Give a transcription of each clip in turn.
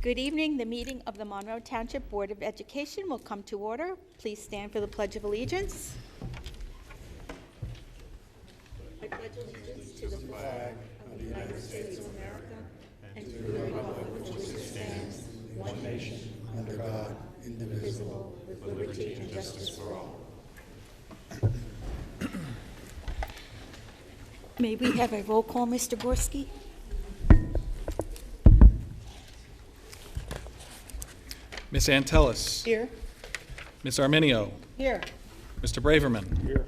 Good evening. The meeting of the Monroe Township Board of Education will come to order. Please stand for the Pledge of Allegiance. I pledge allegiance to the flag of the United States of America and to the republic for which it stands, one nation, under God, indivisible, with liberty and justice for all. May we have a roll call, Mr. Gorski? Ms. Antelis. Here. Ms. Arminio. Here. Mr. Braverman. Here.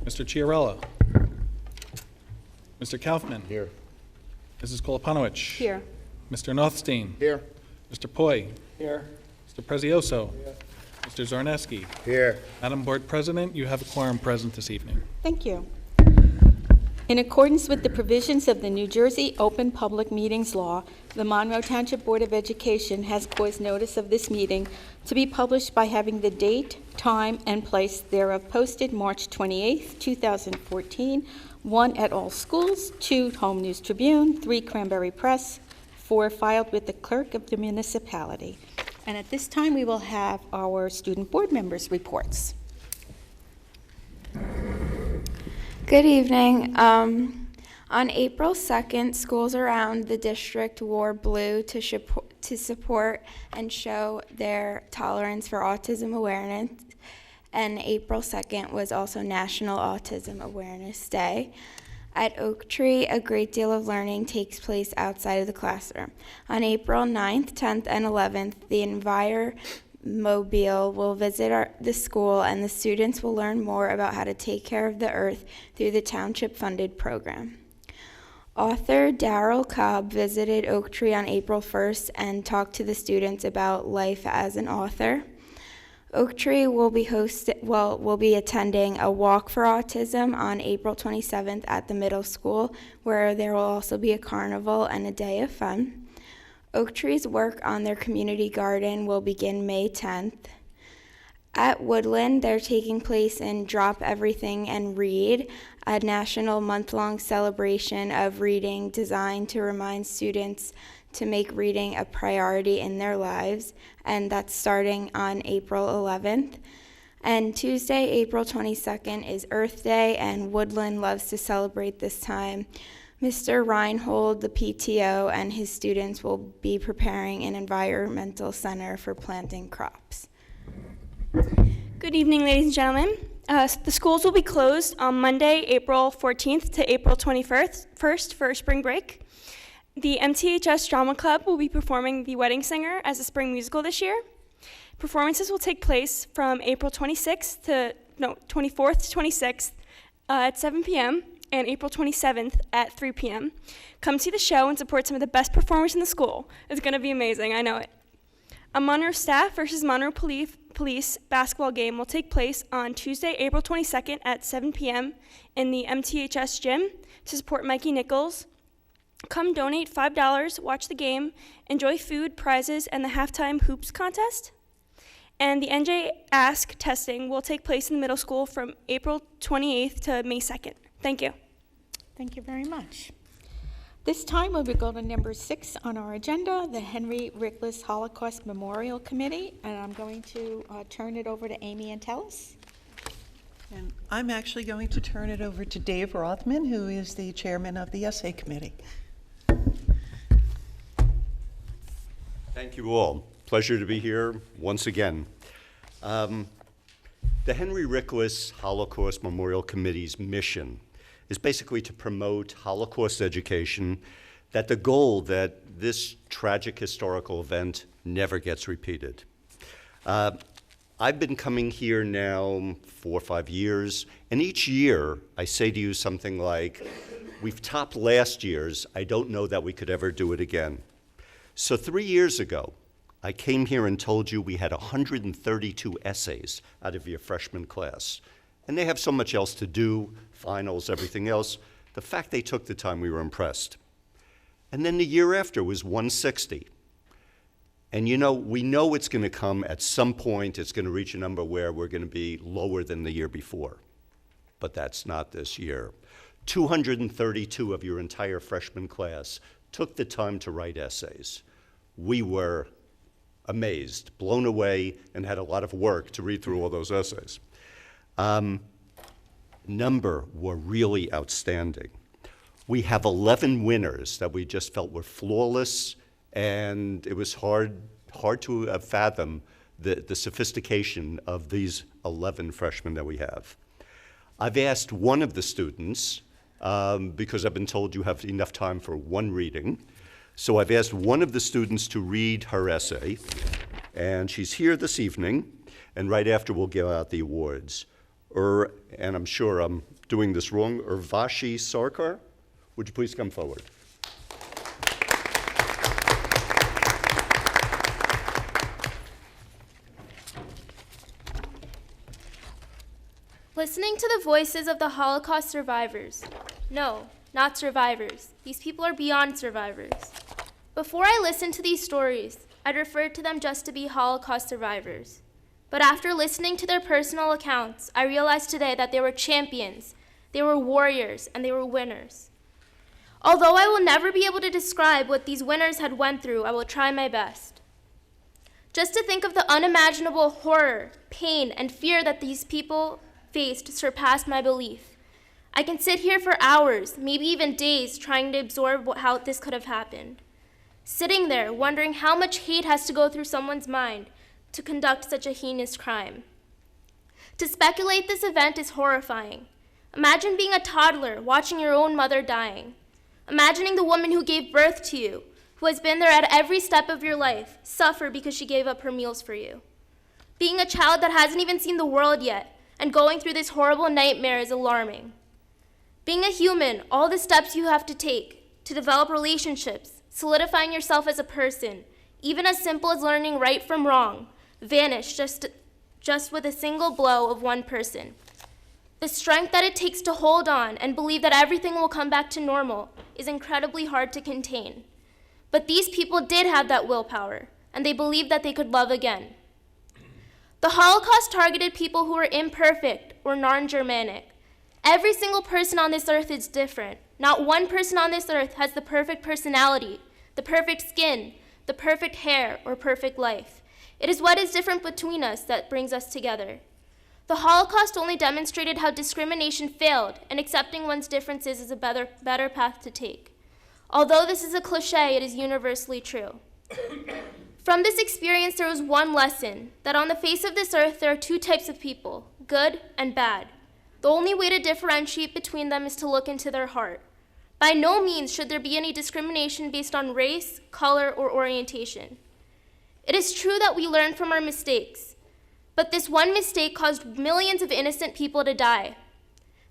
Mr. Chiarella. Mr. Kaufman. Here. Mrs. Koloponowicz. Here. Mr. Nothstein. Here. Mr. Poi. Here. Mr. Prezioso. Mr. Zarneski. Here. Madam Board President, you have a quorum present this evening. Thank you. In accordance with the provisions of the New Jersey Open Public Meetings Law, the Monroe Township Board of Education has caused notice of this meeting to be published by having the date, time, and place thereof posted March 28, 2014, 1 at all schools, 2 Home News Tribune, 3 Cranberry Press, 4 filed with the clerk of the municipality. And at this time, we will have our student board members' reports. Good evening. On April 2nd, schools around the district wore blue to support and show their tolerance for autism awareness. And April 2nd was also National Autism Awareness Day. At Oak Tree, a great deal of learning takes place outside of the classroom. On April 9th, 10th, and 11th, the Enviromobile will visit the school, and the students will learn more about how to take care of the earth through the township-funded program. Author Darrell Cobb visited Oak Tree on April 1st and talked to the students about life as an author. Oak Tree will be attending a Walk for Autism on April 27th at the middle school, where there will also be a carnival and a day of fun. Oak Tree's work on their community garden will begin May 10th. At Woodland, they're taking place in Drop Everything and Read, a national month-long celebration of reading designed to remind students to make reading a priority in their lives, and that's starting on April 11th. And Tuesday, April 22nd is Earth Day, and Woodland loves to celebrate this time. Mr. Reinhold, the PTO, and his students will be preparing an environmental center for planting crops. Good evening, ladies and gentlemen. The schools will be closed on Monday, April 14th to April 21st for spring break. The MTHS Drama Club will be performing The Wedding Singer as a spring musical this year. Performances will take place from April 24th to 26th at 7 p.m. and April 27th at 3 p.m. Come see the show and support some of the best performers in the school. It's going to be amazing, I know it. A Monroe Staff versus Monroe Police basketball game will take place on Tuesday, April 22nd at 7 p.m. in the MTHS gym to support Mikey Nichols. Come donate $5, watch the game, enjoy food, prizes, and the halftime hoops contest. And the NJ Ask testing will take place in the middle school from April 28th to May 2nd. Thank you. Thank you very much. This time we will go to number 6 on our agenda, the Henry Rickless Holocaust Memorial Committee, and I'm going to turn it over to Amy Antelis. And I'm actually going to turn it over to Dave Rothman, who is the chairman of the Essay Committee. Thank you all. Pleasure to be here once again. The Henry Rickless Holocaust Memorial Committee's mission is basically to promote Holocaust education, that the goal that this tragic historical event never gets repeated. I've been coming here now 4 or 5 years, and each year I say to you something like, we've topped last year's, I don't know that we could ever do it again. So 3 years ago, I came here and told you we had 132 essays out of your freshman class. And they have so much else to do, finals, everything else. The fact they took the time, we were impressed. And then the year after was 160. And you know, we know it's going to come at some point, it's going to reach a number where we're going to be lower than the year before. But that's not this year. 232 of your entire freshman class took the time to write essays. We were amazed, blown away, and had a lot of work to read through all those essays. Number were really outstanding. We have 11 winners that we just felt were flawless, and it was hard to fathom the sophistication of these 11 freshmen that we have. I've asked one of the students, because I've been told you have enough time for one reading, so I've asked one of the students to read her essay, and she's here this evening, and right after we'll give out the awards. And I'm sure I'm doing this wrong, Urvashi Sarkar, would you please come forward? Listening to the voices of the Holocaust survivors. No, not survivors. These people are beyond survivors. Before I listened to these stories, I'd referred to them just to be Holocaust survivors. But after listening to their personal accounts, I realized today that they were champions, they were warriors, and they were winners. Although I will never be able to describe what these winners had went through, I will try my best. Just to think of the unimaginable horror, pain, and fear that these people faced surpassed my belief. I can sit here for hours, maybe even days, trying to absorb how this could have happened. Sitting there, wondering how much hate has to go through someone's mind to conduct such a heinous crime. To speculate this event is horrifying. Imagine being a toddler, watching your own mother dying. Imagining the woman who gave birth to you, who has been there at every step of your life, suffer because she gave up her meals for you. Being a child that hasn't even seen the world yet, and going through this horrible nightmare is alarming. Being a human, all the steps you have to take to develop relationships, solidifying yourself as a person, even as simple as learning right from wrong, vanish just with a single blow of one person. The strength that it takes to hold on and believe that everything will come back to normal is incredibly hard to contain. But these people did have that willpower, and they believed that they could love again. The Holocaust targeted people who were imperfect or non-Germanic. Every single person on this earth is different. Not one person on this earth has the perfect personality, the perfect skin, the perfect hair, or perfect life. It is what is different between us that brings us together. The Holocaust only demonstrated how discrimination failed, and accepting one's differences is a better path to take. Although this is a cliche, it is universally true. From this experience, there was one lesson, that on the face of this earth, there are two types of people, good and bad. The only way to differentiate between them is to look into their heart. By no means should there be any discrimination based on race, color, or orientation. It is true that we learn from our mistakes, but this one mistake caused millions of innocent people to die.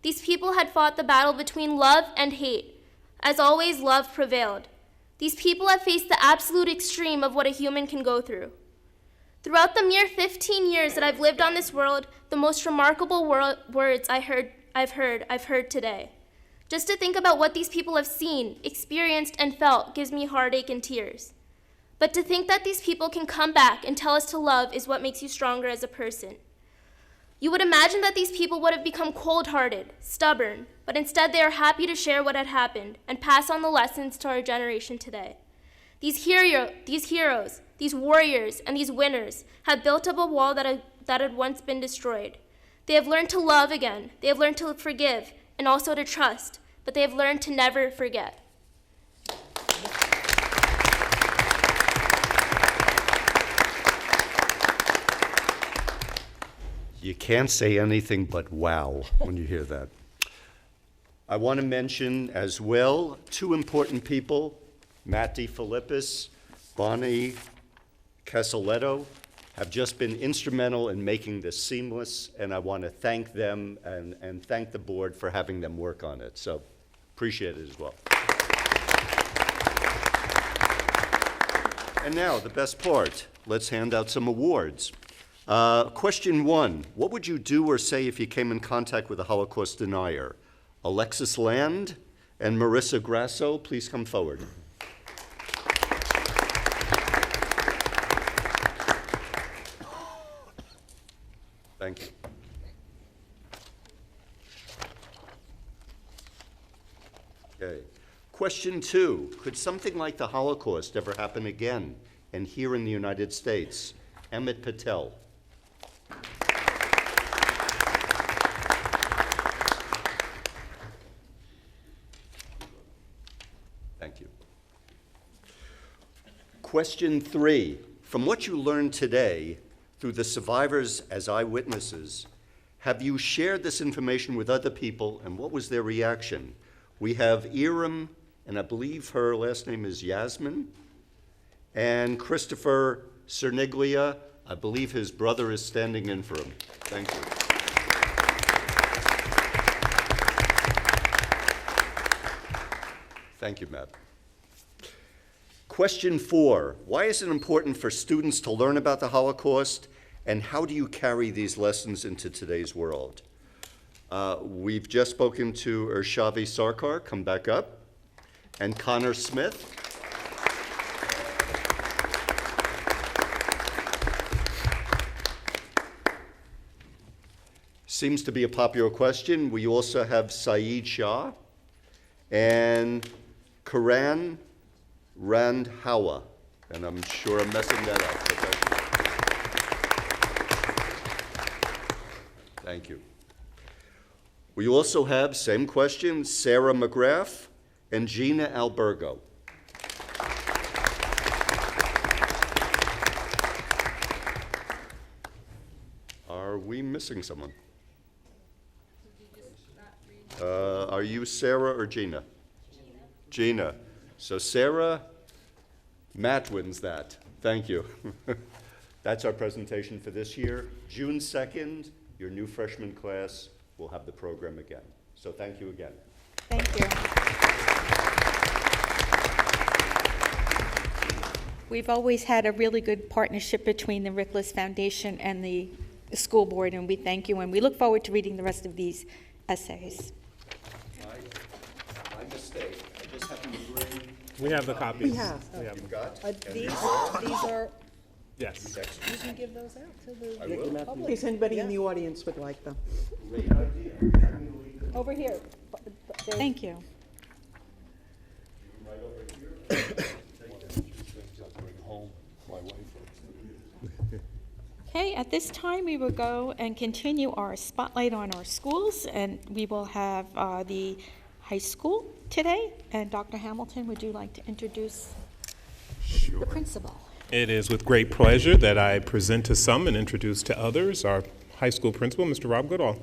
These people had fought the battle between love and hate. As always, love prevailed. These people have faced the absolute extreme of what a human can go through. Throughout the mere 15 years that I've lived on this world, the most remarkable words I've heard today. Just to think about what these people have seen, experienced, and felt gives me heartache and tears. But to think that these people can come back and tell us to love is what makes you stronger as a person. You would imagine that these people would have become cold-hearted, stubborn, but instead they are happy to share what had happened and pass on the lessons to our generation today. These heroes, these warriors, and these winners have built up a wall that had once been destroyed. They have learned to love again, they have learned to forgive, and also to trust, but they have learned to never forget. You can't say anything but wow when you hear that. I want to mention as well two important people, Matt DeFilippis, Bonnie Casaletto, have just been instrumental in making this seamless, and I want to thank them and thank the board for having them work on it. So appreciate it as well. And now, the best part. Let's hand out some awards. Question 1, what would you do or say if you came in contact with a Holocaust denier? Alexis Land and Marissa Grasso, please come forward. Thank you. Okay. Question 2, could something like the Holocaust ever happen again? and here in the United States. Emmett Patel. Thank you. Question 3. From what you learned today through the survivors as eyewitnesses, have you shared this information with other people, and what was their reaction? We have Iram, and I believe her last name is Yasmin, and Christopher Cerniglia. I believe his brother is standing in for him. Thank you. Thank you, Matt. Question 4, why is it important for students to learn about the Holocaust, and how do you carry these lessons into today's world? We've just spoken to Ershavi Sarkar, come back up, and Connor Smith. Seems to be a popular question. We also have Saeed Shah and Karan Randhawa, and I'm sure I'm messing that up. But thank you. We also have, same question, Sarah McGrath and Gina Albergo. Are we missing someone? Are you Sarah or Gina? Gina. So Sarah, Matt wins that. Thank you. That's our presentation for this year. June 2nd, your new freshman class will have the program again. So thank you again. Thank you. We've always had a really good partnership between the Rickless Foundation and the school board, and we thank you, and we look forward to reading the rest of these essays. My mistake. I just happened to bring. We have the copies. We have. You've got? These are, Yes. you can give those out to the I will. public. In case anybody in the audience would like them. Great idea. Over here. Thank you. Right over here. Okay, at this time, we will go and continue our spotlight on our schools, and we will have the high school today. And Dr. Hamilton, would you like to introduce the principal? It is with great pleasure that I present to some and introduce to others our high school principal, Mr. Rob Goodall.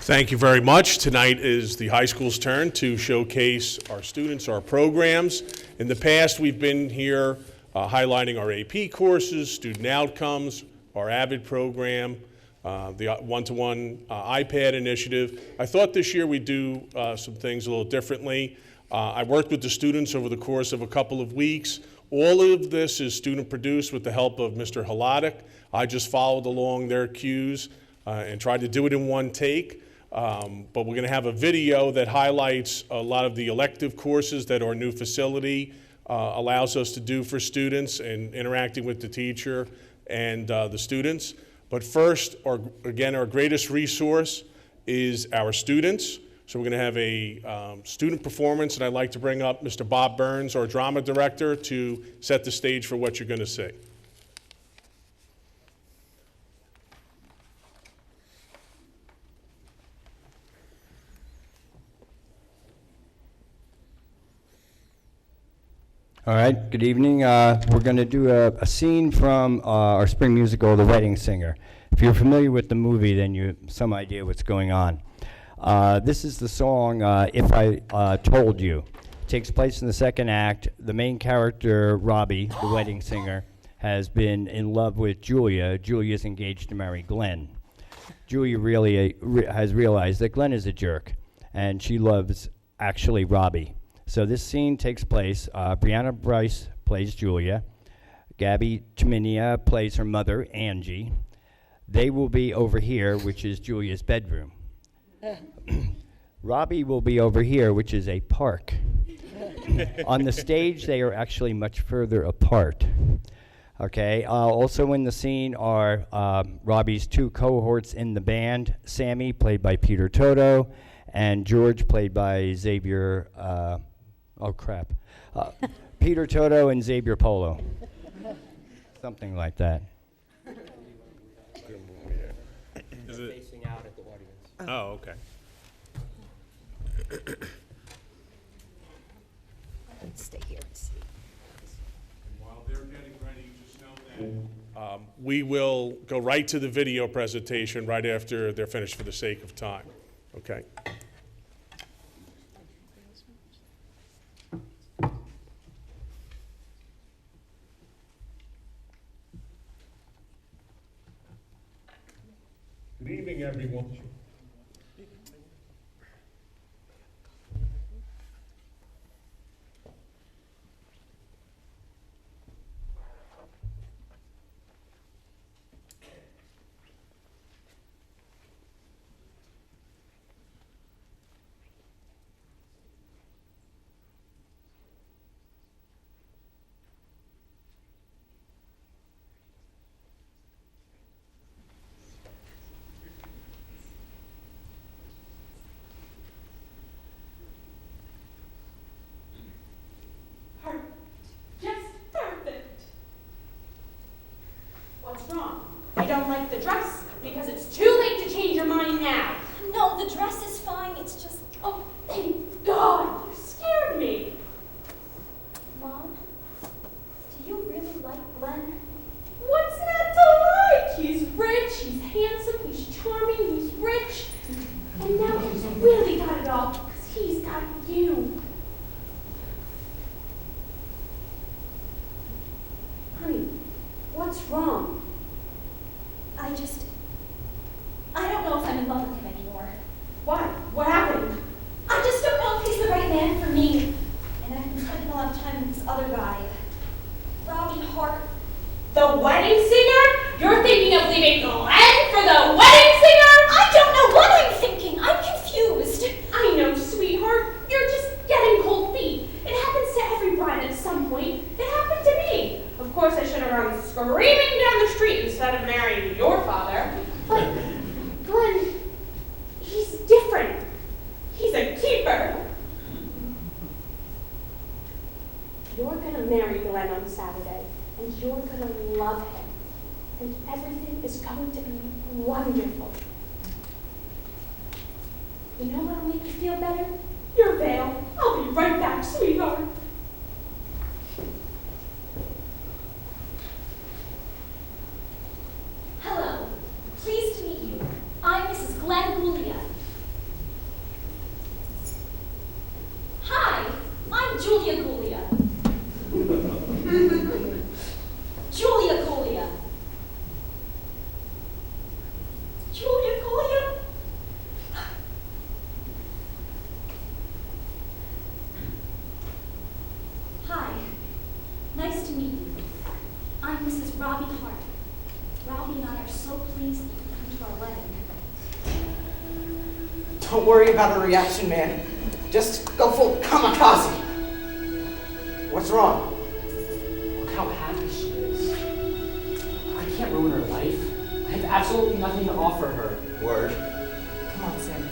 Thank you very much. Tonight is the high school's turn to showcase our students, our programs. In the past, we've been here highlighting our AP courses, student outcomes, our AVID program, the one-to-one iPad initiative. I thought this year we'd do some things a little differently. I worked with the students over the course of a couple of weeks. All of this is student-produced with the help of Mr. Haladik. I just followed along their cues and tried to do it in one take. But we're going to have a video that highlights a lot of the elective courses that our new facility allows us to do for students and interacting with the teacher and the students. But first, our greatest resource is our students. So we're going to have a student performance, and I'd like to bring up Mr. Bob Burns, our drama director, to set the stage for what you're going to see. All right, good evening. We're going to do a scene from our spring musical, The Wedding Singer. If you're familiar with the movie, then you have some idea what's going on. This is the song, If I Told You. It takes place in the second act. The main character, Robbie, the wedding singer, has been in love with Julia. Julia's engaged to marry Glenn. Julia really has realized that Glenn is a jerk, and she loves, actually, Robbie. So this scene takes place, Brianna Bryce plays Julia, Gabby Chiminia plays her mother, Angie. They will be over here, which is Julia's bedroom. Robbie will be over here, which is a park. On the stage, they are actually much further apart. Okay, also in the scene are Robbie's two cohorts in the band, Sammy, played by Peter Toto, and George, played by Xavier Oh, crap. Peter Toto and Xavier Polo. Something like that. Is it? Facing out at the audience. Oh, okay. Stay here and see. While they're getting ready, just know that we will go right to the video presentation right after they're finished for the sake of time. Okay? Good evening, everyone. Just perfect. What's wrong? I don't like the dress because it's too late to change your mind now. No, the dress is fine. It's just... Oh, thank God! You scared me. Mom, do you really like Glenn? What's not to like? He's rich, he's handsome, he's charming, he's rich. And now he's really got it all because he's got you. Honey, what's wrong? I don't know if I'm in love with him anymore. Why? What happened? I just don't know if he's the right man for me. And I've been spending a lot of time with this other guy, Robbie Hart. The wedding singer? You're thinking of leaving Glenn for the wedding singer? I don't know what I'm thinking. I'm confused. I know, sweetheart. You're just getting cold feet. It happens to every bride at some point. It happened to me. Of course, I should have run screaming down the street instead of marrying your father. But Glenn, he's different. He's a keeper. You're gonna marry Glenn on Saturday, and you're gonna love him. And everything is going to be wonderful. You know what'll make you feel better? Your veil. I'll be right back, sweetheart. Hello. Pleased to meet you. I'm Mrs. Glenn Goulia. Hi, I'm Julia Goulia. Julia Goulia. Julia Goulia? Hi. Nice to meet you. I'm Mrs. Robbie Hart. Robbie and I are so pleased that you come to our wedding. Don't worry about her reaction, man. Just go full kamikaze. What's wrong? Look how happy she is. I can't ruin her life. I have absolutely nothing to offer her. Word. Come on, Sammy.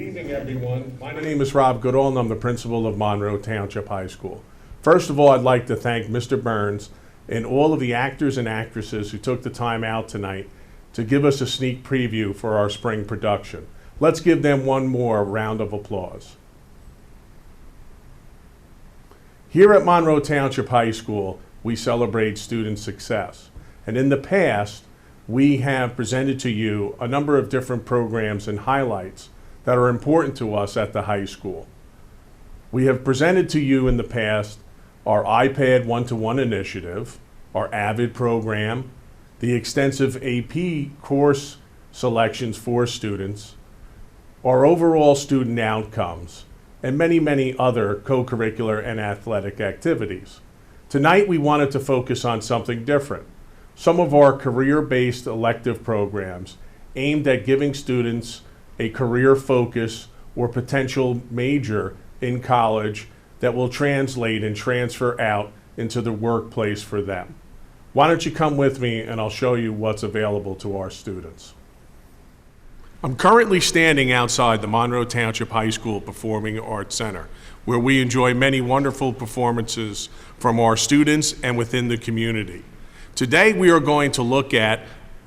evening, everyone. My name is Rob Goodall, and I'm the principal of Monroe Township High School. First of all, I'd like to thank Mr. Burns and all of the actors and actresses who took the time out tonight to give us a sneak preview for our spring production. Let's give them one more round of applause. Here at Monroe Township High School, we celebrate student success. And in the past, we have presented to you a number of different programs and highlights that are important to us at the high school. We have presented to you in the past our iPad one-to-one initiative, our AVID program, the extensive AP course selections for students, our overall student outcomes, and many, many other co-curricular and athletic activities. Tonight, we wanted to focus on something different. Some of our career-based elective programs aimed at giving students a career focus or potential major in college that will translate and transfer out into the workplace for them. Why don't you come with me and I'll show you what's available to our students. I'm currently standing outside the Monroe Township High School Performing Arts Center, where we enjoy many wonderful performances from our students and within the community. Today we are going to look at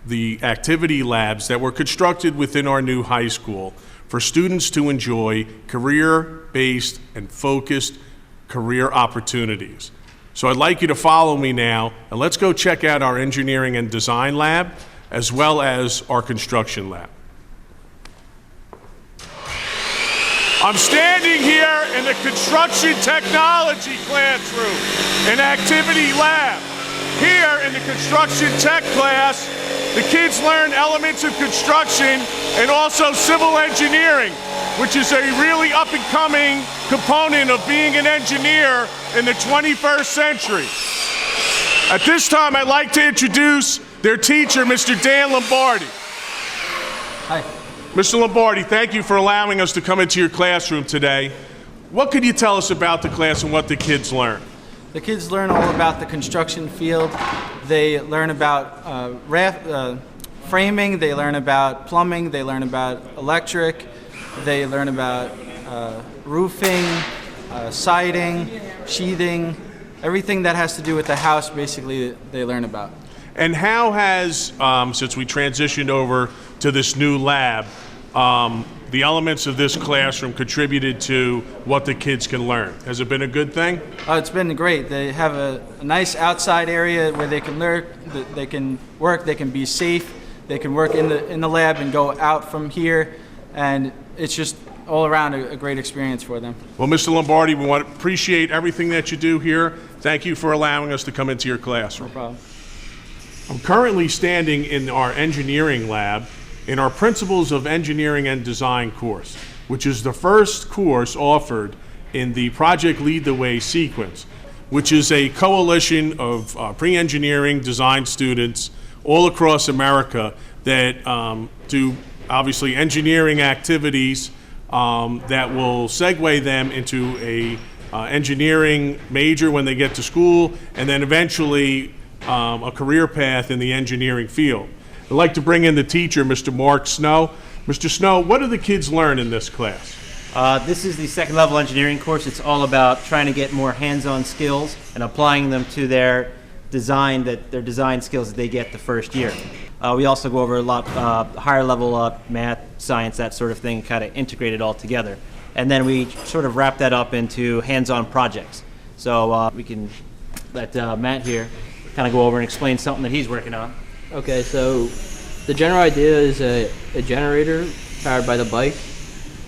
the activity labs that were constructed within our new high school for students to enjoy career-based and focused career opportunities. So I'd like you to follow me now, and let's go check out our engineering and design lab, as well as our construction lab. I'm standing here in the construction technology classroom, an activity lab. Here in the construction tech class, the kids learn elements of construction and also civil engineering, which is a really up-and-coming component of being an engineer in the 21st century. At this time, I'd like to introduce their teacher, Mr. Dan Lombardi. Hi. Mr. Lombardi, thank you for allowing us to come into your classroom today. What could you tell us about the class and what the kids learn? The kids learn all about the construction field. They learn about framing, they learn about plumbing, they learn about electric, they learn about roofing, siding, sheathing, everything that has to do with the house, basically, they learn about. And how has, since we transitioned over to this new lab, the elements of this classroom contributed to what the kids can learn? Has it been a good thing? It's been great. They have a nice outside area where they can learn, they can work, they can be safe, they can work in the lab and go out from here, and it's just all around a great experience for them. Well, Mr. Lombardi, we want to appreciate everything that you do here. Thank you for allowing us to come into your classroom. No problem. I'm currently standing in our engineering lab in our Principles of Engineering and Design course, which is the first course offered in the Project Lead the Way sequence, which is a coalition of pre-engineering design students all across America that do obviously engineering activities that will segue them into a engineering major when they get to school, and then eventually a career path in the engineering field. I'd like to bring in the teacher, Mr. Mark Snow. Mr. Snow, what do the kids learn in this class? This is the second level engineering course. It's all about trying to get more hands-on skills and applying them to their design skills that they get the first year. We also go over a lot higher level math, science, that sort of thing, kind of integrate it all together. And then we sort of wrap that up into hands-on projects. So we can let Matt here kind of go over and explain something that he's working on. Okay, so the general idea is a generator powered by the bike.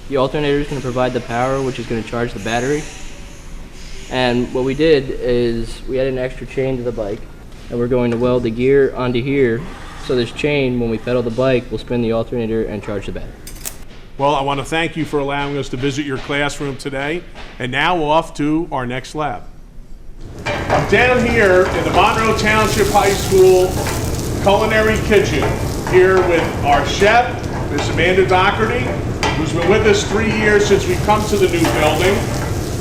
The alternator is going to provide the power, which is going to charge the battery. And what we did is we added an extra chain to the bike, and we're going to weld the gear onto here, so this chain, when we pedal the bike, will spin the alternator and charge the battery. Well, I want to thank you for allowing us to visit your classroom today. And now off to our next lab. I'm down here in the Monroe Township High School Culinary Kitchen, here with our chef, Ms. Amanda Doherty, who's been with us 3 years since we've come to the new building.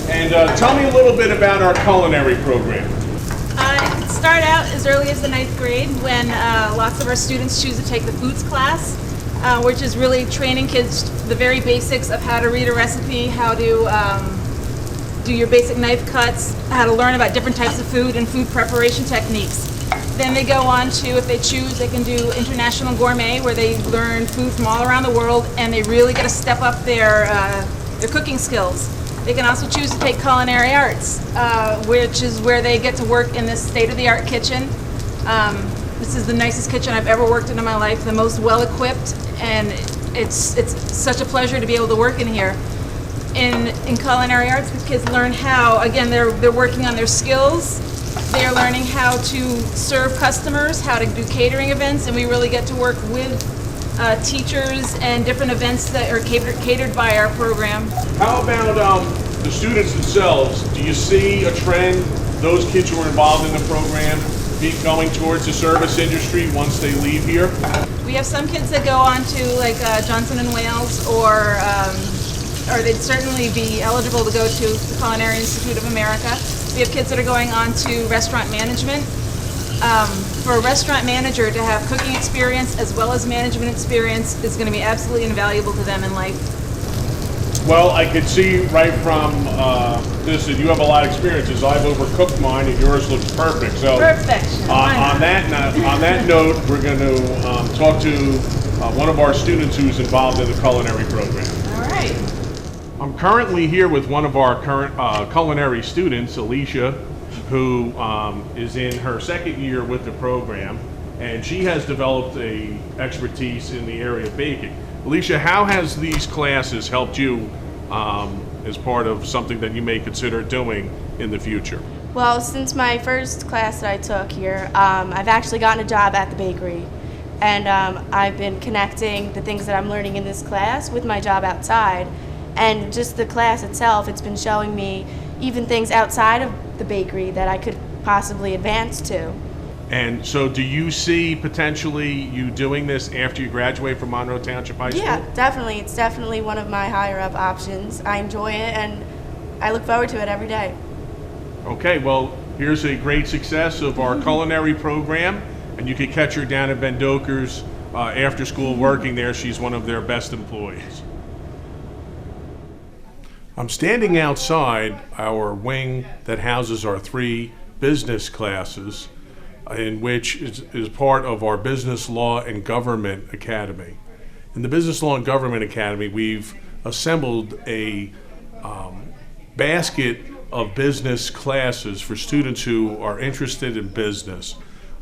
And tell me a little bit about our culinary program. It started out as early as the 9th grade when lots of our students choose to take the foods class, which is really training kids the very basics of how to read a recipe, how to do your basic knife cuts, how to learn about different types of food and food preparation techniques. Then they go on to, if they choose, they can do International Gourmet, where they learn food from all around the world, and they really get to step up their cooking skills. They can also choose to take Culinary Arts, which is where they get to work in this state-of-the-art kitchen. This is the nicest kitchen I've ever worked in my life, the most well-equipped, and it's such a pleasure to be able to work in here. In Culinary Arts, the kids learn how, again, they're working on their skills. They're learning how to serve customers, how to do catering events, and we really get to work with teachers and different events that are catered by our program. How about the students themselves? Do you see a trend, those kids who are involved in the program, going towards the service industry once they leave here? We have some kids that go on to like Johnson & Wales, or they'd certainly be eligible to go to the Culinary Institute of America. We have kids that are going on to restaurant management. For a restaurant manager to have cooking experience as well as management experience is going to be absolutely invaluable to them in life. Well, I could see right from this that you have a lot of experiences. I've overcooked mine, and yours looks perfect. So, perfection. On that note, we're going to talk to one of our students who's involved in the culinary program. All right. I'm currently here with one of our current culinary students, Alicia, who is in her second year with the program, and she has developed a expertise in the area of baking. Alicia, how has these classes helped you as part of something that you may consider doing in the future? Well, since my first class that I took here, I've actually gotten a job at the bakery, and I've been connecting the things that I'm learning in this class with my job outside. And just the class itself, it's been showing me even things outside of the bakery that I could possibly advance to. And so do you see potentially you doing this after you graduate from Monroe Township High School? Yeah, definitely. It's definitely one of my higher up options. I enjoy it, and I look forward to it every day. Okay, well, here's a great success of our culinary program, and you can catch her down at Ben Doker's after school working there. She's one of their best employees. I'm standing outside our wing that houses our 3 business classes, in which is part of our Business Law and Government Academy. In the Business Law and Government Academy, we've assembled a basket of business classes for students who are interested in business.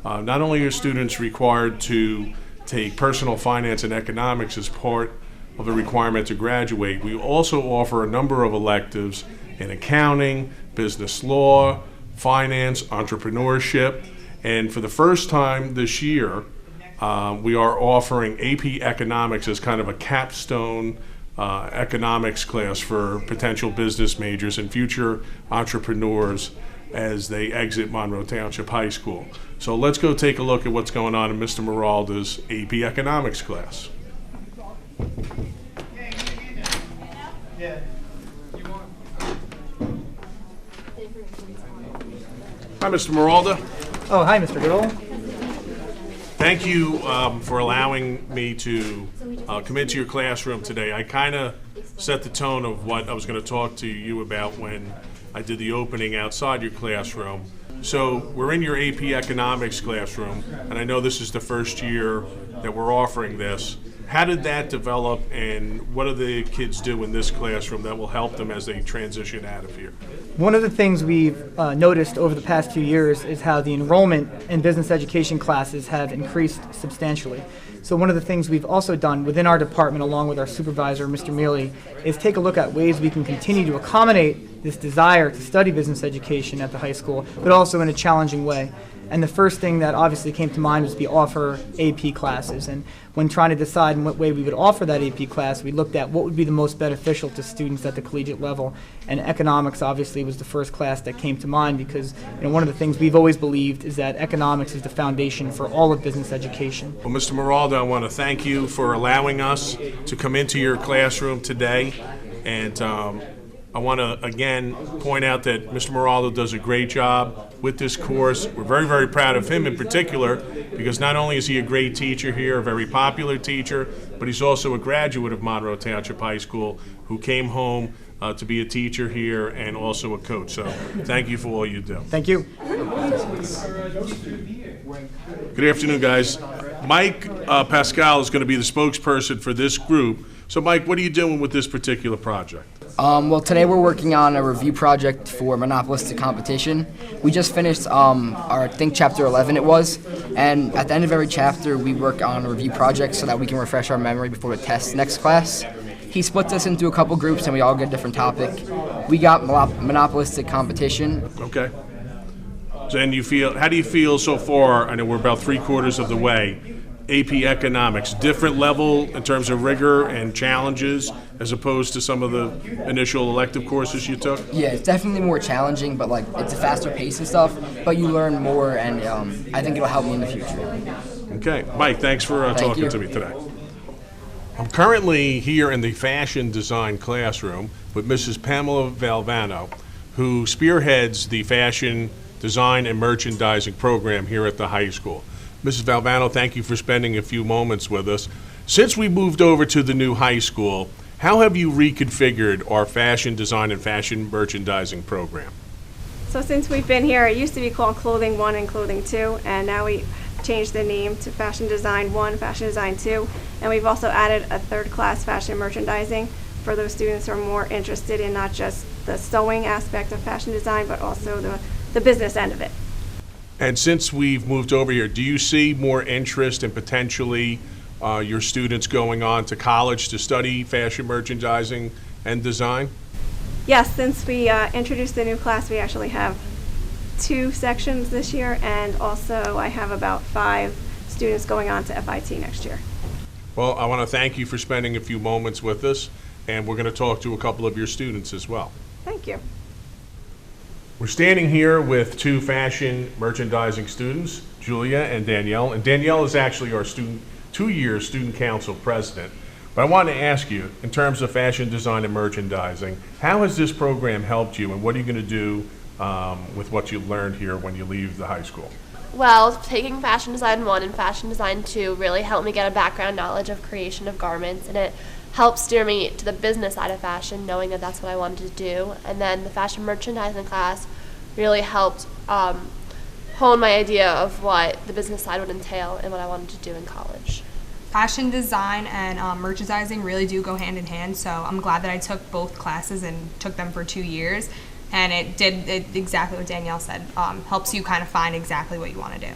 Not only are students required to take personal finance and economics as part of a requirement to graduate, we also offer a number of electives in accounting, business law, finance, entrepreneurship, and for the first time this year, we are offering AP Economics as kind of a capstone economics class for potential business majors and future entrepreneurs as they exit Monroe Township High School. So let's go take a look at what's going on in Mr. Meralda's AP Economics class. Hi, Mr. Meralda. Oh, hi, Mr. Goodall. Thank you for allowing me to come into your classroom today. I kind of set the tone of what I was going to talk to you about when I did the opening outside your classroom. So we're in your AP Economics classroom, and I know this is the first year that we're offering this. How did that develop, and what do the kids do in this classroom that will help them as they transition out of here? One of the things we've noticed over the past few years is how the enrollment in business education classes have increased substantially. So one of the things we've also done within our department, along with our supervisor, Mr. Mealy, is take a look at ways we can continue to accommodate this desire to study business education at the high school, but also in a challenging way. And the first thing that obviously came to mind was we offer AP classes. And when trying to decide in what way we would offer that AP class, we looked at what would be the most beneficial to students at the collegiate level. And economics obviously was the first class that came to mind because one of the things we've always believed is that economics is the foundation for all of business education. Well, Mr. Meralda, I want to thank you for allowing us to come into your classroom today. And I want to again point out that Mr. Meralda does a great job with this course. We're very, very proud of him in particular because not only is he a great teacher here, a very popular teacher, but he's also a graduate of Monroe Township High School who came home to be a teacher here and also a coach. So thank you for all you do. Thank you. Good afternoon, guys. Mike Pascal is going to be the spokesperson for this group. So Mike, what are you doing with this particular project? Well, today we're working on a review project for monopolistic competition. We just finished our, I think, chapter 11 it was, and at the end of every chapter we work on a review project so that we can refresh our memory before the test next class. He splits us into a couple groups and we all get a different topic. We got monopolistic competition. Okay. So, and how do you feel so far? I know we're about 3/4 of the way. AP Economics, different level in terms of rigor and challenges as opposed to some of the initial elective courses you took? Yeah, it's definitely more challenging, but like it's a faster pace and stuff, but you learn more and I think it'll help me in the future. Okay. Mike, thanks for talking to me today. I'm currently here in the fashion design classroom with Mrs. Pamela Valvano, who spearheads the fashion design and merchandising program here at the high school. Mrs. Valvano, thank you for spending a few moments with us. Since we moved over to the new high school, how have you reconfigured our fashion design and fashion merchandising program? So since we've been here, it used to be called Clothing 1 and Clothing 2, and now we changed the name to Fashion Design 1, Fashion Design 2, and we've also added a third class fashion merchandising for those students who are more interested in not just the sewing aspect of fashion design, but also the business end of it. And since we've moved over here, do you see more interest in potentially your students going on to college to study fashion merchandising and design? Yes, since we introduced the new class, we actually have 2 sections this year, and also I have about 5 students going on to FIT next year. Well, I want to thank you for spending a few moments with us, and we're going to talk to a couple of your students as well. Thank you. We're standing here with 2 fashion merchandising students, Julia and Danielle. And Danielle is actually our 2-year student council president. But I want to ask you, in terms of fashion design and merchandising, how has this program helped you, and what are you going to do with what you learned here when you leave the high school? Well, taking Fashion Design 1 and Fashion Design 2 really helped me get a background knowledge of creation of garments, and it helped steer me to the business side of fashion, knowing that that's what I wanted to do. And then the fashion merchandising class really helped hone my idea of what the business side would entail and what I wanted to do in college. Fashion design and merchandising really do go hand in hand, so I'm glad that I took both classes and took them for 2 years. And it did exactly what Danielle said, helps you kind of find exactly what you want to do.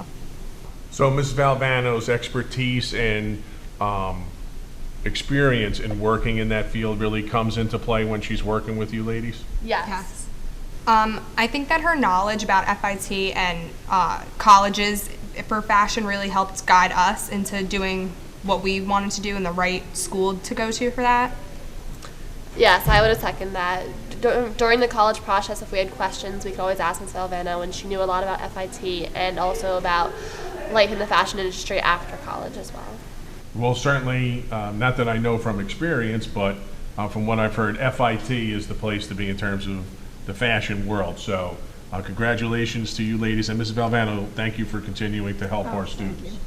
So Ms. Valvano's expertise and experience in working in that field really comes into play when she's working with you ladies? Yes. I think that her knowledge about FIT and colleges for fashion really helped guide us into doing what we wanted to do in the right school to go to for that. Yes, I would second that. During the college process, if we had questions, we could always ask Ms. Valvano, and she knew a lot about FIT and also about life in the fashion industry after college as well. Well, certainly, not that I know from experience, but from what I've heard, FIT is the place to be in terms of the fashion world. So congratulations to you ladies, and Mrs. Valvano, thank you for continuing to help our students.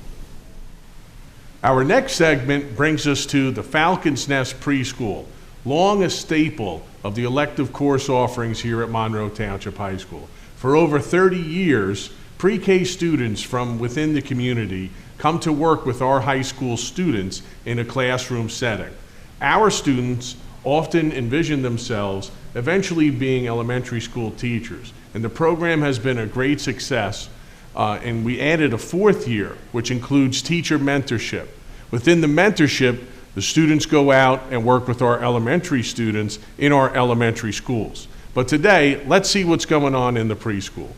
Our next segment brings us to the Falcon's Nest Preschool, long a staple of the elective course offerings here at Monroe Township High School. For over 30 years, pre-K students from within the community come to work with our high school students in a classroom setting. Our students often envision themselves eventually being elementary school teachers, and the program has been a great success, and we added a 4th year, which includes teacher mentorship. Within the mentorship, the students go out and work with our elementary students in our elementary schools. But today, let's see what's going on in the preschool.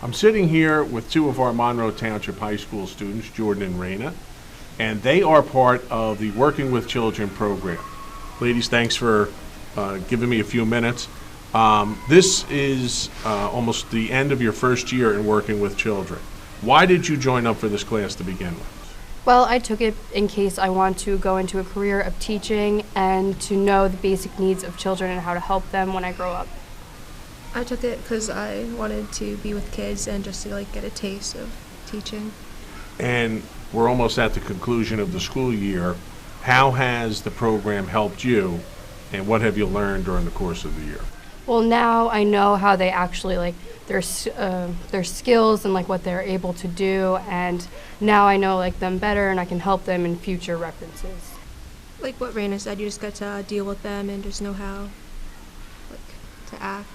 I'm sitting here with 2 of our Monroe Township High School students, Jordan and Raina, and they are part of the Working with Children program. Ladies, thanks for giving me a few minutes. This is almost the end of your first year in Working with Children. Why did you join up for this class to begin with? Well, I took it in case I want to go into a career of teaching and to know the basic needs of children and how to help them when I grow up. I took it because I wanted to be with kids and just to like get a taste of teaching. And we're almost at the conclusion of the school year. How has the program helped you, and what have you learned during the course of the year? Well, now I know how they actually like their skills and like what they're able to do, and now I know like them better, and I can help them in future references. Like what Raina said, you just get to deal with them and just know how like to act.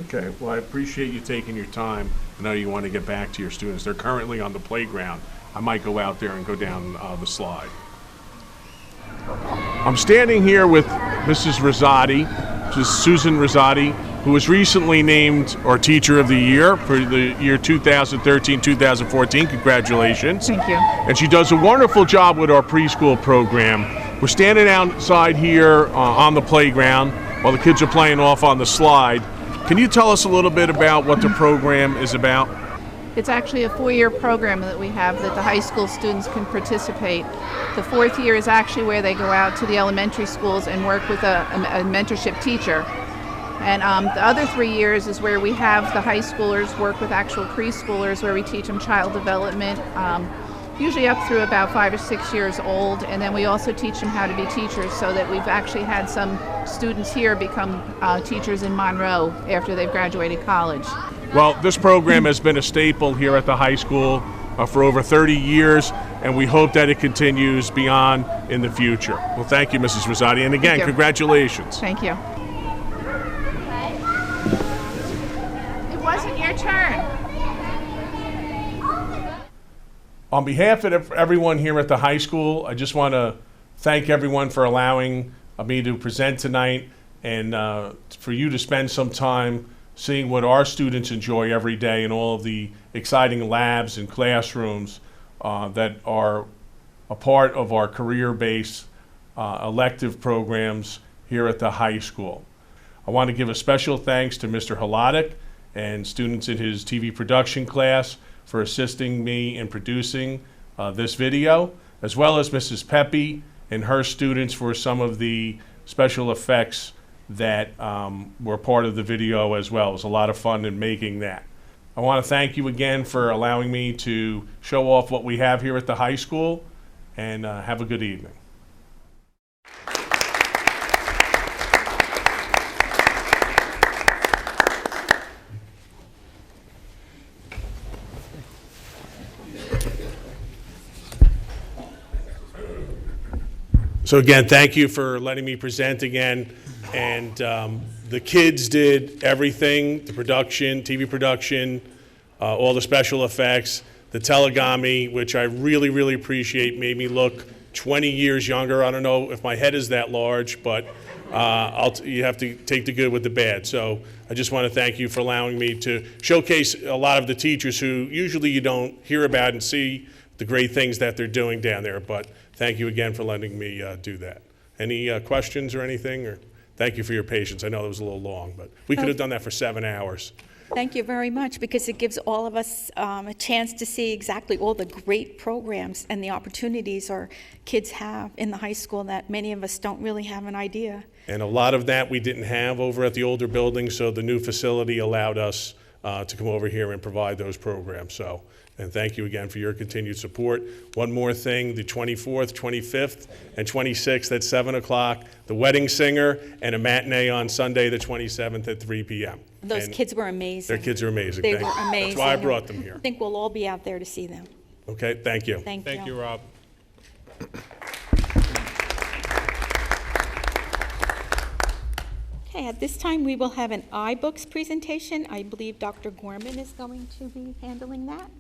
Okay, well, I appreciate you taking your time. I know you want to get back to your students. They're currently on the playground. I might go out there and go down the slide. I'm standing here with Mrs. Rosati, which is Susan Rosati, who was recently named our Teacher of the Year for the year 2013-2014. Congratulations. Thank you. And she does a wonderful job with our preschool program. We're standing outside here on the playground while the kids are playing off on the slide. Can you tell us a little bit about what the program is about? It's actually a 4-year program that we have that the high school students can participate. The 4th year is actually where they go out to the elementary schools and work with a mentorship teacher. And the other 3 years is where we have the high schoolers work with actual preschoolers, where we teach them child development, usually up through about 5 or 6 years old. And then we also teach them how to be teachers, so that we've actually had some students here become teachers in Monroe after they've graduated college. Well, this program has been a staple here at the high school for over 30 years, and we hope that it continues beyond in the future. Well, thank you, Mrs. Rosati, and again, congratulations. Thank you. It wasn't your turn. On behalf of everyone here at the high school, I just want to thank everyone for allowing me to present tonight, and for you to spend some time seeing what our students enjoy every day and all of the exciting labs and classrooms that are a part of our career-based elective programs here at the high school. I want to give a special thanks to Mr. Holotic and students in his TV production class for assisting me in producing this video, as well as Mrs. Pepe and her students for some of the special effects that were part of the video as well. It was a lot of fun in making that. I want to thank you again for allowing me to show off what we have here at the high school, and have a good evening. So again, thank you for letting me present again. And the kids did everything, the production, TV production, all the special effects, the telegami, which I really, really appreciate, made me look 20 years younger. I don't know if my head is that large, but you have to take the good with the bad. So I just want to thank you for allowing me to showcase a lot of the teachers who usually you don't hear about and see the great things that they're doing down there. But thank you again for letting me do that. Any questions or anything? Or thank you for your patience. I know it was a little long, but we could have done that for 7 hours. Thank you very much, because it gives all of us a chance to see exactly all the great programs and the opportunities our kids have in the high school that many of us don't really have an idea. And a lot of that we didn't have over at the older building, so the new facility allowed us to come over here and provide those programs. So, and thank you again for your continued support. One more thing, the 24th, 25th, and 26th at 7 o'clock, the Wedding Singer, and a matinee on Sunday, the 27th at 3 p.m. Those kids were amazing. Their kids are amazing. They were amazing. That's why I brought them here. I think we'll all be out there to see them. Okay, thank you. Thank you, Rob. Okay, at this time we will have an iBooks presentation. I believe Dr. Gorman is going to be handling that.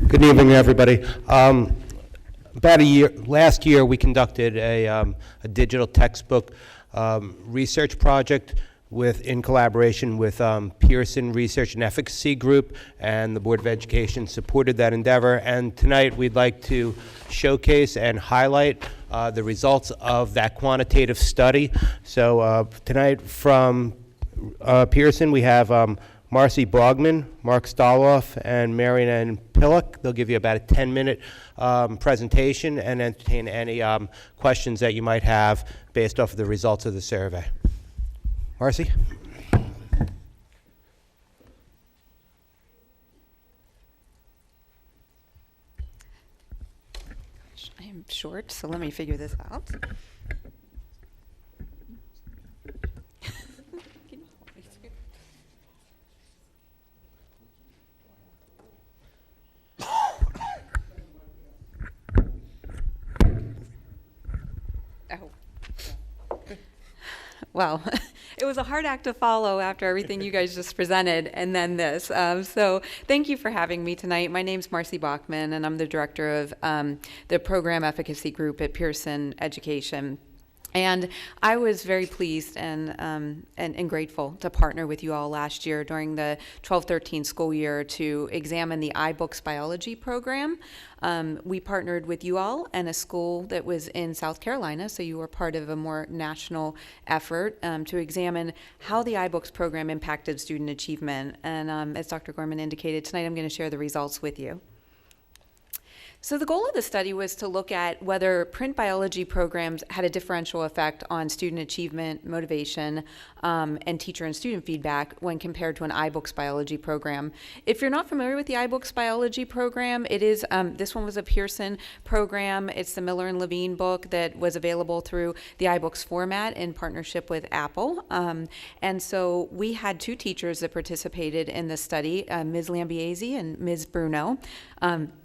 Good evening, everybody. Last year, we conducted a digital textbook research project in collaboration with Pearson Research and Efficacy Group, and the Board of Education supported that endeavor. And tonight, we'd like to showcase and highlight the results of that quantitative study. So tonight, from Pearson, we have Marcy Bogman, Mark Staloff, and Marian Ann Pillock. They'll give you about a 10-minute presentation and entertain any questions that you might have based off of the results of the survey. Marcy? I am short, so let me figure this out. Well, it was a hard act to follow after everything you guys just presented, and then this. So thank you for having me tonight. My name's Marcy Bachman, and I'm the director of the Program Efficacy Group at Pearson Education. And I was very pleased and grateful to partner with you all last year during the 12-13 school year to examine the iBooks biology program. We partnered with you all and a school that was in South Carolina, so you were part of a more national effort to examine how the iBooks program impacted student achievement. And as Dr. Gorman indicated, tonight I'm going to share the results with you. So the goal of the study was to look at whether print biology programs had a differential effect on student achievement, motivation, and teacher and student feedback when compared to an iBooks biology program. If you're not familiar with the iBooks biology program, it is, this one was a Pearson program. It's the Miller and Levine book that was available through the iBooks format in partnership with Apple. And so we had two teachers that participated in the study, Ms. Lambiese and Ms. Bruno.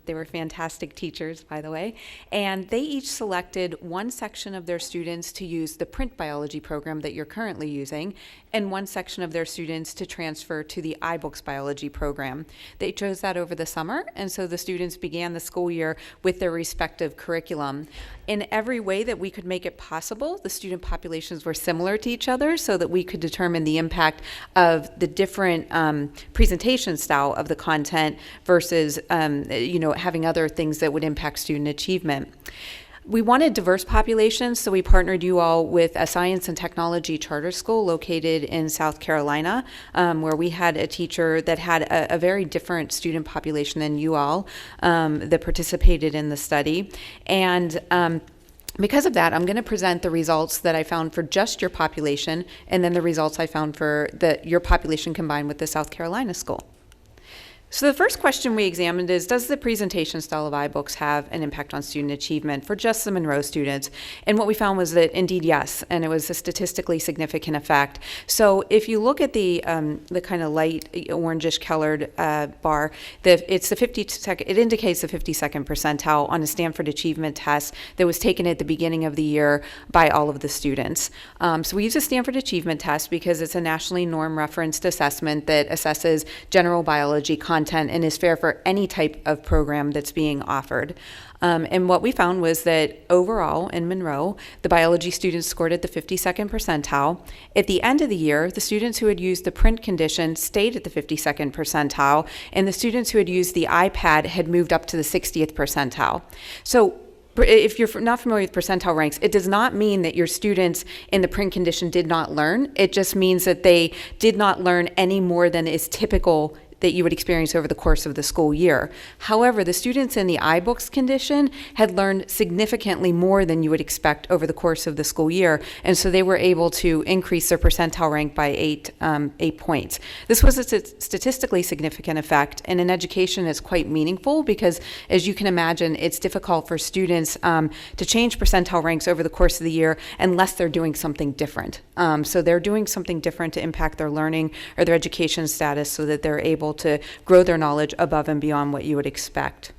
They were fantastic teachers, by the way, and they each selected one section of their students to use the print biology program that you're currently using, and one section of their students to transfer to the iBooks biology program. They chose that over the summer, and so the students began the school year with their respective curriculum. In every way that we could make it possible, the student populations were similar to each other so that we could determine the impact of the different presentation style of the content versus having other things that would impact student achievement. We wanted diverse populations, so we partnered you all with a science and technology charter school located in South Carolina, where we had a teacher that had a very different student population than you all that participated in the study. And because of that, I'm going to present the results that I found for just your population, and then the results I found for your population combined with the South Carolina school. So the first question we examined is, does the presentation style of iBooks have an impact on student achievement for just the Monroe students? And what we found was that indeed yes, and it was a statistically significant effect. So if you look at the kind of light orangish colored bar, it indicates the 52nd percentile on a Stanford achievement test that was taken at the beginning of the year by all of the students. So we use a Stanford achievement test because it's a nationally norm referenced assessment that assesses general biology content and is fair for any type of program that's being offered. And what we found was that overall in Monroe, the biology students scored at the 52nd percentile. At the end of the year, the students who had used the print condition stayed at the 52nd percentile, and the students who had used the iPad had moved up to the 60th percentile. So if you're not familiar with percentile ranks, it does not mean that your students in the print condition did not learn. It just means that they did not learn any more than is typical that you would experience over the course of the school year. However, the students in the iBooks condition had learned significantly more than you would expect over the course of the school year, and so they were able to increase their percentile rank by 8 points. This was a statistically significant effect, and in education it's quite meaningful because, as you can imagine, it's difficult for students to change percentile ranks over the course of the year unless they're doing something different. So they're doing something different to impact their learning or their education status so that they're able to grow their knowledge above and beyond what you would expect.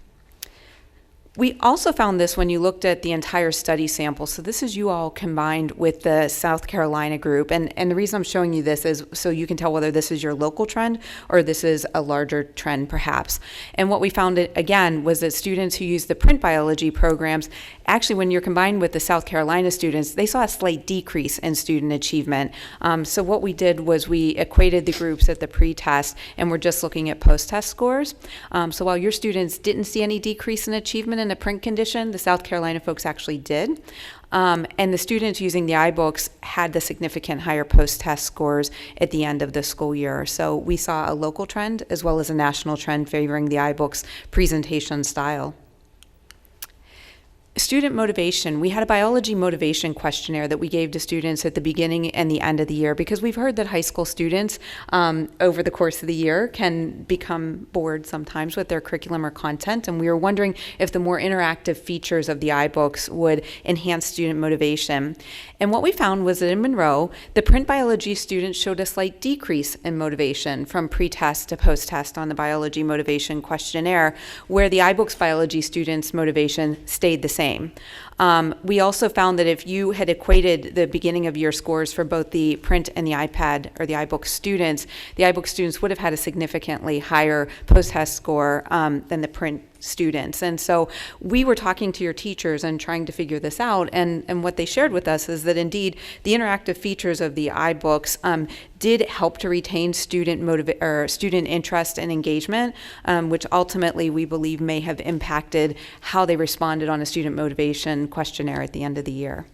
We also found this when you looked at the entire study sample. So this is you all combined with the South Carolina group. And the reason I'm showing you this is so you can tell whether this is your local trend or this is a larger trend perhaps. And what we found again was that students who use the print biology programs, actually when you're combined with the South Carolina students, they saw a slight decrease in student achievement. So what we did was we equated the groups at the pre-test and we're just looking at post-test scores. So while your students didn't see any decrease in achievement in the print condition. The South Carolina folks actually did. And the students using the iBooks had the significant higher post-test scores at the end of the school year. So we saw a local trend as well as a national trend favoring the iBooks presentation style. Student motivation. We had a biology motivation questionnaire that we gave to students at the beginning and the end of the year because we've heard that high school students over the course of the year can become bored sometimes with their curriculum or content, and we were wondering if the more interactive features of the iBooks would enhance student motivation. And what we found was that in Monroe, the print biology students showed a slight decrease in motivation from pre-test to post-test on the biology motivation questionnaire, where the iBooks biology students' motivation stayed the same. We also found that if you had equated the beginning of year scores for both the print and the iPad or the iBook students would have had a significantly higher post-test score than the print students. And so we were talking to your teachers and trying to figure this out, and what they shared with us is that indeed the interactive features of the iBooks did help to retain student interest and engagement, which ultimately we believe may have impacted how they responded on a student motivation questionnaire at the end of the year.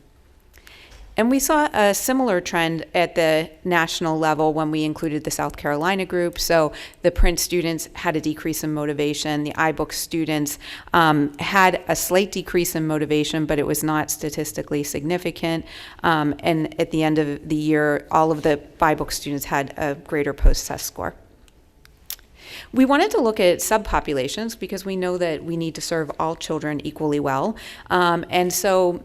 And we saw a similar trend at the national level when we included the South Carolina group. So the print students had a decrease in motivation. The iBook students had a slight decrease in motivation, but it was not statistically significant. And at the end of the year, all of the iBook students had a greater post-test score. We wanted to look at subpopulations because we know that we need to serve all children equally well. And so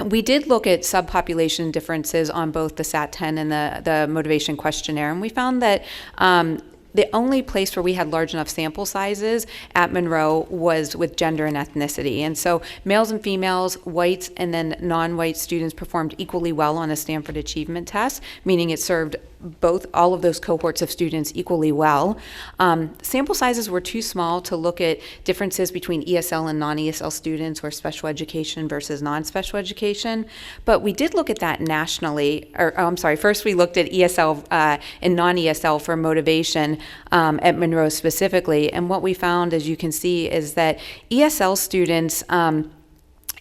we did look at subpopulation differences on both the SAT-10 and the motivation questionnaire, and we found that the only place where we had large enough sample sizes at Monroe was with gender and ethnicity. And so males and females, whites and then non-white students performed equally well on a Stanford Achievement Test, meaning it served all of those cohorts of students equally well. Sample sizes were too small to look at differences between ESL and non-ESL students or special education versus non-special education, but we did look at that nationally, first we looked at ESL and non-ESL for motivation at Monroe specifically, and what we found, as you can see, is that ESL students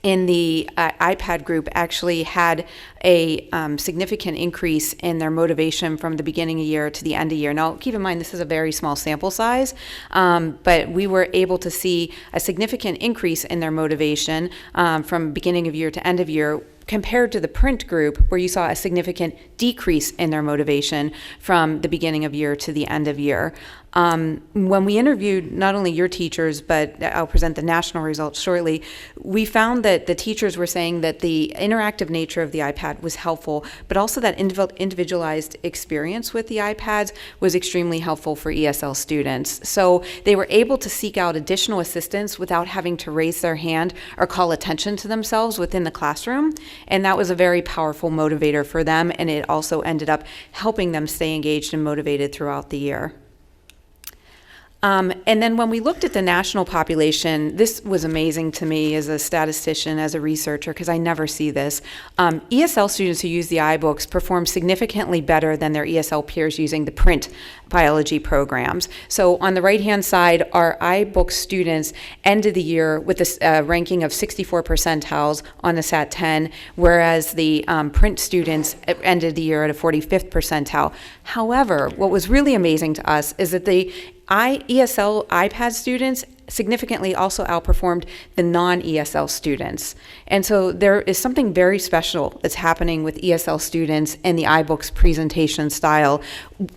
in the iPad group actually had a significant increase in their motivation from the beginning of year to the end of year. Now, keep in mind, this is a very small sample size, but we were able to see a significant increase in their motivation from beginning of year to end of year, compared to the print group, where you saw a significant decrease in their motivation from the beginning of year to the end of year. When we interviewed not only your teachers, but I'll present the national results shortly, we found that the teachers were saying that the interactive nature of the iPad was helpful, but also that individualized experience with the iPads was extremely helpful for ESL students. So they were able to seek out additional assistance without having to raise their hand or call attention to themselves within the classroom. And that was a very powerful motivator for them, and it also ended up helping them stay engaged and motivated throughout the year. And then when we looked at the national population, this was amazing to me as a statistician, as a researcher, because I never see this. ESL students who use the iBooks perform significantly better than their ESL peers using the print biology programs. So on the right-hand side, our iBook students ended the year with a ranking of 64 percentiles on the SAT-10, whereas the print students ended the year at a 45th percentile. However, what was really amazing to us is that the ESL iPad students significantly also outperformed the non-ESL students. And so there is something very special that's happening with ESL students and the iBooks presentation style.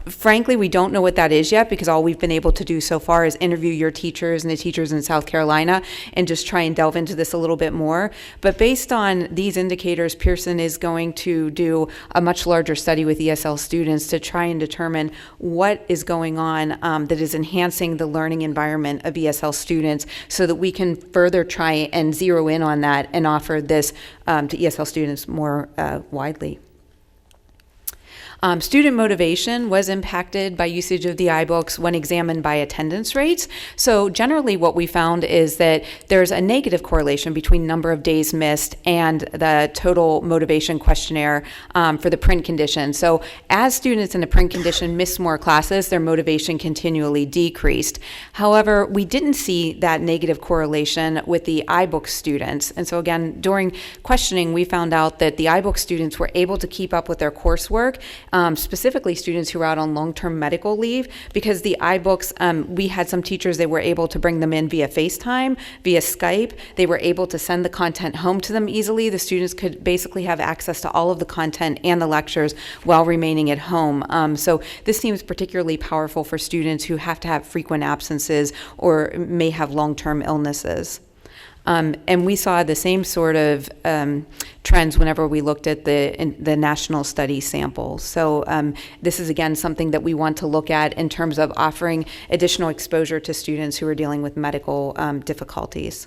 Frankly, we don't know what that is yet, because all we've been able to do so far is interview your teachers and the teachers in South Carolina and just try and delve into this a little bit more. But based on these indicators, Pearson is going to do a much larger study with ESL students to try and determine what is going on that is enhancing the learning environment of ESL students, so that we can further try and zero in on that and offer this to ESL students more widely. Student motivation was impacted by usage of the iBooks when examined by attendance rates. So generally what we found is that there's a negative correlation between number of days missed and the total motivation questionnaire for the print condition. So as students in the print condition missed more classes, their motivation continually decreased. However, we didn't see that negative correlation with the iBook students. And so again, during questioning, we found out that the iBook students were able to keep up with their coursework, specifically students who were out on long-term medical leave, because the iBooks, we had some teachers, they were able to bring them in via FaceTime, via Skype. They were able to send the content home to them easily. The students could basically have access to all of the content and the lectures while remaining at home. So this seems particularly powerful for students who have to have frequent absences or may have long-term illnesses. And we saw the same sort of trends whenever we looked at the national study sample. So this is, again, something that we want to look at in terms of offering additional exposure to students who are dealing with medical difficulties.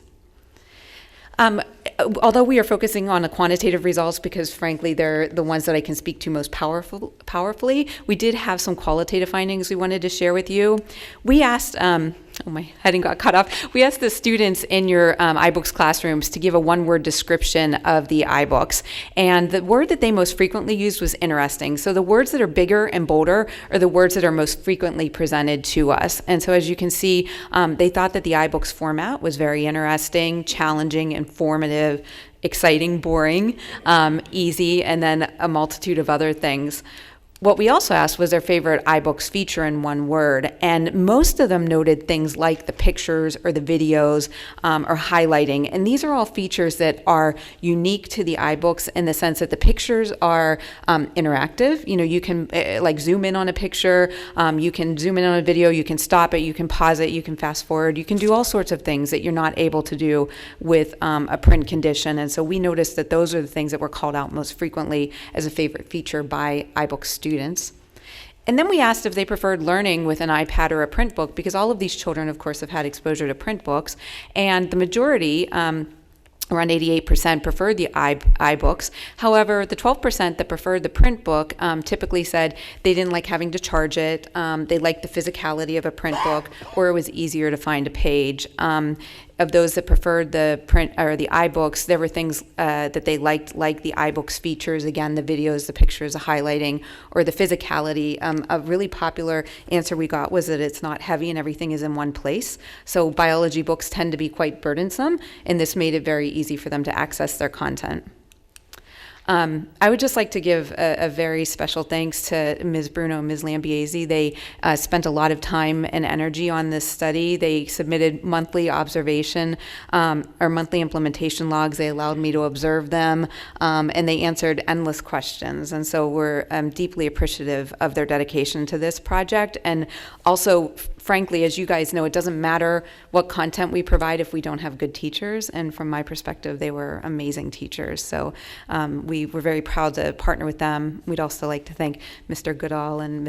Although we are focusing on the quantitative results because, frankly, they're the ones that I can speak to most powerfully, we did have some qualitative findings we wanted to share with you. We asked, oh, my heading got cut off. We asked the students in your iBooks classrooms to give a one-word description of the iBooks. And the word that they most frequently used was interesting. So the words that are bigger and bolder are the words that are most frequently presented to us. And so as you can see, they thought that the iBooks format was very interesting, challenging, informative, exciting, boring, easy, and then a multitude of other things. What we also asked was their favorite iBooks feature in one word, and most of them noted things like the pictures or the videos or highlighting, and these are all features that are unique to the iBooks in the sense that the pictures are interactive. You know, you can like zoom in on a picture, you can zoom in on a video, you can stop it, you can pause it, you can fast forward, you can do all sorts of things that you're not able to do with a print condition, and so we noticed that those are the things that were called out most frequently as a favorite feature by iBooks students. And then we asked if they preferred learning with an iPad or a print book, because all of these children, of course, have had exposure to print books, and the majority, around 88%, preferred the iBooks. However, the 12% that preferred the print book typically said they didn't like having to charge it, they liked the physicality of a print book, or it was easier to find a page. Of those that preferred the print or the iBooks, there were things that they liked, like the iBooks features, again, the videos, the pictures, the highlighting, or the physicality. A really popular answer we got was that it's not heavy and everything is in one place. So biology books tend to be quite burdensome, and this made it very easy for them to access their content. I would just like to give a very special thanks to Ms. Bruno and Ms. Lambiese. They spent a lot of time and energy on this study. They submitted monthly observation or monthly implementation logs. They allowed me to observe them, and they answered endless questions. And so we're deeply appreciative of their dedication to this project. And also, frankly, as you guys know, it doesn't matter what content we provide if we don't have good teachers. And from my perspective, they were amazing teachers. So we were very proud to partner with them. We'd also like to thank Mr. Goodall and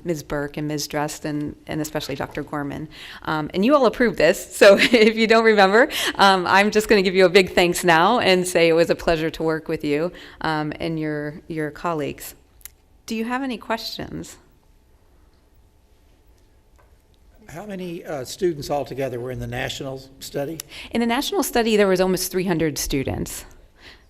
Ms. Burke and Ms. Drest and especially Dr. Gorman. And you all approved this, so if you don't remember, I'm just going to give you a big thanks now and say it was a pleasure to work with you and your colleagues. Do you have any questions? How many students altogether were in the national study? In the national study, there was almost 300 students.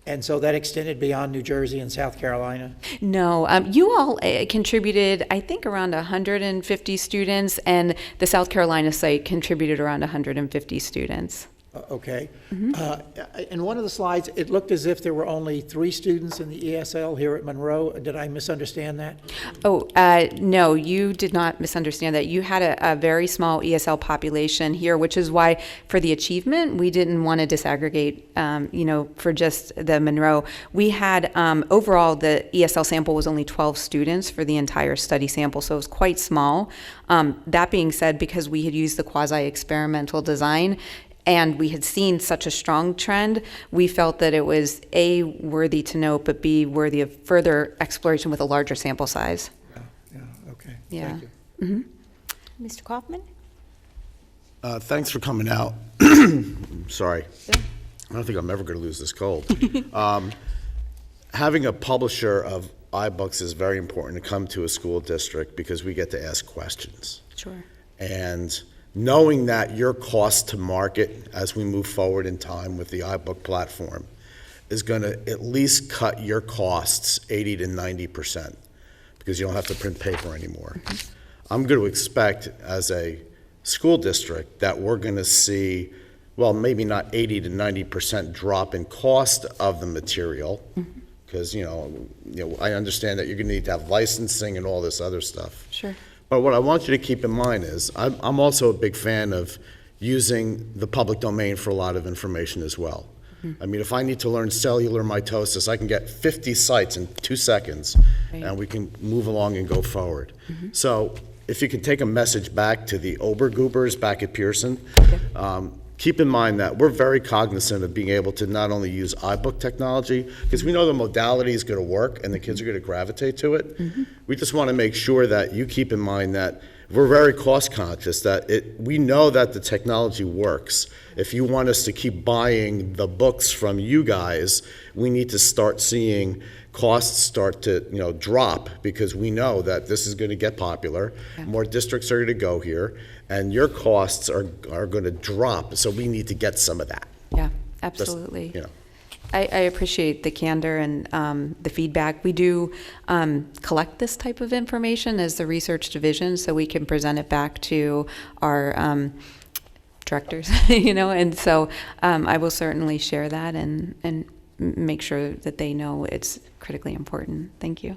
And so that extended beyond New Jersey and South Carolina? No, you all contributed, I think, around 150 students, and the South Carolina site contributed around 150 students. Okay. In one of the slides, it looked as if there were only 3 students in the ESL here at Monroe. Did I misunderstand that? Oh, no, you did not misunderstand that. You had a very small ESL population here, which is why for the achievement, we didn't want to disaggregate, for just the Monroe. We had, overall, the ESL sample was only 12 students for the entire study sample, so it was quite small. That being said, because we had used the quasi-experimental design, and we had seen such a strong trend, we felt that it was A, worthy to note, but B, worthy of further exploration with a larger sample size. Okay. Yeah. Thank you. Mm-hmm. Mr. Kaufman? Thanks for coming out. Sorry. Yeah. I don't think I'm ever going to lose this cold. Having a publisher of iBooks is very important to come to a school district because we get to ask questions. Sure. And knowing that your cost to market as we move forward in time with the iBook platform is going to at least cut your costs 80 to 90% because you don't have to print paper anymore. I'm going to expect as a school district that we're going to see, well, maybe not 80 to 90% drop in cost of the material, because you know I understand that you're going to need to have licensing and all this other stuff. Sure. But what I want you to keep in mind is I'm also a big fan of using the public domain for a lot of information as well. I mean, if I need to learn cellular mitosis, I can get 50 sites in 2 seconds, and we can move along and go forward. So if you can take a message back to the Obergoobers back at Pearson, keep in mind that we're very cognizant of being able to not only use iBook technology, because we know the modality is going to work and the kids are going to gravitate to it. We just want to make sure that you keep in mind that we're very cost conscious, that we know that the technology works. If you want us to keep buying the books from you guys, we need to start seeing costs start to drop, because we know that this is going to get popular. More districts are going to go here, and your costs are going to drop. So we need to get some of that. Yeah, absolutely. Just, I appreciate the candor and the feedback. We do collect this type of information as the research division, so we can present it back to our directors, and so I will certainly share that and make sure that they know it's critically important. Thank you.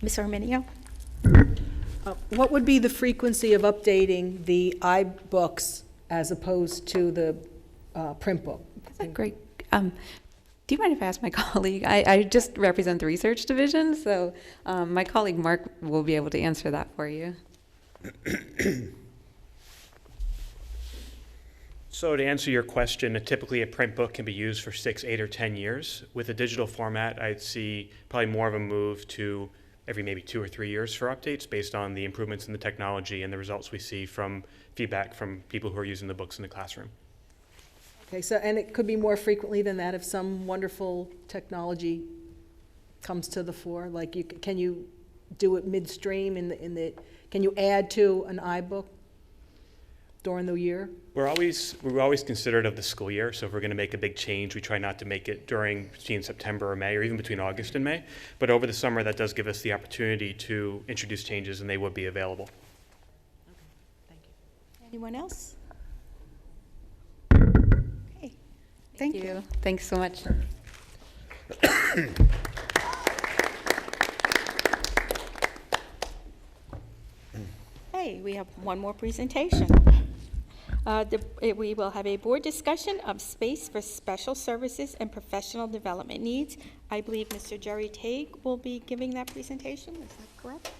Ms. Arminio? What would be the frequency of updating the iBooks as opposed to the print book? That's great. Do you mind if I ask my colleague? I just represent the research division, so my colleague Mark will be able to answer that for you. So to answer your question, typically a print book can be used for 6, 8, or 10 years. With a digital format, I'd see probably more of a move to every maybe 2 or 3 years for updates based on the improvements in the technology and the results we see from feedback from people who are using the books in the classroom. Okay, so, and it could be more frequently than that if some wonderful technology comes to the fore. Like, can you do it midstream can you add to an iBook during the year? We're always considerate of the school year, so if we're going to make a big change, we try not to make it between September or May, or even between August and May. But over the summer, that does give us the opportunity to introduce changes, and they would be available. Okay, thank you. Anyone else? Okay, thank you. Thanks so much. Hey, we have one more presentation. We will have a board discussion of space for special services and professional development needs. I believe Mr. Jerry Tague will be giving that presentation. Is that correct?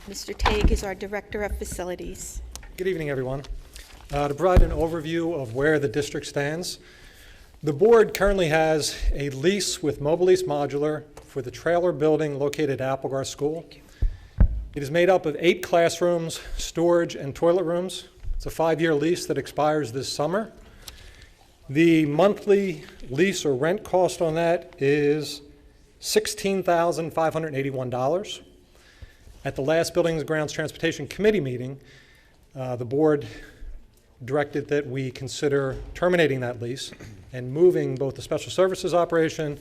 Mr. Tague is our Director of Facilities. Good evening, everyone. To provide an overview of where the district stands, the board currently has a lease with Mobile Lease Modular for the trailer building located at Applegar School. It is made up of 8 classrooms, storage, and toilet rooms. It's a 5-year lease that expires this summer. The monthly lease or rent cost on that is $16,581. At the last Buildings and Grounds Transportation Committee meeting, the board directed that we consider terminating that lease and moving both the Special Services operation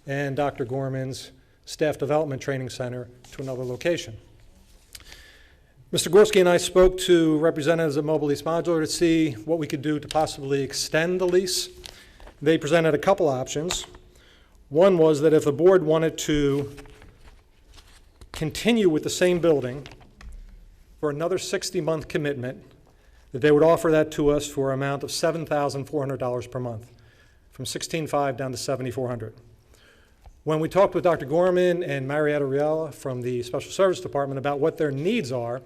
and Dr. Gorman's Staff Development Training Center to another location. Mr. Gorski and I spoke to representatives of Mobile Lease Modular to see what we could do to possibly extend the lease. They presented a couple options. One was that if the board wanted to continue with the same building for another 60-month commitment, that they would offer that to us for an amount of $7,400 per month, from $16,500 down to $7,400. When we talked with Dr. Gorman and Marietta Riella from the Special Service Department about what their needs are,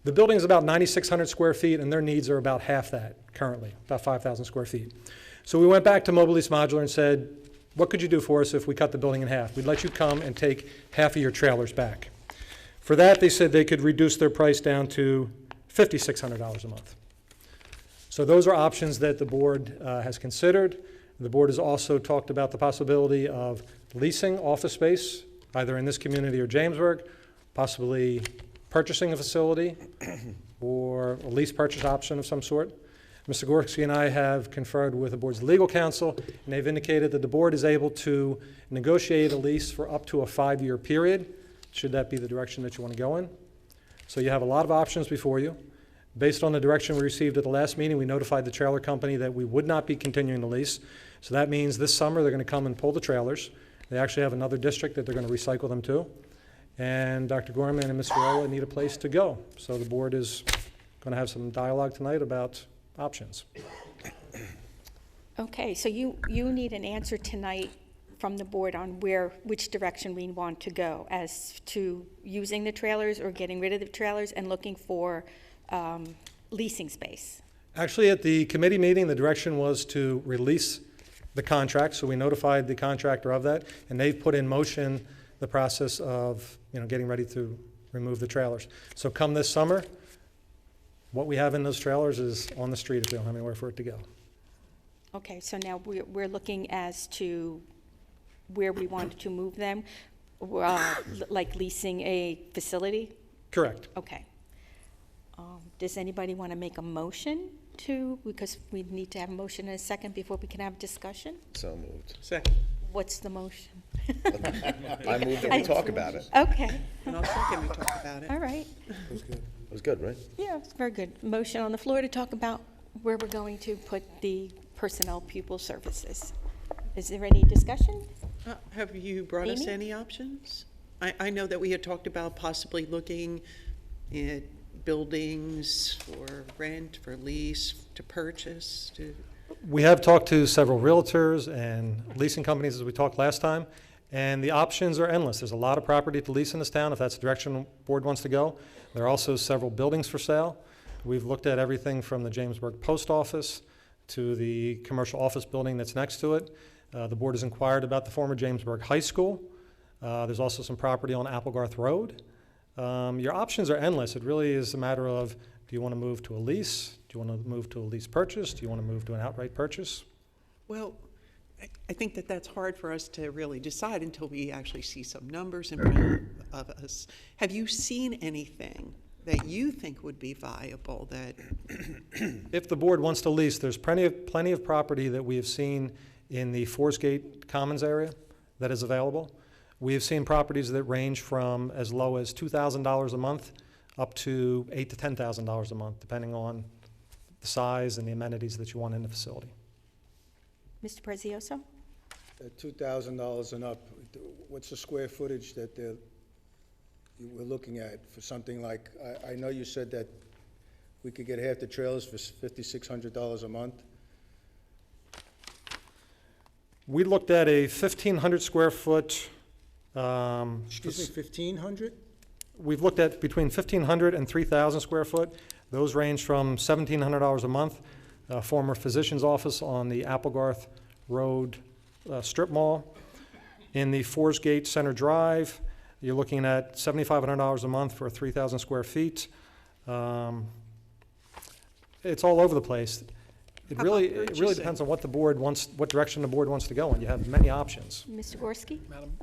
the building is about 9,600 square feet, and their needs are about half that currently, about 5,000 square feet. So we went back to Mobile Lease Modular and said, what could you do for us if we cut the building in half? We'd let you come and take half of your trailers back. For that, they said they could reduce their price down to $5,600 a month. So those are options that the board has considered. The board has also talked about the possibility of leasing office space, either in this community or Jamesburg, possibly purchasing a facility or a lease purchase option of some sort. Mr. Gorski and I have conferred with the board's legal counsel, and they've indicated that the board is able to negotiate a lease for up to a 5-year period, should that be the direction that you want to go in. So you have a lot of options before you. Based on the direction we received at the last meeting, we notified the trailer company that we would not be continuing the lease. So that means this summer they're going to come and pull the trailers. They actually have another district that they're going to recycle them to. And Dr. Gorman and Ms. Viola need a place to go. So the board is going to have some dialogue tonight about options. Okay, so you need an answer tonight from the board on which direction we want to go as to using the trailers or getting rid of the trailers and looking for leasing space. Actually, at the committee meeting, the direction was to release the contract, so we notified the contractor of that, and they've put in motion the process of getting ready to remove the trailers. So come this summer, what we have in those trailers is on the street if we don't have anywhere for it to go. Okay, so now we're looking as to where we want to move them, like leasing a facility? Correct. Okay. Does anybody want to make a motion because we need to have a motion in a second before we can have discussion? So moved. Second. What's the motion? I moved that we talk about it. Okay. And I'll second we talk about it. All right. It was good. It was good, right? Yeah, it's very good. Motion on the floor to talk about where we're going to put the personnel pupil services. Is there any discussion? Have you brought us Amy? any options? I know that we had talked about possibly looking at buildings for rent, for lease, to purchase, to... We have talked to several realtors and leasing companies as we talked last time, and the options are endless. There's a lot of property to lease in this town if that's the direction the board wants to go. There are also several buildings for sale. We've looked at everything from the Jamesburg Post Office to the commercial office building that's next to it. The board has inquired about the former Jamesburg High School. There's also some property on Applegarth Road. Your options are endless. It really is a matter of, do you want to move to a lease? Do you want to move to a lease purchase? Do you want to move to an outright purchase? Well, I think that that's hard for us to really decide until we actually see some numbers in front of us. Have you seen anything that you think would be viable that... If the board wants to lease, there's plenty of property that we have seen in the Forest Gate Commons area that is available. We have seen properties that range from as low as $2,000 a month up to $8,000 to $10,000 a month, depending on the size and the amenities that you want in the facility. Mr. Prezioso? $2,000 and up, what's the square footage that we're looking at for something like, I know you said that we could get half the trailers for $5,600 a month. We looked at a 1,500 square foot. Excuse me, 1,500? We've looked at between 1,500 and 3,000 square foot. Those range from $1,700 a month. Former physician's office on the Applegarth Road strip mall. In the Forest Gate Center Drive, you're looking at $7,500 a month for 3,000 square feet. It's all over the place. It really depends on what the board wants, what direction the board wants to go in. You have many options. Mr. Gorski? Madam,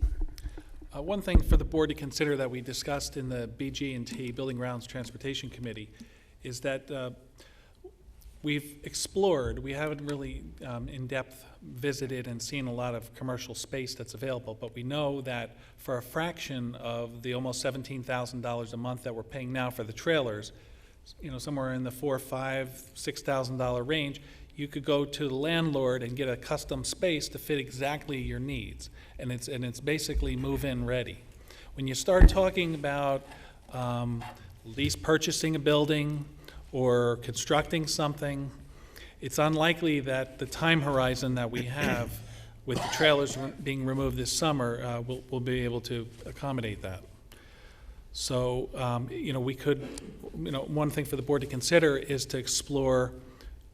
one thing for the board to consider that we discussed in the BG&T Building Grounds Transportation Committee is that we've explored, we haven't really in-depth visited and seen a lot of commercial space that's available, but we know that for a fraction of the almost $17,000 a month that we're paying now for the trailers, somewhere in the $4,000, $5,000, $6,000 range, you could go to the landlord and get a custom space to fit exactly your needs, and it's basically move-in ready. When you start talking about lease purchasing a building or constructing something, it's unlikely that the time horizon that we have with the trailers being removed this summer will be able to accommodate that. So, we could, one thing for the board to consider is to explore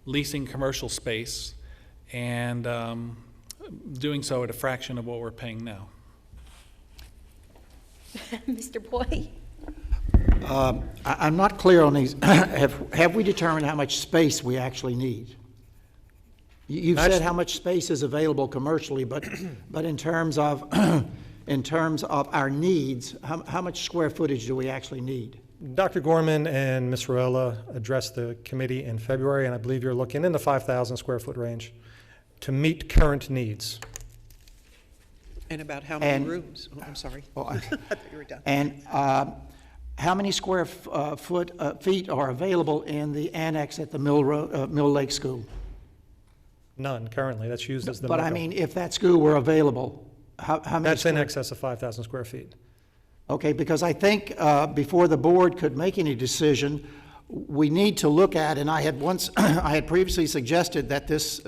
leasing commercial space and doing so at a fraction of what we're paying now. Mr. Boyd? I'm not clear on these. Have we determined how much space we actually need? You've said how much space is available commercially, but in terms of our needs, how much square footage do we actually need? Dr. Gorman and Ms. Ruella addressed the committee in February, and I believe you're looking in the 5,000 square foot range to meet current needs. And about how many rooms? Oh, I'm sorry. I thought you were done. And how many square feet are available in the annex at the Mill Lake School? None currently. That's used as the But Mecca. I mean, if that school were available, how many? That's in excess of 5,000 square feet. Okay, because I think before the board could make any decision, we need to look at, and I had previously suggested that this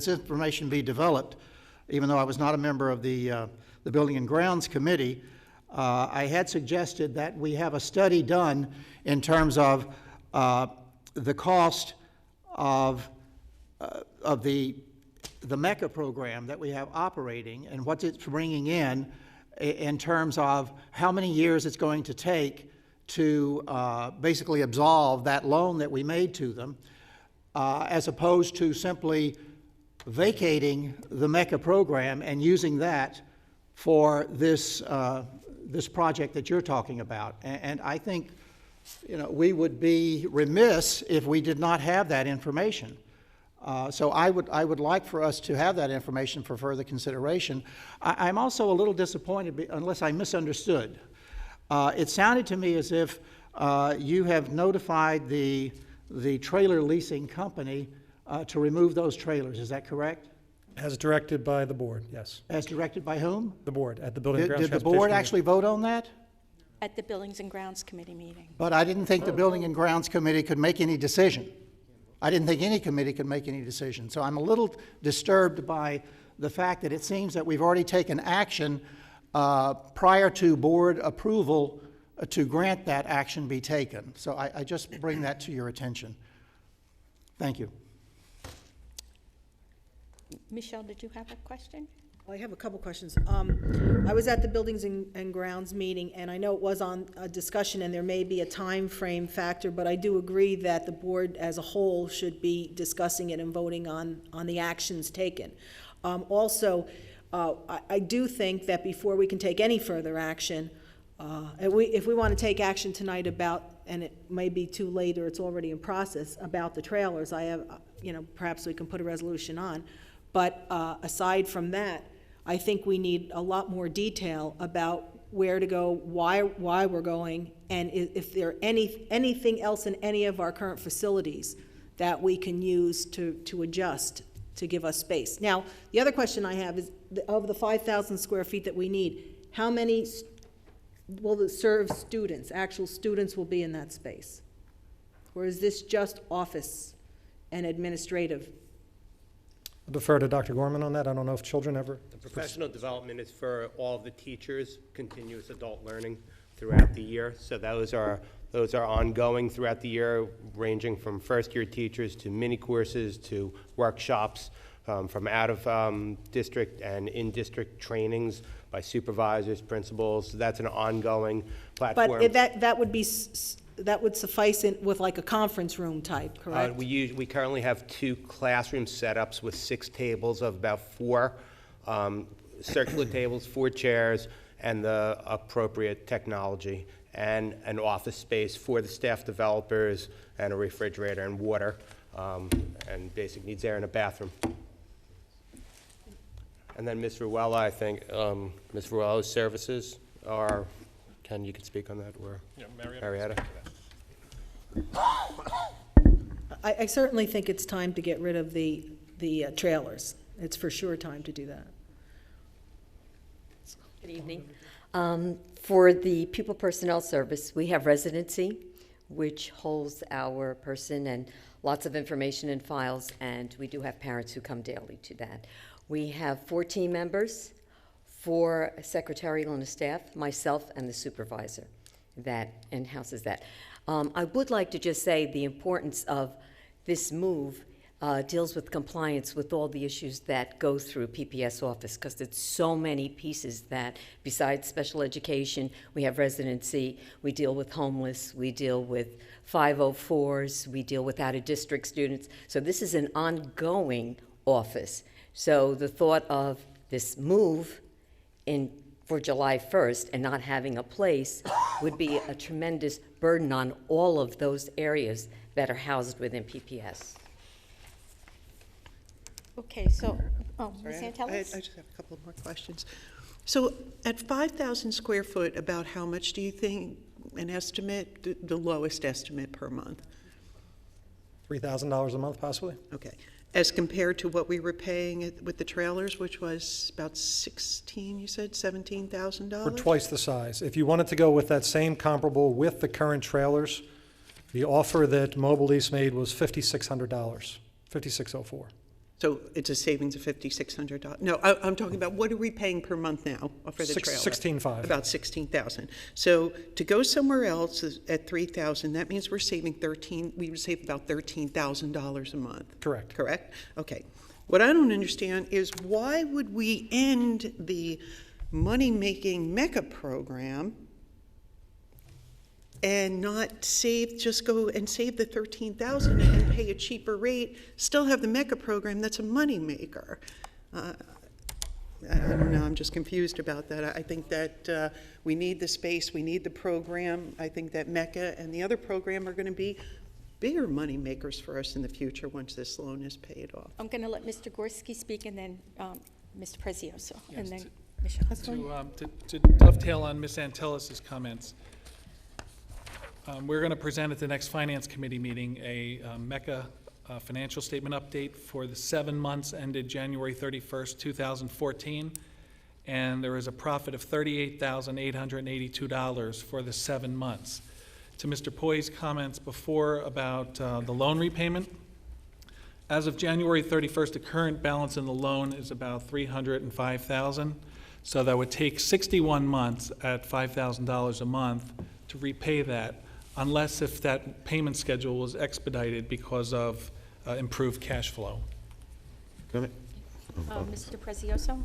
information be developed, even though I was not a member of the Building and Grounds Committee. I had suggested that we have a study done in terms of the cost of the MECA program that we have operating and what it's bringing in terms of how many years it's going to take to basically absolve that loan that we made to them, as opposed to simply vacating the MECA program and using that for this project that you're talking about. And I think, we would be remiss if we did not have that information. So I would like for us to have that information for further consideration. I'm also a little disappointed, unless I misunderstood. It sounded to me as if you have notified the trailer leasing company to remove those trailers. Is that correct? As directed by the board, yes. As directed by whom? The board, at the Building and Grounds Did the board actually vote on that? At the Buildings and Grounds Committee meeting. But I didn't think the Building and Grounds Committee could make any decision. I didn't think any committee could make any decision. So I'm a little disturbed by the fact that it seems that we've already taken action prior to board approval to grant that action be taken. So I just bring that to your attention. Thank you. Michelle, did you have a question? Well, I have a couple questions. I was at the Buildings and Grounds meeting, and I know it was on a discussion, and there may be a time frame factor, but I do agree that the board as a whole should be discussing it and voting on the actions taken. Also, I do think that before we can take any further action, if we want to take action tonight about, and it may be too late or it's already in process, about the trailers, perhaps we can put a resolution on. But aside from that, I think we need a lot more detail about where to go, why we're going, and if there anything else in any of our current facilities that we can use to adjust to give us space. Now, the other question I have is, of the 5,000 square feet that we need, how many will serve students, actual students will be in that space? Or is this just office and administrative? I'll defer to Dr. Gorman on that. I don't know if children ever... The professional development is for all of the teachers, continuous adult learning throughout the year. So those are ongoing throughout the year, ranging from first-year teachers to mini courses to workshops, from out-of-district and in-district trainings by supervisors, principals. So that's an ongoing platform. But that would suffice with like a conference room type, correct? We currently have 2 classroom setups with 6 tables of about 4 circular tables, 4 chairs, and the appropriate technology, and an office space for the staff developers, and a refrigerator and water, and basic needs there, and a bathroom. And then Ms. Ruella, I think, Ms. Ruella's services are, you can speak on that, or Marietta? I certainly think it's time to get rid of the trailers. It's for sure time to do that. Good evening. For the pupil personnel service, we have residency, which holds our person and lots of information and files, and we do have parents who come daily to that. We have 4 team members, 4 secretarial and staff, myself and the supervisor that in-houses that. I would like to just say the importance of this move deals with compliance with all the issues that go through PPS office, because it's so many pieces that, besides special education, we have residency, we deal with homeless, we deal with 504s, we deal with out-of-district students. So this is an ongoing office. So the thought of this move for July 1st and not having a place would be a tremendous burden on all of those areas that are housed within PPS. Okay, so, Ms. Sorry, Antelis? I just have a couple more questions. So at 5,000 square foot, about how much do you think, an estimate, the lowest estimate per month? $3,000 a month, possibly. Okay. As compared to what we were paying with the trailers, which was about 16, you said, $17,000? For twice the size. If you wanted to go with that same comparable with the current trailers, the offer that Mobile Lease made was $5,600, $5,604. So it's a savings of $5,600. No, I'm talking about what are we paying per month now for the trailer? $16,500. About $16,000. So to go somewhere else at $3,000, that means we're saving we would save about $13,000 a month. Correct. Correct? Okay. What I don't understand is why would we end the money-making MECA program and not just go and save the $13,000 and pay a cheaper rate, still have the MECA program that's a moneymaker? I don't know, I'm just confused about that. I think that we need the space, we need the program. I think that MECA and the other program are going to be bigger moneymakers for us in the future once this loan is paid off. I'm going to let Mr. Gorski speak and then Mr. Prezioso, and Yes, then Michelle. To dovetail on Ms. Antelis' comments, we're going to present at the next Finance Committee meeting a MECA financial statement update for the 7 months ended January 31st, 2014, and there is a profit of $38,882 for the 7 months. To Mr. Poy's comments before about the loan repayment, as of January 31st, the current balance in the loan is about $305,000, so that would take 61 months at $5,000 a month to repay that, unless if that payment schedule was expedited because of improved cash flow. Mr. Prezioso?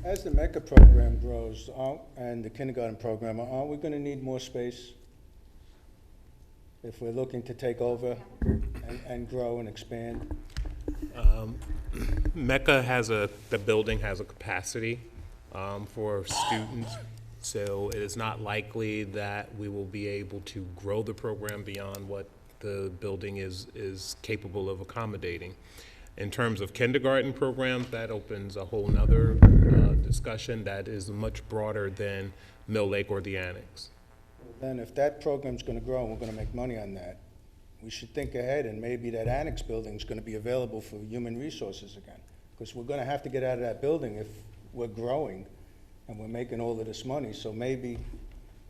As the MECA program grows and the kindergarten program, aren't we going to need more space if we're looking to take over and grow and expand? MECA the building has a capacity for students. So it is not likely that we will be able to grow the program beyond what the building is capable of accommodating. In terms of kindergarten programs, that opens a whole nother discussion that is much broader than Mill Lake or the Annex. Then if that program's going to grow and we're going to make money on that, we should think ahead, and maybe that Annex building is going to be available for human resources again, because we're going to have to get out of that building if we're growing and we're making all of this money. So maybe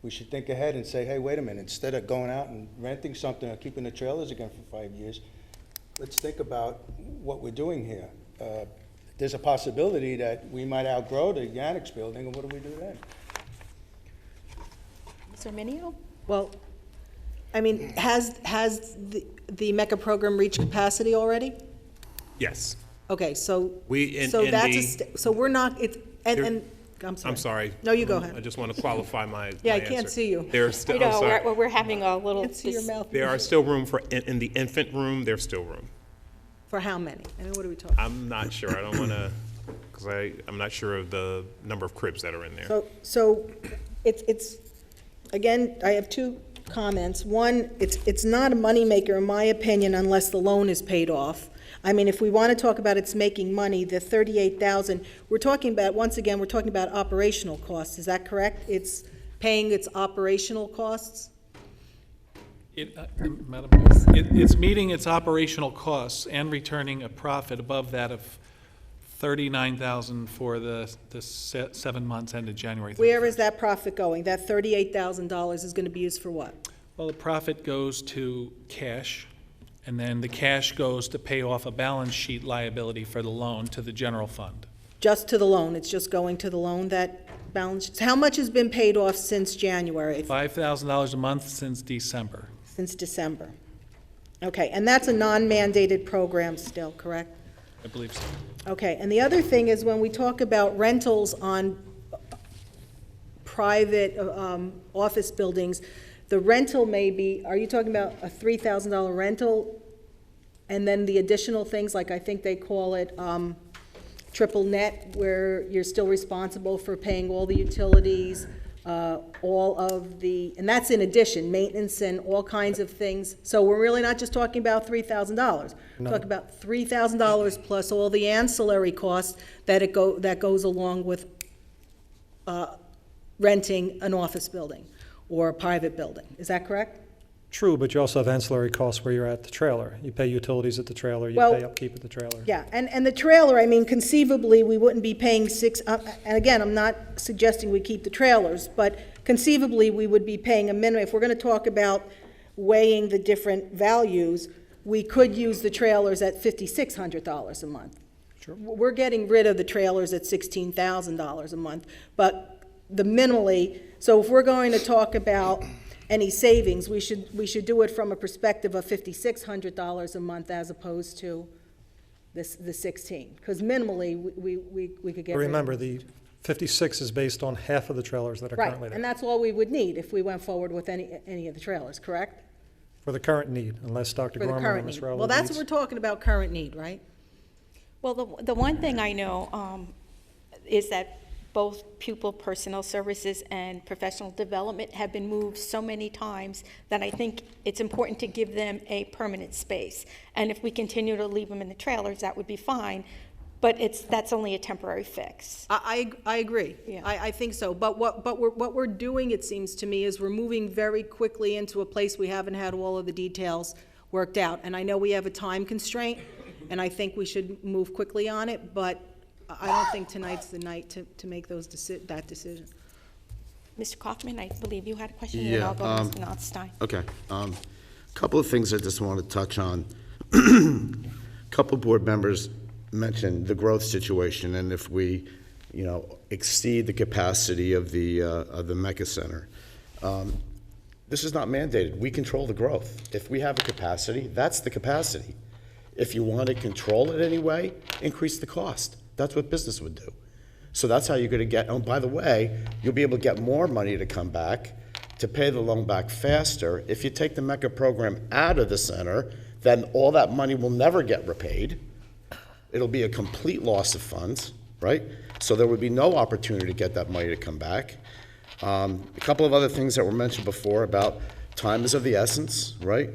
we should think ahead and say, hey, wait a minute, instead of going out and renting something or keeping the trailers again for 5 years, let's think about what we're doing here. There's a possibility that we might outgrow the Annex building, and what do we do then? Mr. Minio? Well, I mean, has the MECA program reached capacity already? Yes. Okay, so so we're not, I'm sorry. I'm sorry. No, you go ahead. I just want to qualify my Yeah, I answer. can't see you. There's still, I know, I'm sorry. we're having a little. Can't see your mouth. There are still room in the infant room, there's still room. For how many? I mean, what are we talking? I'm not sure. I don't want to, because I'm not sure of the number of cribs that are in there. So it's, again, I have two comments. One, it's not a moneymaker, in my opinion, unless the loan is paid off. I mean, if we want to talk about it's making money, the $38,000, we're talking about, once again, we're talking about operational costs. Is that correct? It's paying its operational costs? Madam Mayor, it's meeting its operational costs and returning a profit above that of $39,000 for the 7 months ended January 31st. Where is that profit going? That $38,000 is going to be used for what? Well, the profit goes to cash, and then the cash goes to pay off a balance sheet liability for the loan to the general fund. Just to the loan? It's just going to the loan, that balance? How much has been paid off since January? $5,000 a month since December. Since December. Okay, and that's a non-mandated program still, correct? I believe so. Okay, and the other thing is when we talk about rentals on private office buildings, the rental may be, are you talking about a $3,000 rental? And then the additional things, like I think they call it triple net, where you're still responsible for paying all the utilities, all of the, and that's in addition, maintenance and all kinds of things. So we're really not just talking about $3,000. We're talking about $3,000 plus all the ancillary costs that goes along with renting an office building or a private building. Is that correct? True, but you also have ancillary costs where you're at the trailer. You pay utilities at the trailer, you Well, pay upkeep at the trailer. Yeah, and the trailer, I mean, conceivably, we wouldn't be paying and again, I'm not suggesting we keep the trailers, but conceivably, we would be paying a minimum. If we're going to talk about weighing the different values, we could use the trailers at $5,600 a month. Sure. We're getting rid of the trailers at $16,000 a month, but the minimally, so if we're going to talk about any savings, we should do it from a perspective of $5,600 a month as opposed to the 16, because minimally we could get. But remember, the 56 is based on half of the trailers that are Right, currently there. and that's all we would need if we went forward with any of the trailers, correct? For the current need, unless Dr. For the Gorman or current Ms. need. Rowley Well, that's needs- what we're talking about, current need, right? Well, the one thing I know is that both pupil personnel services and professional development have been moved so many times that I think it's important to give them a permanent space. And if we continue to leave them in the trailers, that would be fine, but that's only a temporary fix. I agree. Yeah. I think so. But what we're doing, it seems to me, is we're moving very quickly into a place we haven't had all of the details worked out. And I know we have a time constraint, and I think we should move quickly on it, but I don't think tonight's the night to make that decision. Mr. Kaufman, I believe you had a question, and Yeah, I'll go to Mr. Notstein. Okay. Couple of things I just want to touch on. Couple board members mentioned the growth situation, and if we, exceed the capacity of the Mecca Center. This is not mandated. We control the growth. If we have a capacity, that's the capacity. If you want to control it anyway, increase the cost. That's what business would do. So that's how you're going to get, oh, by the way, you'll be able to get more money to come back, to pay the loan back faster. If you take the MECA program out of the center, then all that money will never get repaid. It'll be a complete loss of funds, right? So there would be no opportunity to get that money to come back. A couple of other things that were mentioned before about time is of the essence, right?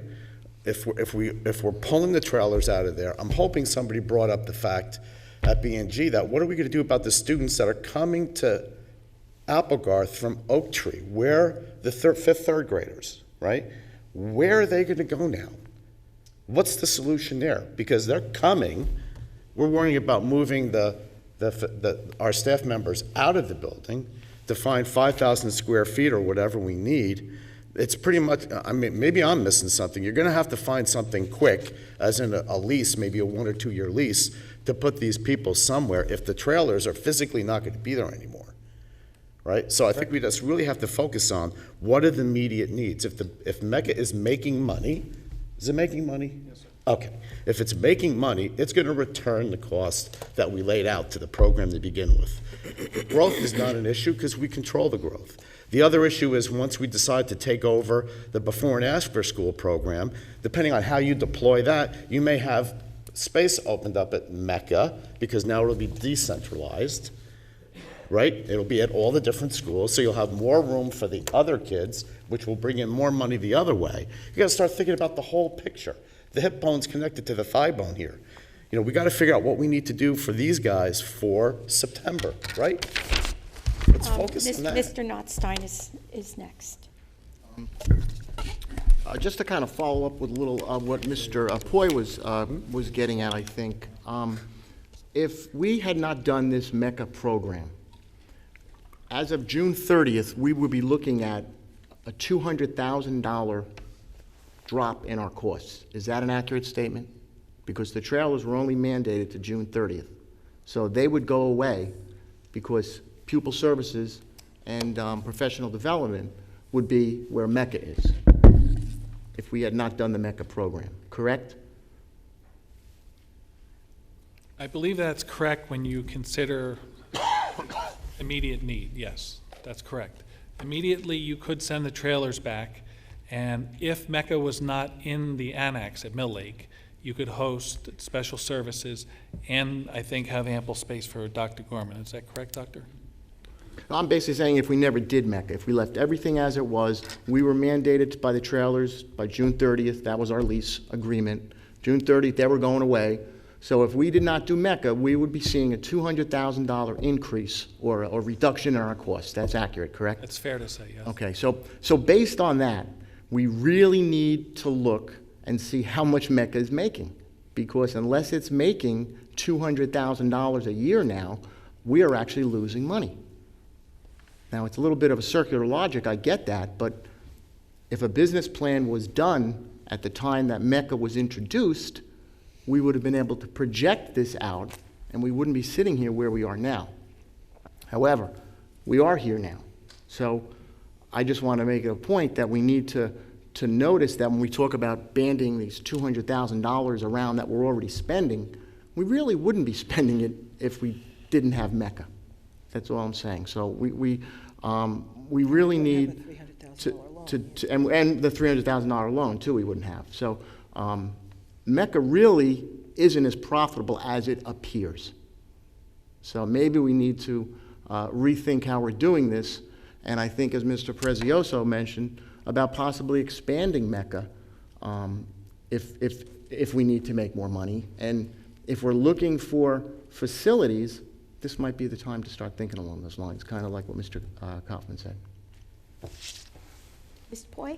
If we're pulling the trailers out of there, I'm hoping somebody brought up the fact at B&G that what are we going to do about the students that are coming to Applegarth from Oak Tree? Where the fifth, third graders, right? Where are they going to go now? What's the solution there? Because they're coming. We're worrying about moving our staff members out of the building to find 5,000 square feet or whatever we need. It's pretty much, I mean, maybe I'm missing something. You're going to have to find something quick, as in a lease, maybe a 1 or 2 year lease, to put these people somewhere if the trailers are physically not going to be there anymore, right? So I think we just really have to focus on what are the immediate needs. If MECA is making money, is it making money? Yes, sir. Okay. If it's making money, it's going to return the cost that we laid out to the program to begin with. Growth is not an issue because we control the growth. The other issue is once we decide to take over the before and after school program, depending on how you deploy that, you may have space opened up at MECA because now it'll be decentralized, right? It'll be at all the different schools, so you'll have more room for the other kids, which will bring in more money the other way. You gotta start thinking about the whole picture. The hip bone's connected to the thigh bone here. We gotta figure out what we need to do for these guys for September, right? Let's focus on that. Mr. Notstein is next. Just to kind of follow up with a little what Mr. Poi was getting at, I think. If we had not done this MECA program, as of June 30th, we would be looking at a $200,000 drop in our costs. Is that an accurate statement? Because the trailers were only mandated to June 30th. So they would go away because pupil services and professional development would be where MECA is. if we had not done the MECA program, correct? I believe that's correct when you consider immediate need, yes, that's correct. Immediately, you could send the trailers back, and if MECA was not in the annex at Mill Lake, you could host special services and I think have ample space for Dr. Gorman. Is that correct, Doctor? I'm basically saying if we never did MECA, if we left everything as it was, we were mandated by the trailers by June 30th, that was our lease agreement. June 30th, they were going away. So if we did not do MECA, we would be seeing a $200,000 increase or a reduction in our costs. That's accurate, correct? That's fair to say, yes. Okay, so based on that, we really need to look and see how much MECA is making. Because unless it's making $200,000 a year now, we are actually losing money. Now, it's a little bit of a circular logic, I get that, but if a business plan was done at the time that MECA was introduced, we would have been able to project this out, and we wouldn't be sitting here where we are now. However, we are here now. So I just want to make it a point that we need to notice that when we talk about banding these $200,000 around that we're already spending, we really wouldn't be spending it if we didn't have MECA. That's all I'm saying. So we really need and the $300,000 loan too we wouldn't have. So MECA really isn't as profitable as it appears. So maybe we need to rethink how we're doing this. And I think, as Mr. Prezioso mentioned, about possibly expanding MECA if we need to make more money. And if we're looking for facilities, this might be the time to start thinking along those lines, kind of like what Mr. Kaufman said. Mr. Poi?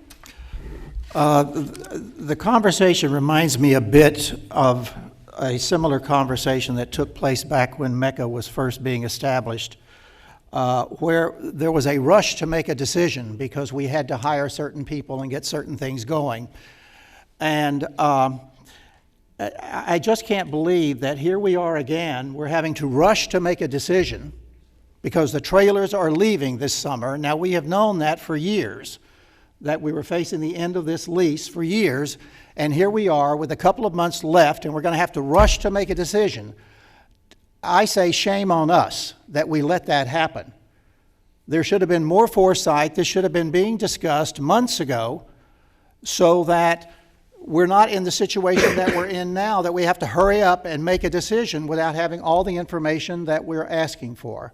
The conversation reminds me a bit of a similar conversation that took place back when MECA was first being established, where there was a rush to make a decision because we had to hire certain people and get certain things going. And I just can't believe that here we are again, we're having to rush to make a decision because the trailers are leaving this summer. Now, we have known that for years, that we were facing the end of this lease for years, and here we are with a couple of months left, and we're going to have to rush to make a decision. I say shame on us that we let that happen. There should have been more foresight. This should have been being discussed months ago so that we're not in the situation that we're in now, that we have to hurry up and make a decision without having all the information that we're asking for.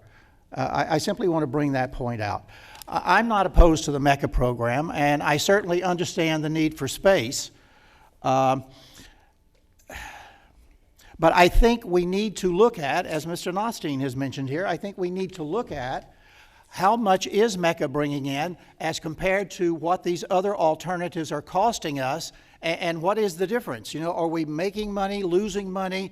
I simply want to bring that point out. I'm not opposed to the MECA program, and I certainly understand the need for space. But I think we need to look at, as Mr. Nostine has mentioned here, I think we need to look at how much is MECA bringing in as compared to what these other alternatives are costing us, and what is the difference? You know, are we making money, losing money?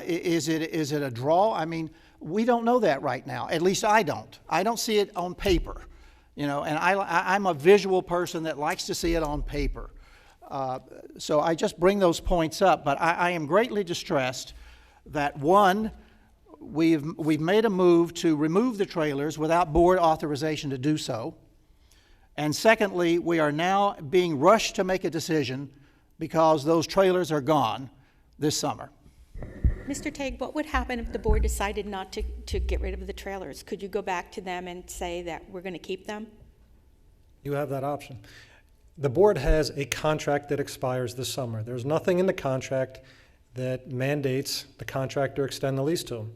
Is it a draw? I mean, we don't know that right now. At least I don't. I don't see it on paper. You know, and I'm a visual person that likes to see it on paper. So I just bring those points up, but I am greatly distressed that, one, we've made a move to remove the trailers without board authorization to do so. And secondly, we are now being rushed to make a decision because those trailers are gone this summer. Mr. Tague, what would happen if the board decided not to get rid of the trailers? Could you go back to them and say that we're going to keep them? You have that option. The board has a contract that expires this summer. There's nothing in the contract that mandates the contractor extend the lease to them.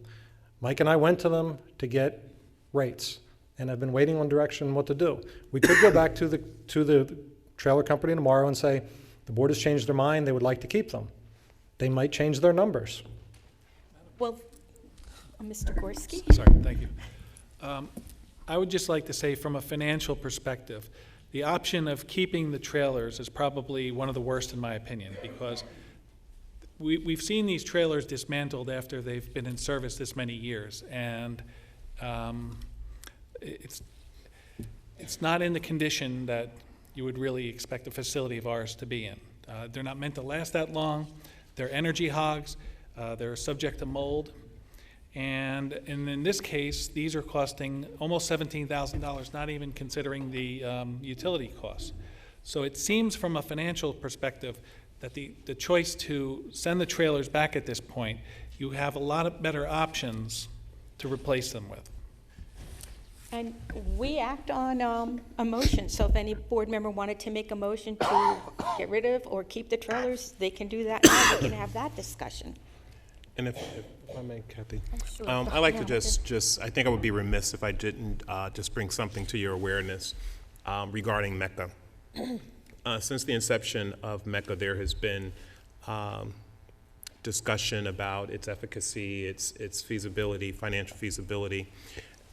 Mike and I went to them to get rates, and I've been waiting on direction on what to do. We could go back to the trailer company tomorrow and say, the board has changed their mind, they would like to keep them. They might change their numbers. Well, Mr. Gorski? Sorry, thank you. I would just like to say, from a financial perspective, the option of keeping the trailers is probably one of the worst in my opinion, because we've seen these trailers dismantled after they've been in service this many years, and it's not in the condition that you would really expect a facility of ours to be in. They're not meant to last that long. They're energy hogs. They're subject to mold. And in this case, these are costing almost $17,000, not even considering the utility costs. So it seems from a financial perspective that the choice to send the trailers back at this point, you have a lot of better options to replace them with. And we act on a motion, so if any board member wanted to make a motion to get rid of or keep the trailers, they can do that now. We can have that discussion. And if I may, Kathy, Sure. I'd like to just, I think I would be remiss if I didn't just bring something to your awareness regarding MECA. Since the inception of MECA, there has been discussion about its efficacy, its feasibility, financial feasibility.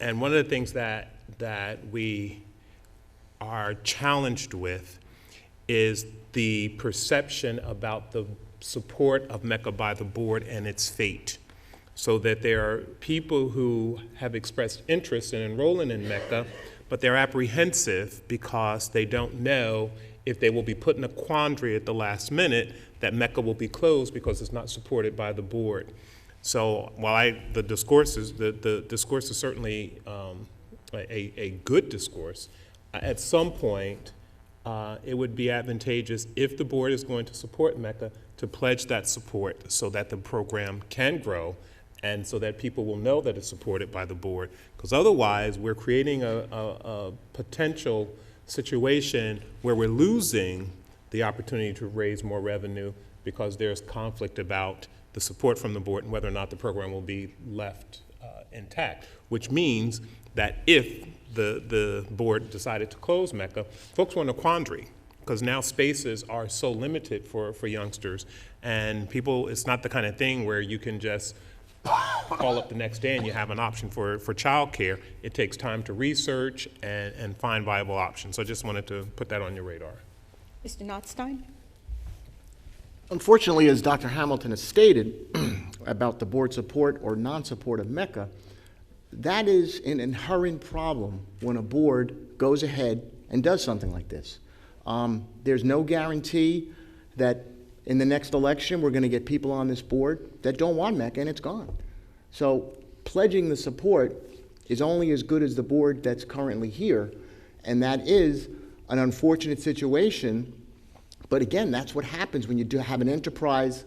And one of the things that we are challenged with is the perception about the support of MECA by the board and its fate. So that there are people who have expressed interest in enrolling in MECA, but they're apprehensive because they don't know if they will be put in a quandary at the last minute that MECA will be closed because it's not supported by the board. So while the discourse is certainly a good discourse, at some point it would be advantageous if the board is going to support MECA to pledge that support so that the program can grow and so that people will know that it's supported by the board. Because otherwise we're creating a potential situation where we're losing the opportunity to raise more revenue because there's conflict about the support from the board and whether or not the program will be left intact, which means that if the board decided to close MECA, folks were in a quandary because now spaces are so limited for youngsters, and people, it's not the kind of thing where you can just call up the next day and you have an option for childcare. It takes time to research and find viable options. So I just wanted to put that on your radar. Mr. Notstein? Unfortunately, as Dr. Hamilton has stated about the board support or non-support of MECA, that is an inherent problem when a board goes ahead and does something like this. There's no guarantee that in the next election we're going to get people on this board that don't want MECA and it's gone. So pledging the support is only as good as the board that's currently here, and that is an unfortunate situation. But again, that's what happens when you do have an enterprise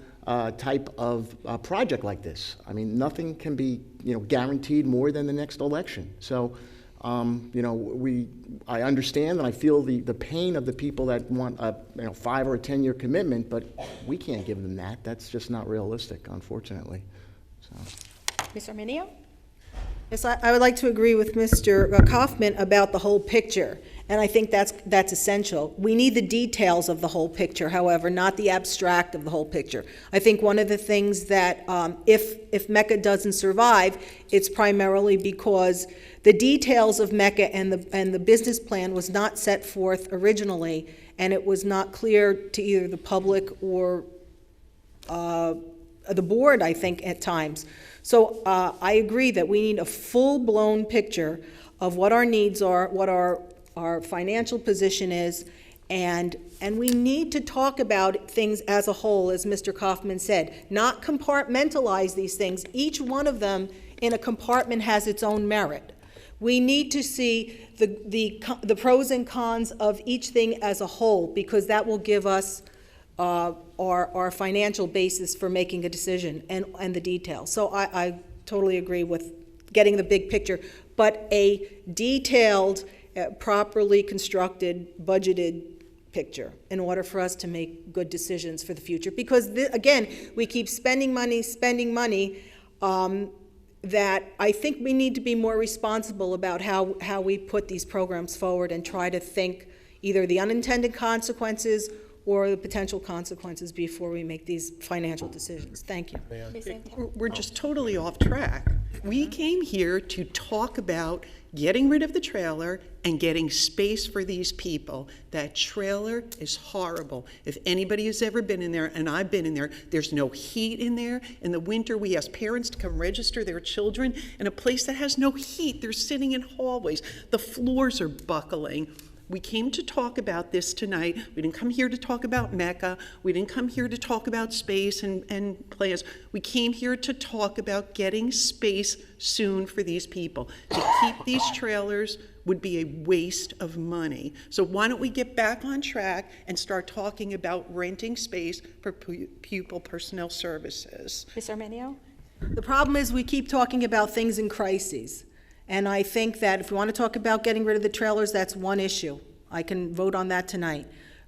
type of project like this. I mean, nothing can be guaranteed more than the next election. So, I understand and I feel the pain of the people that want a 5 or 10 year commitment, but we can't give them that. That's just not realistic, unfortunately. So. Ms. Arminio? Yes, I would like to agree with Mr. Kaufman about the whole picture, and I think that's essential. We need the details of the whole picture, however, not the abstract of the whole picture. I think one of the things that if MECA doesn't survive, it's primarily because the details of MECA and the business plan was not set forth originally, and it was not clear to either the public or the board, I think, at times. So I agree that we need a full-blown picture of what our needs are, what our financial position is, and we need to talk about things as a whole, as Mr. Kaufman said, not compartmentalize these things. Each one of them in a compartment has its own merit. We need to see the pros and cons of each thing as a whole, because that will give us our financial basis for making a decision and the details. So I totally agree with getting the big picture, but a detailed, properly constructed, budgeted picture in order for us to make good decisions for the future. Because, again, we keep spending money, that I think we need to be more responsible about how we put these programs forward and try to think either the unintended consequences or the potential consequences before we make these financial decisions. Thank you. We're just totally off track. We came here to talk about getting rid of the trailer and getting space for these people. That trailer is horrible. If anybody has ever been in there, and I've been in there, there's no heat in there. In the winter, we ask parents to come register their children in a place that has no heat. They're sitting in hallways. The floors are buckling. We came to talk about this tonight. We didn't come here to talk about Mecca. We didn't come here to talk about space and plans. We came here to talk about getting space soon for these people. To keep these trailers would be a waste of money. So why don't we get back on track and start talking about renting space for pupil personnel services? Ms. Armenio? The problem is we keep talking about things in crises. And I think that if we want to talk about getting rid of the trailers, that's one issue. I can vote on that tonight.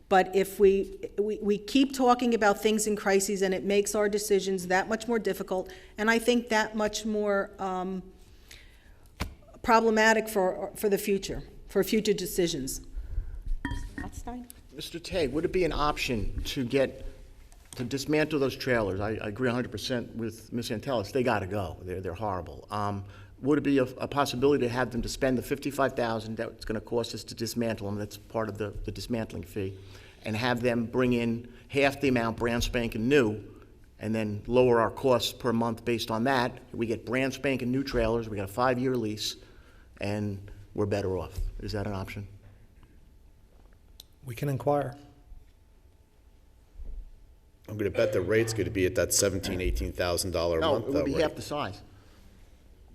But if we keep talking about things in crises, and it makes our decisions that much more difficult, and I think that much more problematic for the future, for future decisions. Mr. Tay, would it be an option to dismantle those trailers? I agree 100% with Ms. Antelis. They got to go. They're horrible. Would it be a possibility to have them to spend the $55,000 that it's going to cost us to dismantle them? That's part of the dismantling fee, and have them bring in half the amount brand spanking new, and then lower our costs per month based on that. We get brand spanking new trailers. We got a 5-year lease, and we're better off. Is that an option? We can inquire. I'm going to bet the rate's going to be at that $17,000, $18,000 a No, month. it would be rate. half the size.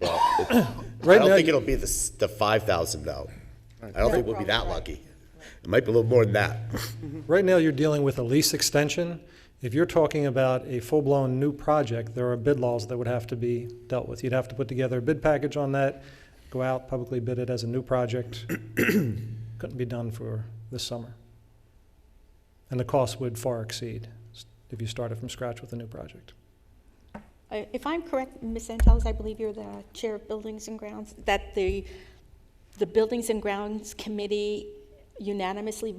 Well, I don't think it'll be the $5,000 though. I don't think we'll be that lucky. It might be a little more than that. Right now, you're dealing with a lease extension. If you're talking about a full-blown new project, there are bid laws that would have to be dealt with. You'd have to put together a bid package on that, go out, publicly bid it as a new project. Couldn't be done for this summer. And the cost would far exceed if you started from scratch with a new project. If I'm correct, Ms. Antelis, I believe you're the chair of Buildings and Grounds, that the Buildings and Grounds Committee unanimously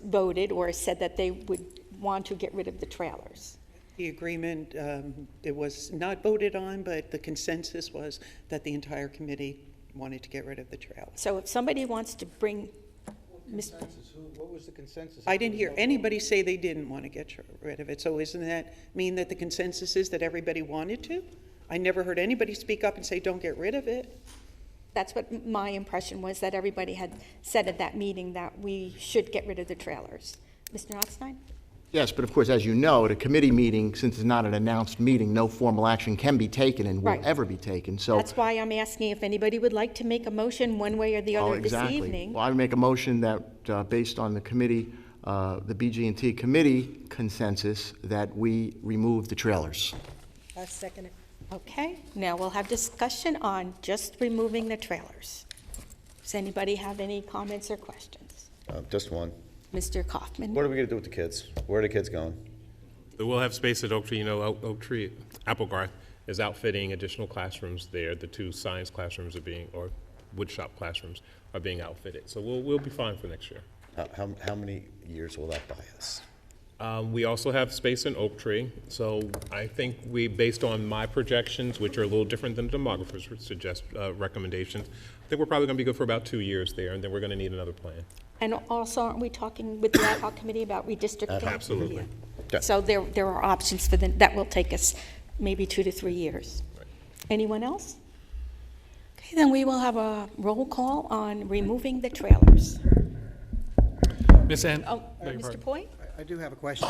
voted or said that they would want to get rid of the trailers. The agreement, it was not voted on, but the consensus was that the entire committee wanted to get rid of the trailers. So if somebody wants to bring... What was the consensus? I didn't hear anybody say they didn't want to get rid of it. So isn't that mean that the consensus is that everybody wanted to? I never heard anybody speak up and say, don't get rid of it. That's what my impression was, that everybody had said at that meeting that we should get rid of the trailers. Mr. Rothstein? Yes, but of course, as you know, at a committee meeting, since it's not an announced meeting, no formal action can be taken and will Right. ever be taken. So That's why I'm asking if anybody would like to make a motion one way or the other exactly. this evening. Well, I would make a motion that, based on the committee, the BG&T committee consensus, that we remove the trailers. I second it. Okay, now we'll have discussion on just removing the trailers. Does anybody have any comments or questions? Just one. Mr. Kaufman? What are we going to do with the kids? Where are the kids going? We'll have space at Oak Tree. You know, Oak Tree, Applegarth is outfitting additional classrooms there. The 2 science classrooms are being, or woodshop classrooms are being outfitted. So we'll be fine for next year. How many years will that buy us? We also have space in Oak Tree. So I think based on my projections, which are a little different than demographers would suggest recommendations, I think we're probably going to be good for about 2 years there, and then we're going to need another plan. And also, aren't we talking with the ad hoc committee about redistricting? Absolutely. Yeah. Yeah. So there are options for that will take us maybe 2 to 3 years. Right. Anyone else? Okay, then we will have a roll call on removing the trailers. Ms. Ann, Mr. Point? I do have a question.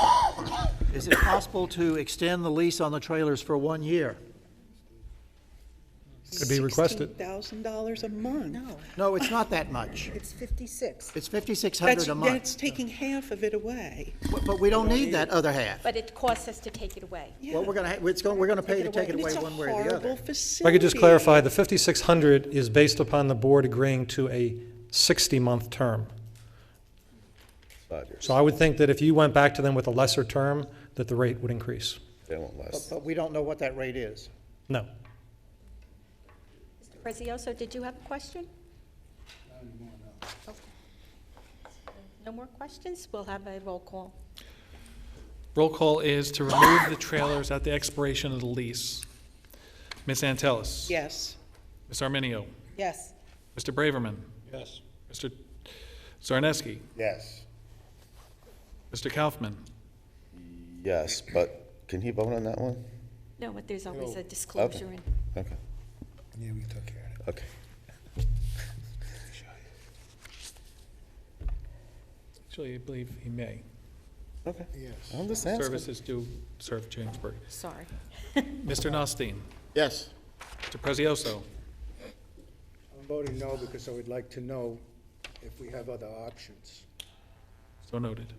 Is it possible to extend the lease on the trailers for 1 year? Could be requested. $16,000 a month. No, it's not that much. It's 56. It's $5,600 a month. That's taking half of it away. But we don't need that other half. But it costs us to take it away. Well, we're going to pay to take it away one way or the other. If I could just clarify, the $5,600 is based upon the board agreeing to a 60-month term. 5 years. So I would think that if you went back to them with a lesser term, that the rate would increase. They won't last. But we don't know what that rate is. No. Mr. Prezioso, did you have a question? Okay. No more questions? We'll have a roll call. roll call is to remove the trailers at the expiration of the lease. Ms. Antelis? Yes. Ms. Arminio? Yes. Mr. Braverman? Yes. Mr. Zarneski? Yes. Mr. Kaufman? Yes, but can he vote on that one? No, but there's always a disclosure in. Okay. Yeah, we took care of it. Okay. Actually, I believe he may. Okay. Yes. I'm just asking. Services do serve Jamesburg. Sorry. Mr. Nostine. Yes. Mr. Prezioso. I'm voting no because I would like to know if we have other options. So noted.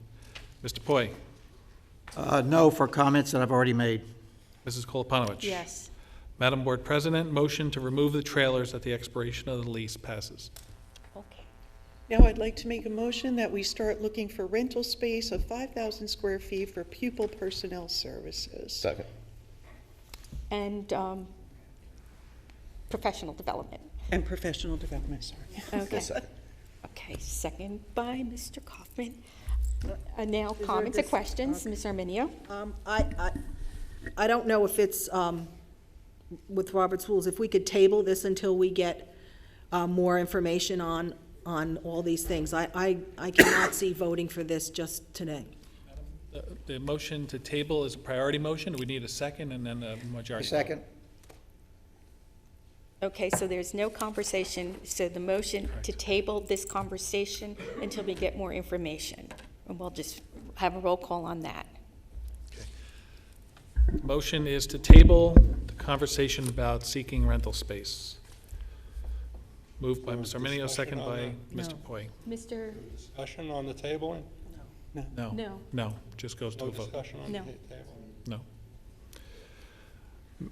Mr. Poi. No for comments that I've already made. Mrs. Koloponowicz. Yes. Madam Board President, motion to remove the trailers at the expiration of the lease passes. Okay. Now I'd like to make a motion that we start looking for rental space of 5,000 square feet for pupil personnel services. Second. And professional development. And professional development, sorry. Okay. Second. Okay, second by Mr. Kaufman. Now, there comments or dis- questions? Ms. Arminio? I don't know if it's, with Robert's rules, if we could table this until we get more information on all these things. I cannot see voting for this just today. The motion to table is a priority motion. Do we need a second and then a majority? Second. Okay, so there's no conversation, so the motion to table this conversation until we get more information. And we'll just have a roll call on that. Motion is to table the conversation about seeking rental space. Moved by Mr. Arminio, second by Mr. Poi. Mr. Discussion on the tabling? No. No. No, just goes to a vote. Discussion on No. the table? No.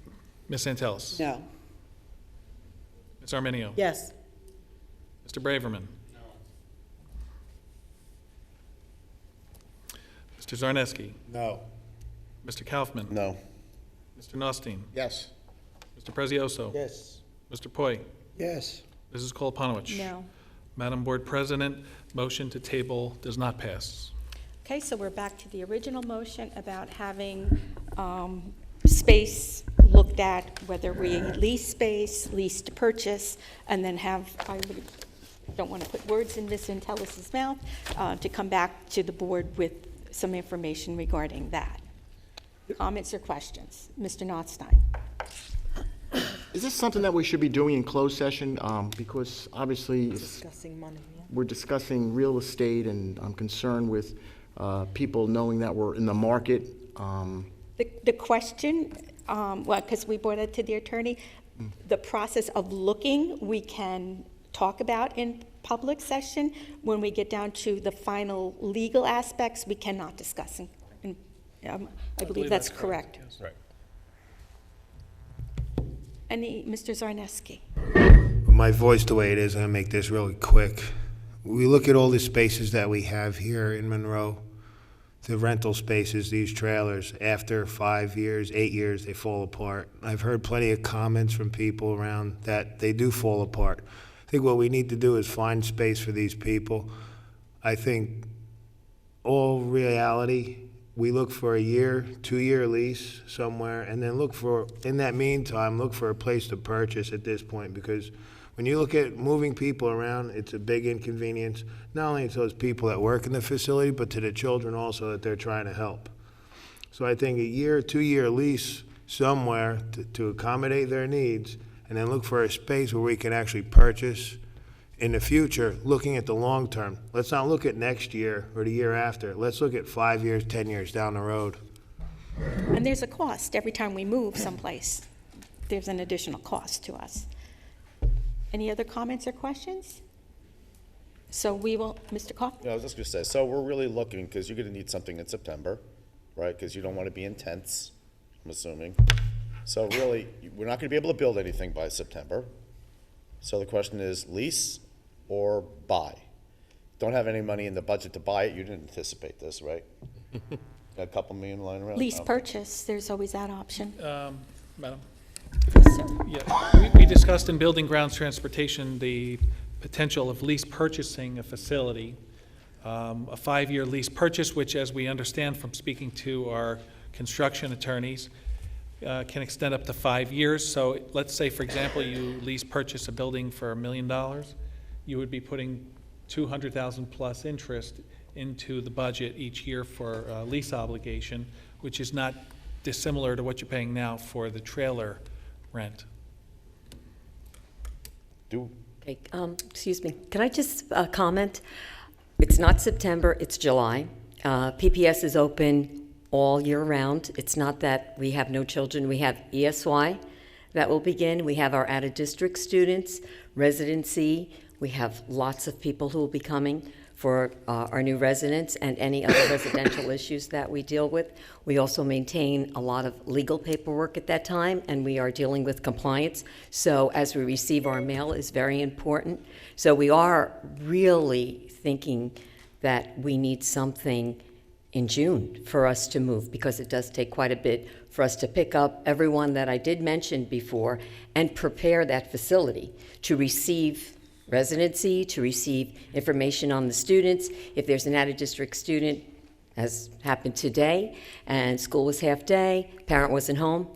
Ms. Antelis? No. Ms. Arminio? Yes. Mr. Braverman? Mr. Zarneski? No. Mr. Kaufman? No. Mr. Nostine? Yes. Mr. Prezioso? Yes. Mr. Poi? Yes. Mrs. Koloponowicz? No. Madam Board President, motion to table does not pass. Okay, so we're back to the original motion about having space looked at, whether we lease space, lease to purchase, and then have, I really don't want to put words in Ms. Antelis's mouth, to come back to the board with some information regarding that. Comments or questions? Mr. Notstein? Is this something that we should be doing in closed session? Because obviously Discussing money, yeah. we're discussing real estate, and I'm concerned with people knowing that we're in the market. The question, well, because we brought it to the attorney, the process of looking, we can talk about in public session. When we get down to the final legal aspects, we cannot discuss. I believe that's correct. Yes. Right. Mr. Zarneski? My voice the way it is, I'll make this really quick. We look at all the spaces that we have here in Monroe, the rental spaces, these trailers, after 5 years, 8 years, they fall apart. I've heard plenty of comments from people around that they do fall apart. I think what we need to do is find space for these people. I think all reality, we look for a year, 2-year lease somewhere, and then look for, in that meantime, look for a place to purchase at this point, because when you look at moving people around, it's a big inconvenience, not only to those people that work in the facility, but to the children also that they're trying to help. So I think a year, 2-year lease somewhere to accommodate their needs, and then look for a space where we can actually purchase in the future, looking at the long term. Let's not look at next year or the year after. Let's look at 5 years, 10 years down the road. And there's a cost every time we move someplace. There's an additional cost to us. Any other comments or questions? So we will, Mr. Kaufman? Yeah, I was just gonna say, so we're really looking, because you're gonna need something in September, right? Because you don't want to be in tents, I'm assuming. So really, we're not gonna be able to build anything by September. So the question is lease or buy? Don't have any money in the budget to buy it. You didn't anticipate this, right? Got a couple million lying around? Lease Okay. purchase, there's always that option. Madam? Yes, sir. Yeah, we discussed in Building Grounds Transportation the potential of lease purchasing a facility, a 5-year lease purchase, which, as we understand from speaking to our construction attorneys, can extend up to 5 years. So let's say, for example, you lease purchase a building for $1 million, you would be putting $200,000 plus interest into the budget each year for lease obligation, which is not dissimilar to what you're paying now for the trailer rent. Okay, excuse me, can I just comment? It's not September, it's July. PPS is open all year round. It's not that we have no children. We have ESY that will begin. We have our out-of-district students, residency. We have lots of people who will be coming for our new residents and any other residential issues that we deal with. We also maintain a lot of legal paperwork at that time, and we are dealing with compliance. So as we receive our mail is very important. So we are really thinking that we need something in June for us to move, because it does take quite a bit for us to pick up everyone that I did mention before and prepare that facility to receive residency, to receive information on the students. If there's an out-of-district student, as happened today, and school was half-day, parent wasn't home,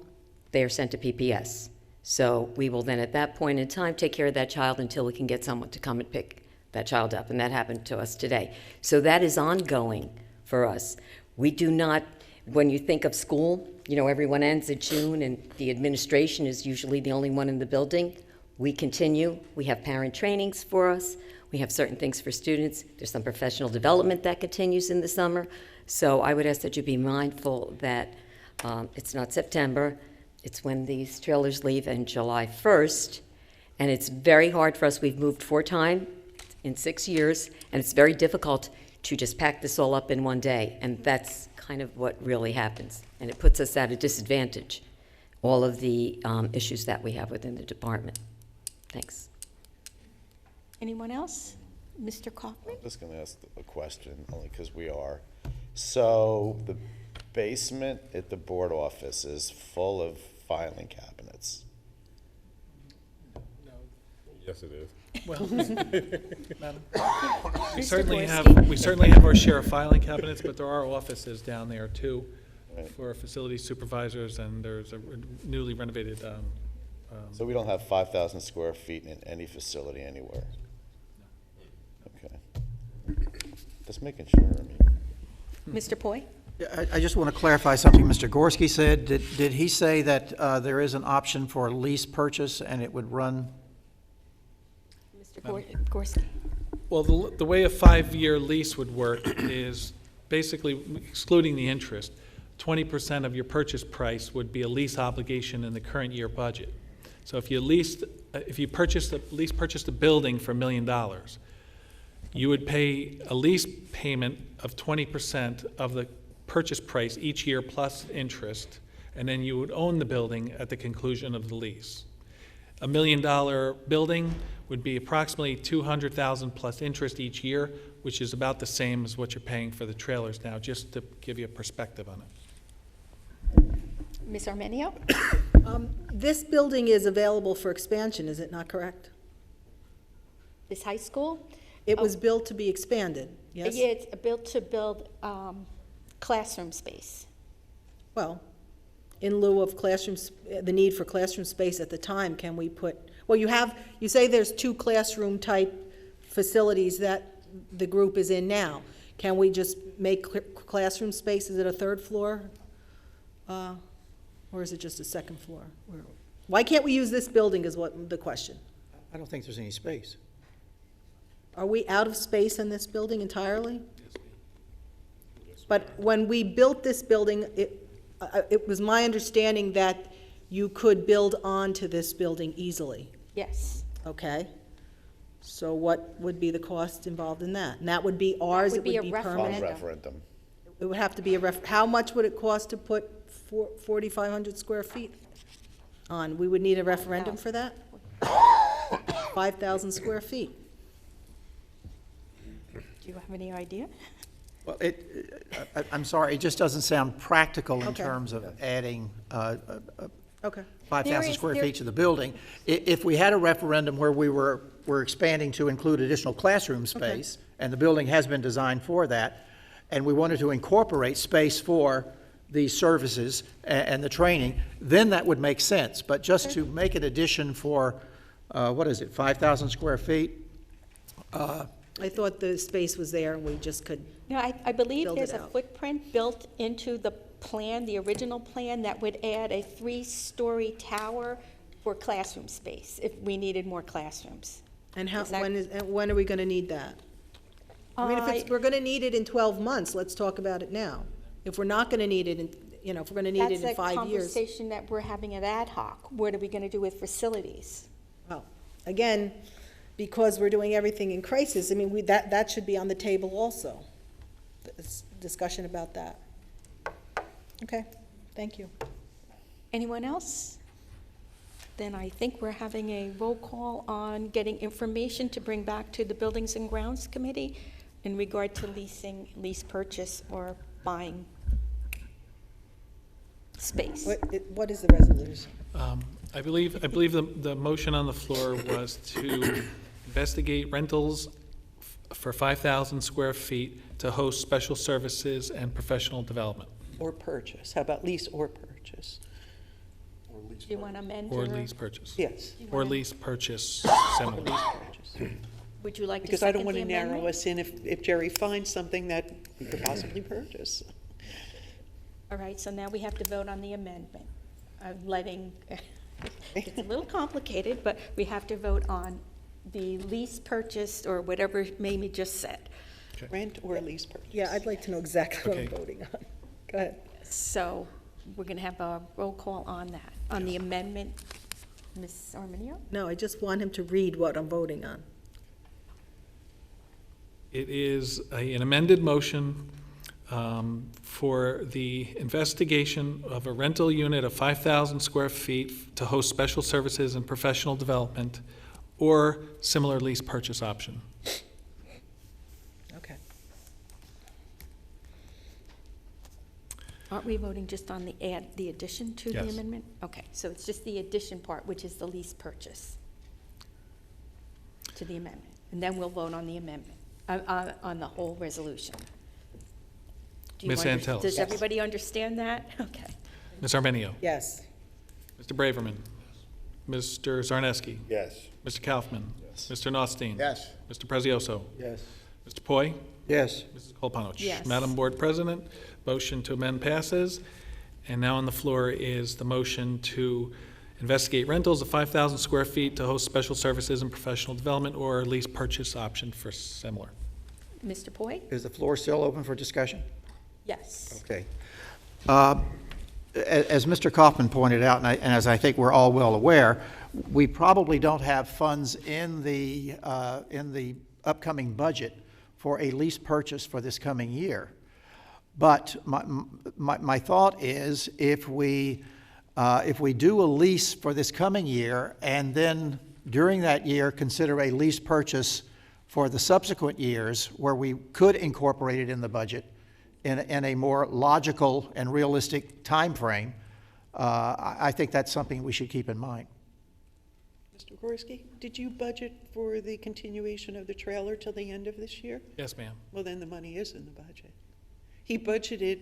they are sent to PPS. So we will then at that point in time take care of that child until we can get someone to come and pick that child up, and that happened to us today. So that is ongoing for us. We do not, when you think of school, everyone ends in June and the administration is usually the only one in the building. We continue. We have parent trainings for us. We have certain things for students. There's some professional development that continues in the summer. So I would ask that you be mindful that it's not September. It's when these trailers leave on July 1st. And it's very hard for us. We've moved 4 times in 6 years, and it's very difficult to just pack this all up in one day. And that's kind of what really happens. And it puts us at a disadvantage, all of the issues that we have within the department. Thanks. Anyone else? Mr. Kaufman? I'm just going to ask a question, only because we are. So the basement at the board office is full of filing cabinets. Yes, it is. Well, Madam, we certainly have our share of filing cabinets, but there are offices down there too, Right. for facility supervisors, and there's a newly renovated. So we don't have 5,000 square feet in any facility anywhere? Okay. Just making sure. Mr. Poi? I just want to clarify something Mr. Gorski said. Did he say that there is an option for lease purchase and it would run? Mr. Gorski? Well, the way a 5-year lease would work is basically excluding the interest. 20% of your purchase price would be a lease obligation in the current year budget. So if you purchased a building for $1 million, you would pay a lease payment of 20% of the purchase price each year plus interest, and then you would own the building at the conclusion of the lease. $1 million building would be approximately $200,000 plus interest each year, which is about the same as what you're paying for the trailers now, just to give you a perspective on it. Ms. Armenio? This building is available for expansion, is it not correct? This high school? It was built to be expanded, yes? Yeah, it's built to build classroom space. Well, in lieu of the need for classroom space at the time, can we put, well, you say there's 2 classroom type facilities that the group is in now. Can we just make classroom space? Is it a 3rd floor? Or is it just a 2nd floor? Why can't we use this building is what the question. I don't think there's any space. Are we out of space in this building entirely? But when we built this building, it was my understanding that you could build onto this building easily. Yes. Okay. So what would be the cost involved in that? And that would be ours, it would be permanent? Referendum. It would have to be how much would it cost to put 4,500 square feet on? We would need a referendum for that? 5,000 square feet. Do you have any idea? Well, I'm sorry, it just doesn't sound practical in Okay. terms of adding Okay. 5,000 square feet to the building. If we had a referendum where we're expanding to include additional classroom space, and the building has been designed for that, and we wanted to incorporate space for these services and the training, then that would make sense. But just to make an addition for, 5,000 square feet? I thought the space was there and we just could. No, I believe build there's it a out. footprint built into the plan, the original plan, that would add a 3-story tower for classroom space if we needed more classrooms. And Is that- when are we going to need that? I mean, if we're gonna need it in 12 months, let's talk about it now. If we're not gonna need it in, if we're gonna need it in 5 That's a years. conversation that we're having at ad hoc. What are we gonna do with facilities? Well, again, because we're doing everything in crisis, I mean, that should be on the table also. This discussion about that. Okay, thank you. Anyone else? Then I think we're having a roll call on getting information to bring back to the Buildings and Grounds Committee in regard to lease purchase, or buying space. What is the resolution? I believe the motion on the floor was to investigate rentals for 5,000 square feet to host special services and professional development. Or purchase. How about lease or purchase? Do you want to amend Or your? lease purchase. Yes. Or lease purchase, similar. Would you like to Because I don't second want the to narrow amendment? us in if Jerry finds something that we could possibly purchase. All right, so now we have to vote on the amendment. It's a little complicated, but we have to vote on the lease purchase, or whatever Mamie just said. Rent or lease purchase? Yeah, I'd like to know exactly what I'm Okay. voting on. Go ahead. So we're going to have a roll call on that, on the amendment. Ms. Arminio? No, I just want him to read what I'm voting on. It is an amended motion for the investigation of a rental unit of 5,000 square feet to host special services and professional development, or similar lease purchase option. Okay. Aren't we voting just on the addition to the Yes. amendment? Okay, so it's just the addition part, which is the lease purchase to the amendment. And then we'll vote on the amendment, on the whole resolution. Do you Ms. Antelis. Does everybody understand that? Okay. Ms. Armenio? Yes. Mr. Braverman? Mr. Zarneski? Yes. Mr. Kaufman? Mr. Nostine? Yes. Mr. Prezioso? Yes. Mr. Poi? Yes. Mrs. Kolpanowicz? Yes. Madam Board President, motion to amend passes. And now on the floor is the motion to investigate rentals of 5,000 square feet to host special services and professional development, or lease purchase option for similar. Mr. Poi? Is the floor still open for discussion? Yes. Okay. As Mr. Kaufman pointed out, and as I think we're all well aware, we probably don't have funds in the upcoming budget for a lease purchase for this coming year. But my thought is, if we do a lease for this coming year, and then during that year consider a lease purchase for the subsequent years, where we could incorporate it in the budget in a more logical and realistic time frame, I think that's something we should keep in mind. Mr. Gorski, did you budget for the continuation of the trailer till the end of this year? Yes, ma'am. Well, then the money is in the budget. He budgeted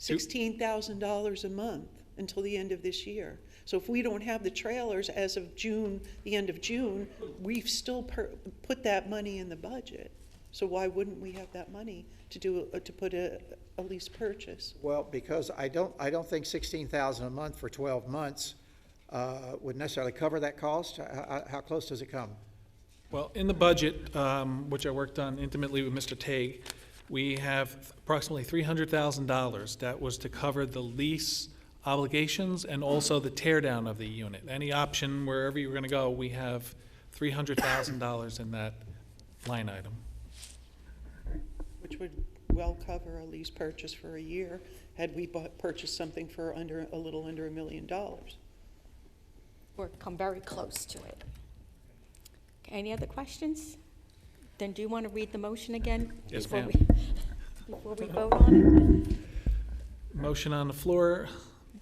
$16,000 a month until the end of this year. So if we don't have the trailers as of June, the end of June, we've still put that money in the budget. So why wouldn't we have that money to put a lease purchase? Well, because I don't think $16,000 a month for 12 months would necessarily cover that cost. How close does it come? Well, in the budget, which I worked on intimately with Mr. Tague, we have approximately $300,000 that was to cover the lease obligations and also the tear down of the unit. Any option, wherever you're going to go, we have $300,000 in that line item. Which would well cover a lease purchase for a year had we purchased something for a little under $1 million. Or come very close to it. Okay, any other questions? Then do you want to read the motion again? Yes, before ma'am. before we vote on it? Motion on the floor,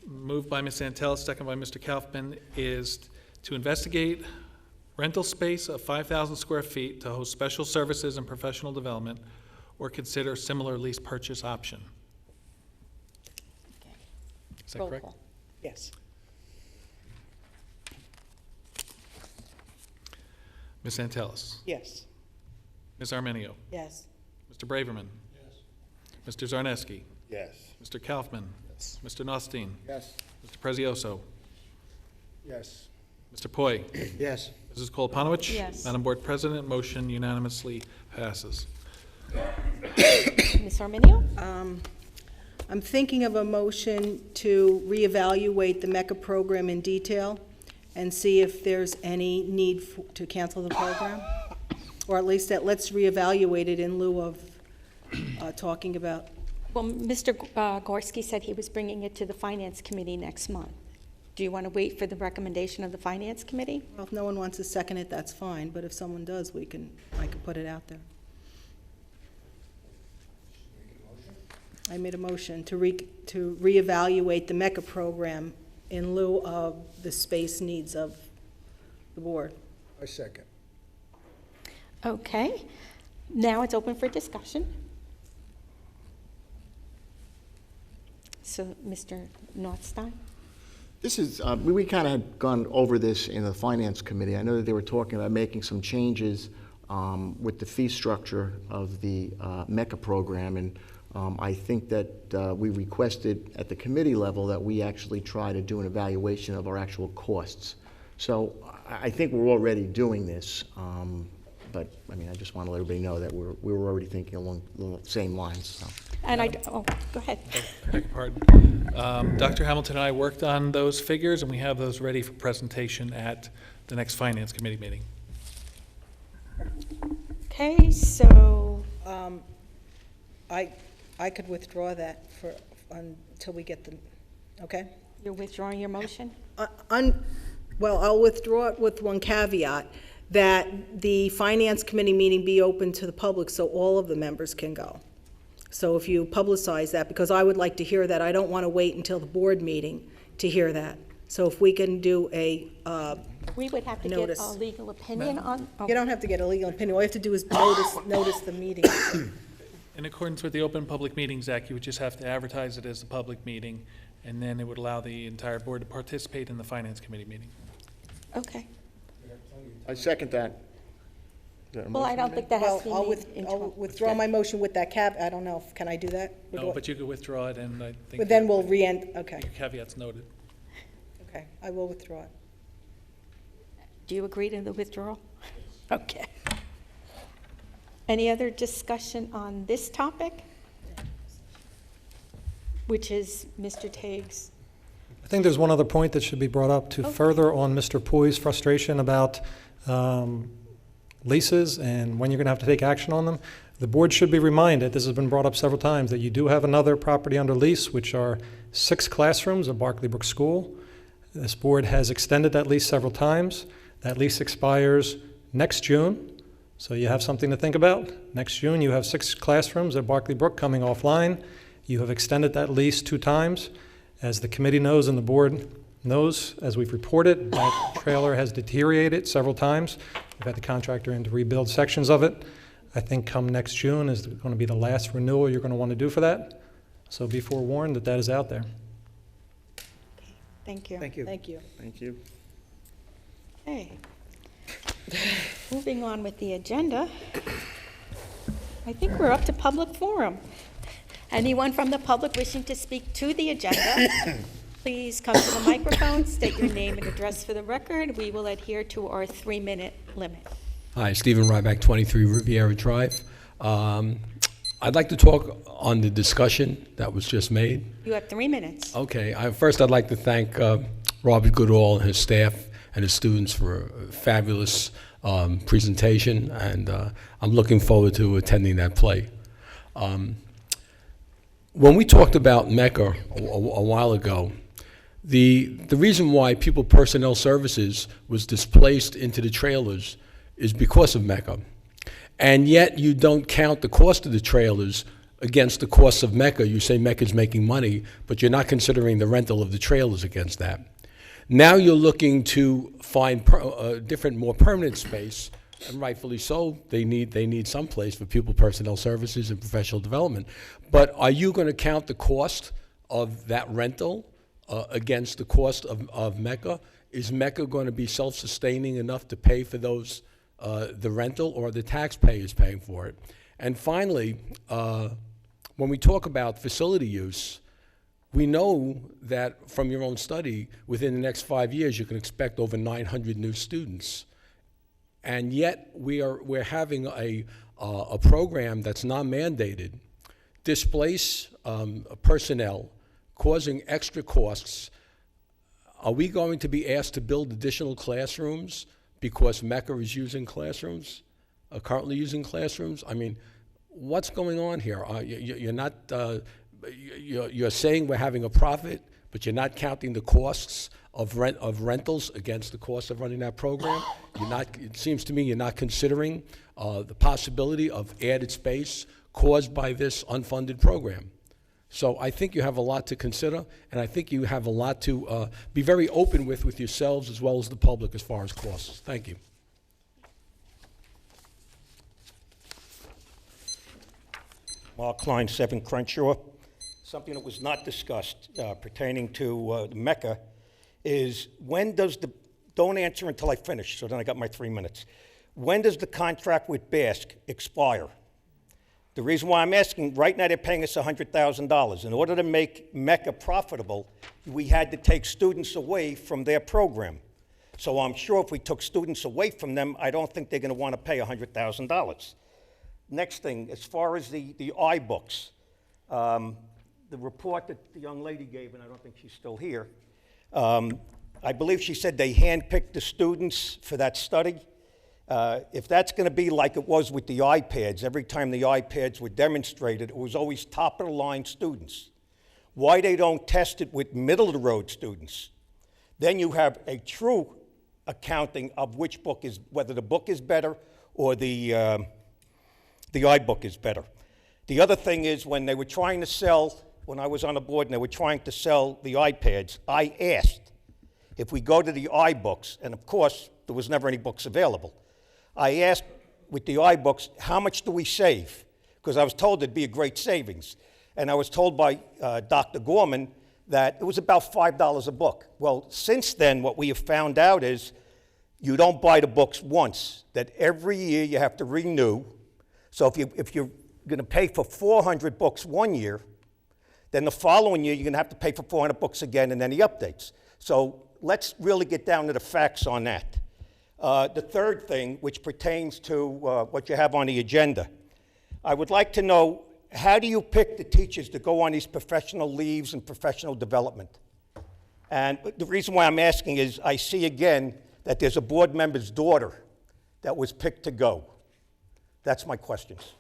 moved by Ms. Antelis, second by Mr. Kaufman, is to investigate rental space of 5,000 square feet to host special services and professional development, or consider similar lease purchase option. Okay. Is that Roll correct? call. Yes. Ms. Antelis? Yes. Ms. Armenio? Yes. Mr. Braverman? Yes. Mr. Zarneski? Yes. Mr. Kaufman? Yes. Mr. Nostine? Yes. Mr. Prezioso? Yes. Mr. Poi? Yes. Mrs. Kolpanowicz? Yes. Madam Board President, motion unanimously passes. Ms. Arminio? I'm thinking of a motion to reevaluate the MECA program in detail and see if there's any need to cancel the program. Or at least that let's reevaluate it in lieu of talking about. Well, Mr. Gorski said he was bringing it to the Finance Committee next month. Do you want to wait for the recommendation of the Finance Committee? Well, if no one wants to second it, that's fine, but if someone does, I can put it out there. I made a motion to reevaluate the MECA program in lieu of the space needs of the board. I second. Okay. Now it's open for discussion. So, Mr. Nordstein? This is, we kind of had gone over this in the Finance Committee. I know that they were talking about making some changes with the fee structure of the MECA program, and I think that we requested at the committee level that we actually try to do an evaluation of our actual costs. So I think we're already doing this, but I mean, I just want to let everybody know that we were already thinking along the same lines. So. And go ahead. Beg your pardon. Dr. Hamilton and I worked on those figures, and we have those ready for presentation at the next Finance Committee meeting. Okay, so I could withdraw that until we get the, okay? You're withdrawing your motion? Well, I'll withdraw it with one caveat, that the Finance Committee meeting be open to the public so all of the members can go. So if you publicize that, because I would like to hear that, I don't want to wait until the board meeting to hear that. So if we can do a we would have to notice. get a legal opinion on. You don't have to get a legal opinion. All you have to do is notice the meeting. In accordance with the Open Public Meetings Act, you would just have to advertise it as a public meeting, and then it would allow the entire board to participate in the Finance Committee meeting. Okay. I second that. Well, I don't think that has to be I'll made into withdraw my motion with that I don't know, can I do that? No, but you could withdraw it, and I think. But then we'll okay. Your caveat's noted. Okay, I will withdraw it. Do you agree to the withdrawal? Okay. Any other discussion on this topic? Which is Mr. Tague's. I think there's one other point that should be brought up to further on Mr. Poy's frustration about leases and when you're going to have to take action on them. The board should be reminded, this has been brought up several times, that you do have another property under lease, which are 6 classrooms at Barclay Brook School. This board has extended that lease several times. That lease expires next June, so you have something to think about. Next June, you have 6 classrooms at Barclay Brook coming offline. You have extended that lease 2 times. As the committee knows and the board knows, as we've reported, that trailer has deteriorated several times. We've had the contractor in to rebuild sections of it. I think come next June is going to be the last renewal you're going to want to do for that. So be forewarned that that is out there. Thank you. Thank you. Thank you. Thank you. Okay. Moving on with the agenda. I think we're up to public forum. Anyone from the public wishing to speak to the agenda, please come to the microphone, state your name and address for the record. We will adhere to our 3-minute limit. Hi, Stephen Ryback, 23 Riviera Drive. I'd like to talk on the discussion that was just made. You have 3 minutes. Okay. First, I'd like to thank Robert Goodall and his staff and his students for a fabulous presentation, and I'm looking forward to attending that play. When we talked about MECA a while ago, the reason why People Personnel Services was displaced into the trailers is because of MECA. And yet you don't count the cost of the trailers against the costs of MECA. You say MECA's making money, but you're not considering the rental of the trailers against that. Now you're looking to find different, more permanent space, and rightfully so. They need some place for People Personnel Services and professional development. But are you going to count the cost of that rental against the cost of MECA? Is MECA going to be self-sustaining enough to pay for those, the rental, or are the taxpayers paying for it? And finally, when we talk about facility use, we know that from your own study, within the next 5 years, you can expect over 900 new students. And yet we're having a a program that's not mandated, displace personnel, causing extra costs, are we going to be asked to build additional classrooms because Mecca is using classrooms, currently using classrooms? I mean, what's going on here? You're not, you're saying we're having a profit, but you're not counting the costs of rentals against the cost of running that program. You're not, it seems to me you're not considering the possibility of added space caused by this unfunded program. So I think you have a lot to consider, and I think you have a lot to be very open with yourselves as well as the public as far as costs. Thank you. Mark Klein, 7 Crenshaw. Something that was not discussed pertaining to Mecca is when does the, don't answer until I finish, so then I got my 3 minutes. When does the contract with BASC expire? The reason why I'm asking, right now they're paying us $100,000. In order to make Mecca profitable, we had to take students away from their program. So I'm sure if we took students away from them, I don't think they're going to want to pay $100,000. Next thing, as far as the iBooks, the report that the young lady gave, and I don't think she's still here, I believe she said they handpicked the students for that study. If that's going to be like it was with the iPads, every time the iPads were demonstrated, it was always top-of-the-line students. Why they don't test it with middle-of-the-road students? Then you have a true accounting of which book is, whether the book is better or the iBook is better. The other thing is when they were trying to sell, when I was on the board and they were trying to sell the iPads, I asked if we go to the iBooks, and of course there was never any books available. I asked with the iBooks, how much do we save? Because I was told it'd be a great savings. And I was told by Dr. Gorman that it was about $5 a book. Well, since then, what we have found out is you don't buy the books once, that every year you have to renew. So if you're going to pay for 400 books one year, then the following year you're going to have to pay for 400 books again and then the updates. So let's really get down to the facts on that. The third thing, which pertains to what you have on the agenda, I would like to know, how do you pick the teachers to go on these professional leaves and professional development? And the reason why I'm asking is I see again that there's a board member's daughter that was picked to go. That's my questions.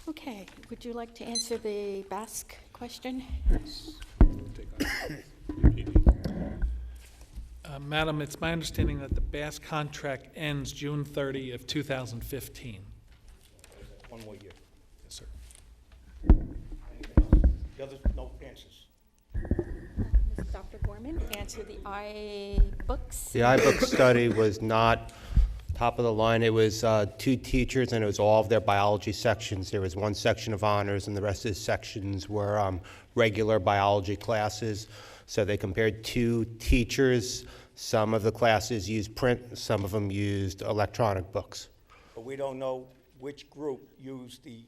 Okay, would you like to answer the BASC question? Madam, it's my understanding that the BASC contract ends June 30 of 2015. One more year. Yes, sir. The others, no answers. Dr. Gorman, answer the iBooks. The iBook study was not top of the line. It was 2 teachers, and it was all of their biology sections. There was 1 section of honors, and the rest of the sections were regular biology classes. So they compared 2 teachers. Some of the classes used print, some of them used electronic books. But we don't know which group used the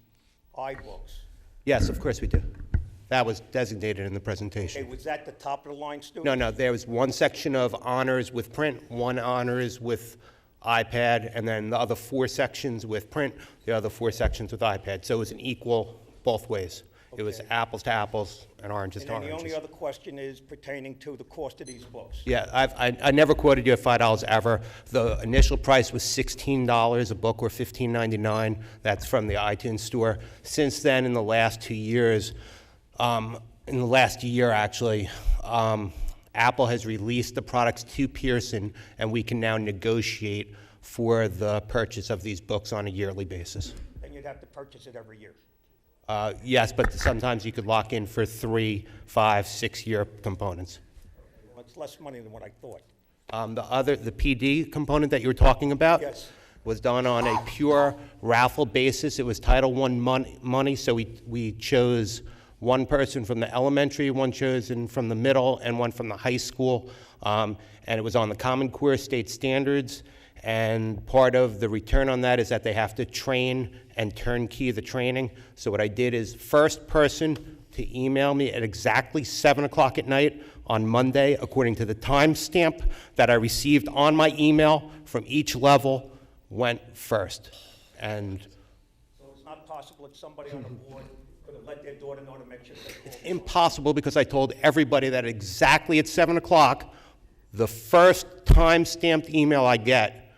iBooks. Yes, of course we do. That was designated in the presentation. Okay, was that the top of the line student? No, there was 1 section of honors with print, 1 honors with iPad, and then the other 4 sections with print, the other 4 sections with iPad. So it was an equal both ways. Okay. It was apples to apples and oranges to oranges. And the only other question is pertaining to the cost of these books. Yeah, I never quoted you at $5 ever. The initial price was $16 a book, or $15.99. That's from the iTunes store. Since then, in the last 2 years, in the last year actually, Apple has released the products to Pearson, and we can now negotiate for the purchase of these books on a yearly basis. And you'd have to purchase it every year. Yes, but sometimes you could lock in for 3, 5, 6-year components. Well, it's less money than what I thought. The PD component that you were talking about was done on a pure raffle basis. It was Title I money, so we chose 1 person from the elementary, 1 chosen from the middle, and 1 from the high school. And it was on the Common Core state standards. And part of the return on that is that they have to train and turnkey the training. So what I did is, first person to email me at exactly 7 o'clock at night on Monday, according to the timestamp that I received on my email from each level, went first. And So it's not possible that somebody on the board could have let their daughter know to make sure they called. impossible, because I told everybody that exactly at 7 o'clock, the first time-stamped email I get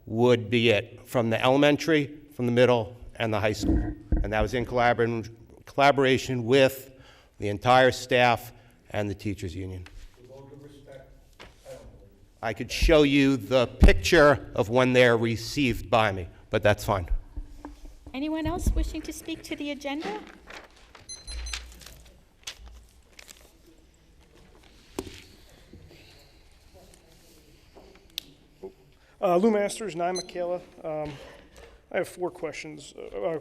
would be it, from the elementary, from the middle, and the high school. And that was in collaboration with the entire staff and the teachers' union. With all due respect, I don't believe it. I could show you the picture of when they're received by me, but that's fine. Anyone else wishing to speak to the agenda? Lou Masters, 9 Michaela. I have 4 questions,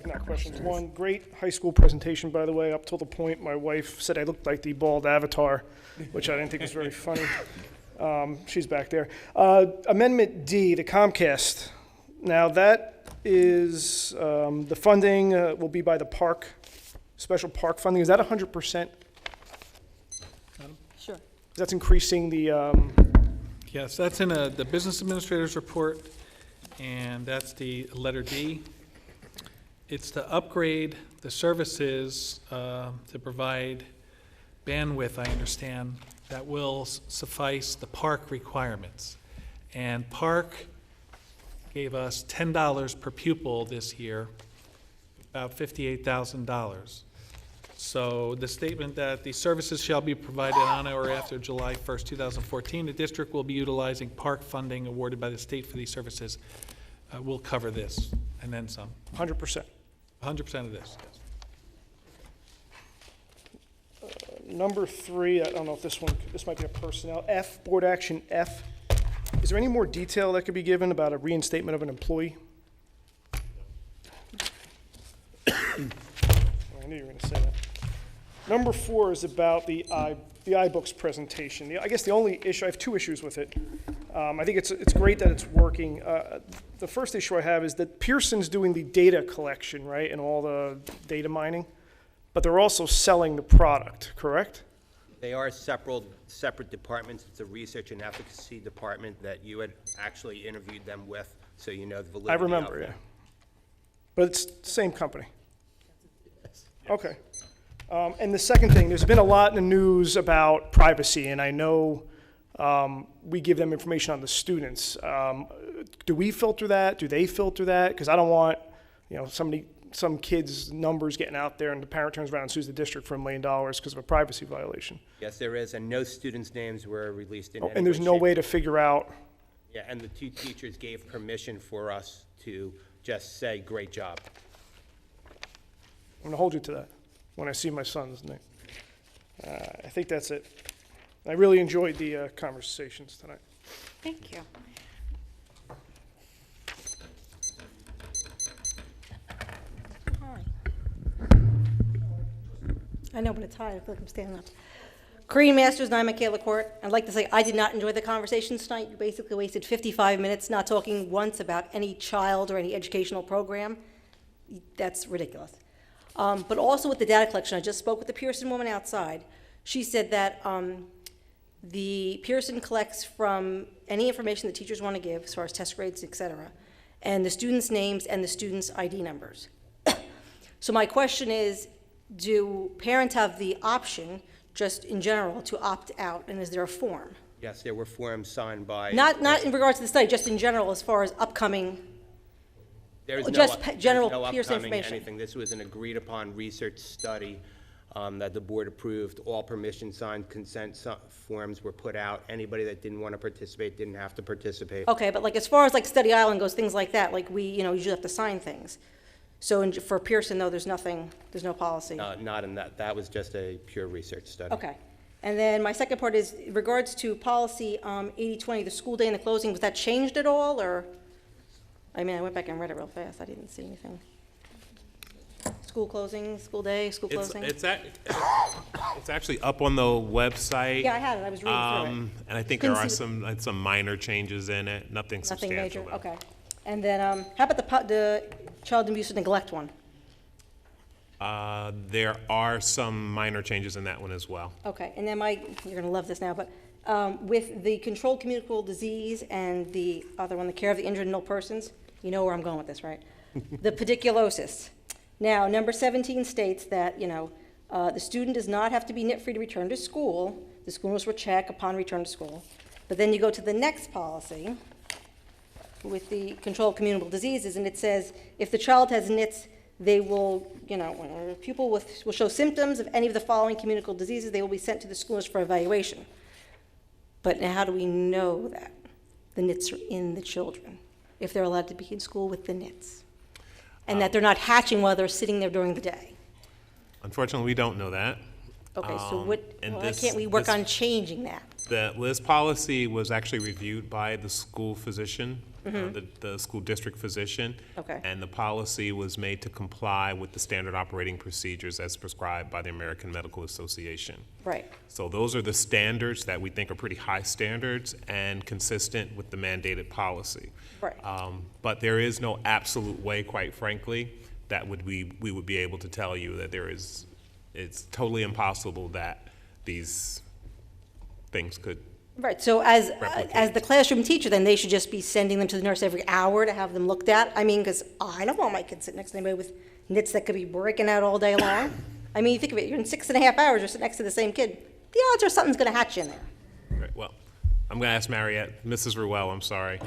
not questions. One, great high school presentation, by the way, up till the point my wife said I looked like the bald Avatar, which I didn't think was very funny. She's back there. Amendment D, the Comcast. Now, that is, the funding will be by the park, special park funding. Is that 100%? Sure. That's increasing the, Yes, that's in the business administrator's report, and that's the letter D. It's to upgrade the services to provide bandwidth, I understand, that will suffice the park requirements. And park gave us $10 per pupil this year, about $58,000. So the statement that the services shall be provided on or after July 1st, 2014, the district will be utilizing park funding awarded by the state for these services. Will cover this and then some. 100%. 100% of this, yes. Number 3, I don't know if this might be a personnel. F, board action F. Is there any more detail that could be given about a reinstatement of an employee? I knew you were going to say that. Number 4 is about the iBooks presentation. I guess the only issue, I have 2 issues with it. I think it's great that it's working. The first issue I have is that Pearson's doing the data collection, right, and all the data mining, but they're also selling the product, correct? They are separate departments. It's a research and efficacy department that you had actually interviewed them with, so you know the validity I of remember, them. yeah. But it's the same company? Okay. And the second thing, there's been a lot in the news about privacy, and I know we give them information on the students. Do we filter that? Do they filter that? Because I don't want, some kid's numbers getting out there and the parent turns around and sues the district for $1 million because of a privacy violation. Yes, there is, and no students' names were released in any And there's no shape, way to figure out. Yeah, and the 2 teachers gave permission for us to just say, great job. I'm going to hold you to that when I see my son's name. I think that's it. I really enjoyed the conversations tonight. Thank you. I know, but it's high. I feel like I'm standing up. Korean Masters, 9 Michaela Court. I'd like to say I did not enjoy the conversations tonight. You basically wasted 55 minutes not talking once about any child or any educational program. That's ridiculous. But also with the data collection, I just spoke with the Pearson woman outside. She said that the Pearson collects from any information the teachers want to give, as far as test grades, et cetera, and the students' names and the students' ID numbers. So my question is, do parents have the option, just in general, to opt out, and is there a form? Yes, there were forms signed by... Not in regards to the study, just in general, as far as upcoming, There's general no Pearson upcoming information. anything. This was an agreed-upon research study that the board approved. All permission signed consent forms were put out. Anybody that didn't want to participate didn't have to participate. Okay, but like as far as like Study Island goes, things like that, like we, usually have to sign things. So for Pearson, though, there's nothing, there's no policy. Not in that. That was just a pure research study. Okay. And then my second part is, in regards to policy 80/20, the school day and the closing, was that changed at all, or? I mean, I went back and read it real fast. I didn't see anything. School closing, school day, school closing? It's actually up on the website. Yeah, I had it. I was reading through it. And I think Couldn't there are see some minor changes in it. Nothing substantial. Nothing major, though. okay. And then, how about the child abuse and neglect one? There are some minor changes in that one as well. Okay, and then you're gonna love this now, but with the controlled communicable disease and the other one, the care of the injured and ill persons, you know where I'm going with this, right? the pediculosis. Now, number 17 states that, the student does not have to be knit-free to return to school. The school nurse will check upon return to school. But then you go to the next policy with the control of communicable diseases, and it says, if the child has NITs, they will, when a pupil will show symptoms of any of the following communicable diseases, they will be sent to the school nurse for evaluation. But now how do we know that the NITs are in the children, if they're allowed to be in school with the NITs? And that they're not hatching while they're sitting there during the day? Unfortunately, we don't know that. Okay, so why this- can't we work this- on changing that? This policy was actually reviewed by the school physician, the school district physician. Okay. And the policy was made to comply with the standard operating procedures as prescribed by the American Medical Association. Right. So those are the standards that we think are pretty high standards and consistent with the mandated policy. Right. But there is no absolute way, quite frankly, that we would be able to tell you that it's totally impossible that these things could. Right, so as the classroom teacher, then they should just be sending them to the nurse every hour to have them looked at? I mean, because I don't want my kids sitting next to anybody with nits that could be breaking out all day long. I mean, you think of it, you're in 6.5 hours, you're sitting next to the same kid. The odds are something's gonna hatch in there. Right, well, I'm going to ask Mariette, Mrs. Ruel, I'm sorry,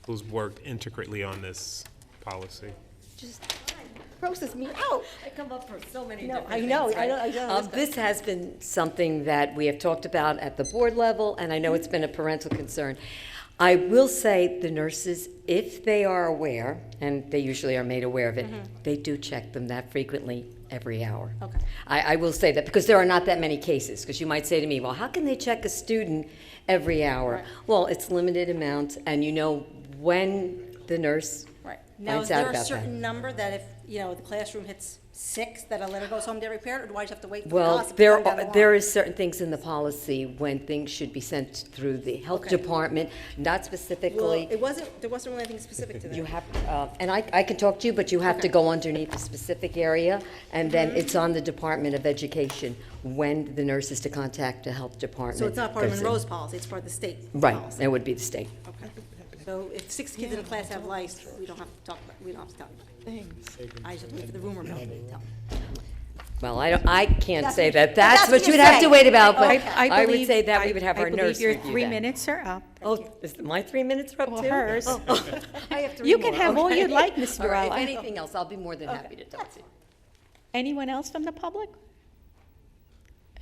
who's worked intricately on this policy. Just grosses me out. I come up for so many No, different I know, things, I know, right? I know. This has been something that we have talked about at the board level, and I know it's been a parental concern. I will say the nurses, if they are aware, and they usually are made aware of it, they do check them that frequently every hour. Okay. I will say that because there are not that many cases, because you might say to me, well, how can they check a student every hour? Right. Well, it's limited amounts, and you know when the nurse Right. Now, finds is out there a about certain that. number that if, the classroom hits 6, that a letter goes home to every parent, or do I just have to wait for the Well, gossip to come down the line? there is certain things in the policy when things should be sent through the health Okay. department, not Well, specifically. there wasn't really anything specific to that. You have, and I can talk to you, but you have to go underneath a specific area, and then it's on the Department of Education when the nurse is to contact the health department. So it's not part of goes in. Monroe's policy, it's part of the state Right, policy. it would be the state. Okay. So if 6 kids in a class have lice, we don't have to talk about, we don't have to talk about it. I just have to wait for the rumor mill to tell me. Well, I can't That's say what- that. but that's That's what what you're you'd have to saying. wait about, but Okay. I would say that we would have our nurse your review 3 that. minutes are up. Oh, is my 3 minutes are up Well, too? hers. Oh. I have 3 You can more. have all Okay. you'd like, Ms. All right, if Varela. anything else, I'll be more than happy to talk to you. Anyone else from the public?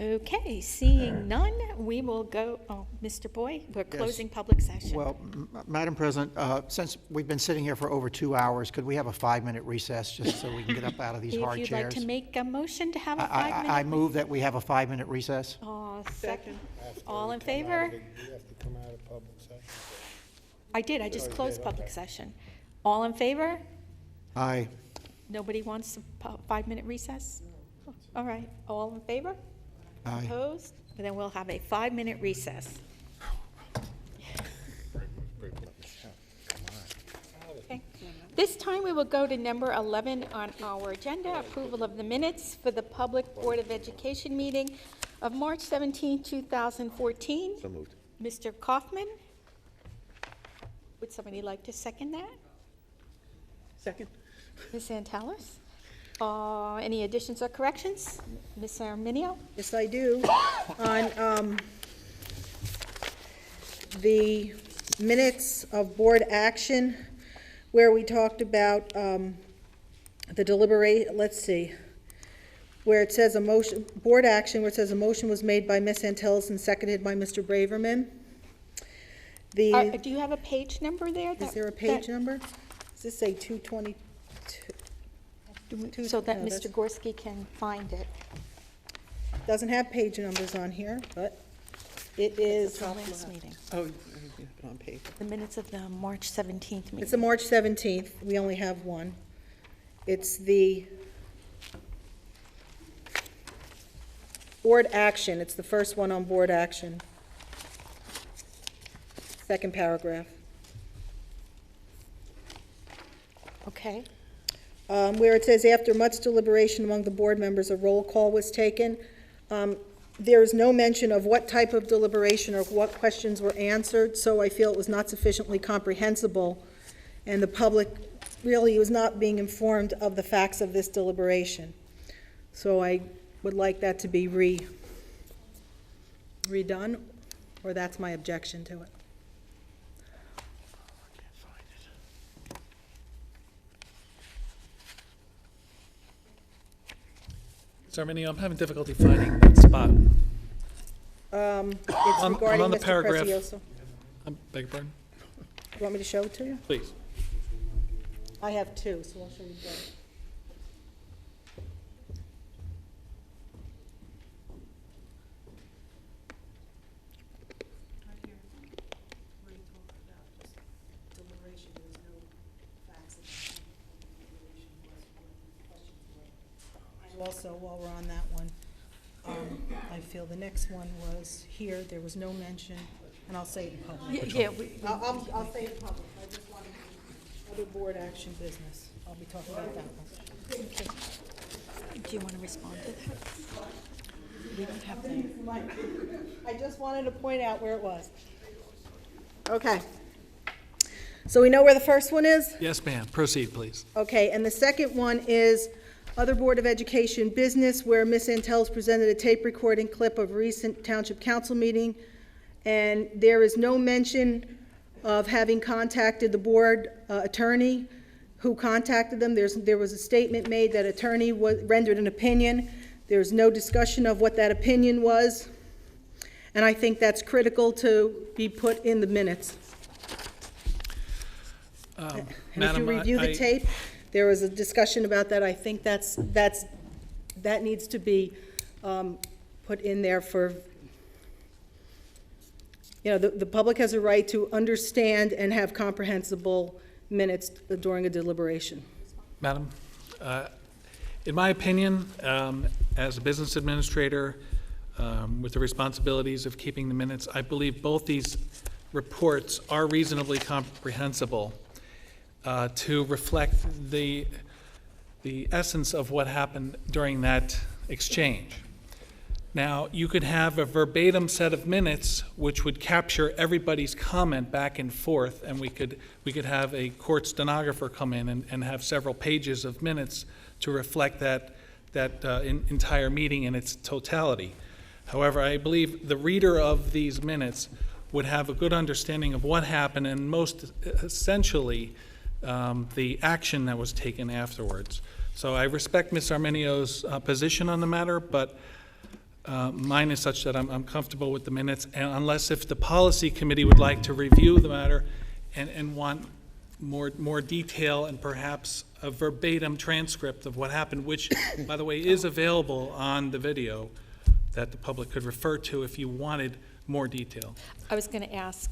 Okay, seeing none, we will go, Mr. Boyd, we're closing public session. Well, Madam President, since we've been sitting here for over 2 hours, could we have a 5-minute recess just so we can get up out of these hard If you'd like chairs? to make a motion to have a 5-minute. I move that we have a 5-minute recess. Second. All in favor? You have to come out of public session. I did, I just closed public session. All in favor? Aye. Nobody wants a 5-minute recess? All right, all in favor? Aye. Opposed? And then we'll have a 5-minute recess. Okay. This time, we will go to number 11 on our agenda, approval of the minutes for the Public Board of Education meeting of March 17, 2014. So moved. Mr. Kaufman? Would somebody like to second that? Second. Ms. Antalis? Any additions or corrections? Ms. Arminio? Yes, I do. On the minutes of board action, where we talked about the deliberate, let's see, where it says a motion, board action, where it says a motion was made by Ms. Antilles and seconded by Mr. Braverman. Do you have a page number there? Is there a page number? Does this say 222? So that No, Mr. Gorski can find it. Doesn't have page numbers on here, but it is. The last meeting. Oh, you have it on paper. The minutes of the March 17th meeting. It's the March 17th. We only have one. It's the board action. It's the first one on board action. Second paragraph. Okay. Where it says, after much deliberation among the board members, a roll call was taken. There is no mention of what type of deliberation or what questions were answered, so I feel it was not sufficiently comprehensible, and the public really was not being informed of the facts of this deliberation. So I would like that to be redone, or that's my objection to it. Mr. Arminio, I'm having difficulty finding that spot. It's I'm regarding on the Mr. paragraph. Precioso. Beg your pardon? You want me to show it to you? Please. I have two, so I'll show you both. Also, while we're on that one, I feel the next one was here, there was no mention, and I'll say it in public. Yeah, I'll say it in public, I just wanted other board action business. I'll be talking about that one. Do you want to respond to that? We don't have to. I just wanted to point out where it was. Okay. So we know where the first one is? Yes, ma'am. Proceed, please. Okay, and the second one is other Board of Education business, where Ms. Antel's presented a tape recording clip of a recent Township Council meeting, and there is no mention of having contacted the board attorney who contacted them. There was a statement made that attorney rendered an opinion. There's no discussion of what that opinion was, and I think that's critical to be put in the minutes. And if Madam, you review the I- tape, there was a discussion about that. I think that needs to be put in there for, the public has a right to understand and have comprehensible minutes during a deliberation. Madam, in my opinion, as a business administrator with the responsibilities of keeping the minutes, I believe both these reports are reasonably comprehensible to reflect the essence of what happened during that exchange. Now, you could have a verbatim set of minutes which would capture everybody's comment back and forth, and we could have a court stenographer come in and have several pages of minutes to reflect that entire meeting in its totality. However, I believe the reader of these minutes would have a good understanding of what happened, and most essentially, the action that was taken afterwards. So I respect Ms. Arminio's position on the matter, but mine is such that I'm comfortable with the minutes, and unless if the policy committee would like to review the matter and want more detail and perhaps a verbatim transcript of what happened, which, by the way, is available on the video that the public could refer to if you wanted more detail. I was going to ask,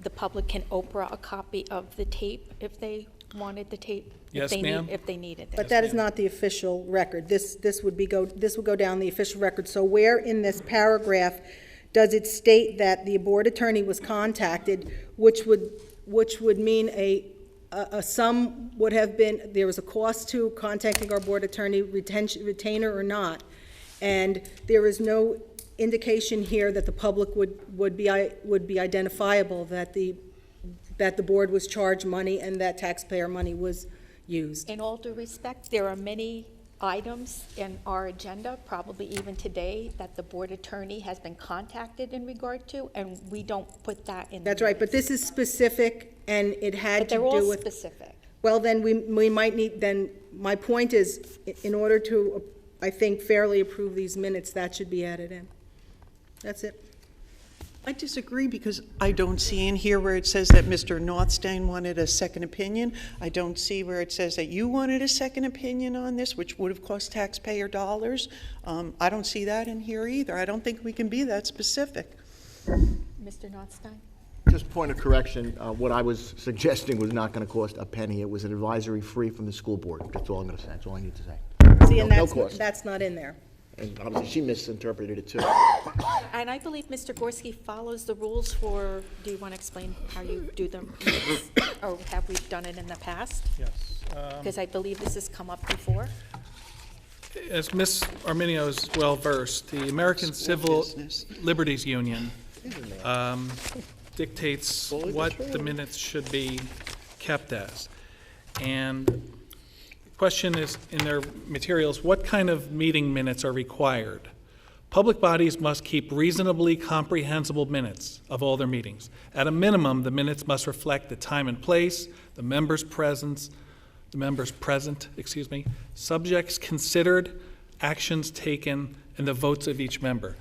the public can Oprah a copy of the tape if they wanted the tape? Yes, ma'am. If they needed it. But that is not the official record. This would go down the official record. So where in this paragraph does it state that the board attorney was contacted, which would mean a sum would have been, there was a cost to contacting our board attorney, retainer or not, and there is no indication here that the public would be identifiable, that the board was charged money and that taxpayer money was used. In all due respect, there are many items in our agenda, probably even today, that the board attorney has been contacted in regard to, and we don't put that in. That's right, but this is specific, and it had to do with. But they're all specific. Well, then we might need, then, my point is, in order to, I think, fairly approve these minutes, that should be added in. That's it. I disagree because I don't see in here where it says that Mr. Northstein wanted a second opinion. I don't see where it says that you wanted a second opinion on this, which would have cost taxpayer dollars. I don't see that in here either. I don't think we can be that specific. Mr. Northstein? Just point of correction, what I was suggesting was not going to cost a penny. It was an advisory fee from the school board. That's all I'm going to say. That's all I need to say. See, and No cost. that's not in there. And obviously, she misinterpreted it too. And I believe Mr. Gorski follows the rules for, do you want to explain how you do them? Or have we done it in the past? Yes. Because I believe this has come up before. As Ms. Arminio is well-versed, the American Civil Liberties Union dictates what the minutes should be kept as. And the question is, in their materials, what kind of meeting minutes are required? Public bodies must keep reasonably comprehensible minutes of all their meetings. At a minimum, the minutes must reflect the time and place, the members present, subjects considered, actions taken, and the votes of each member.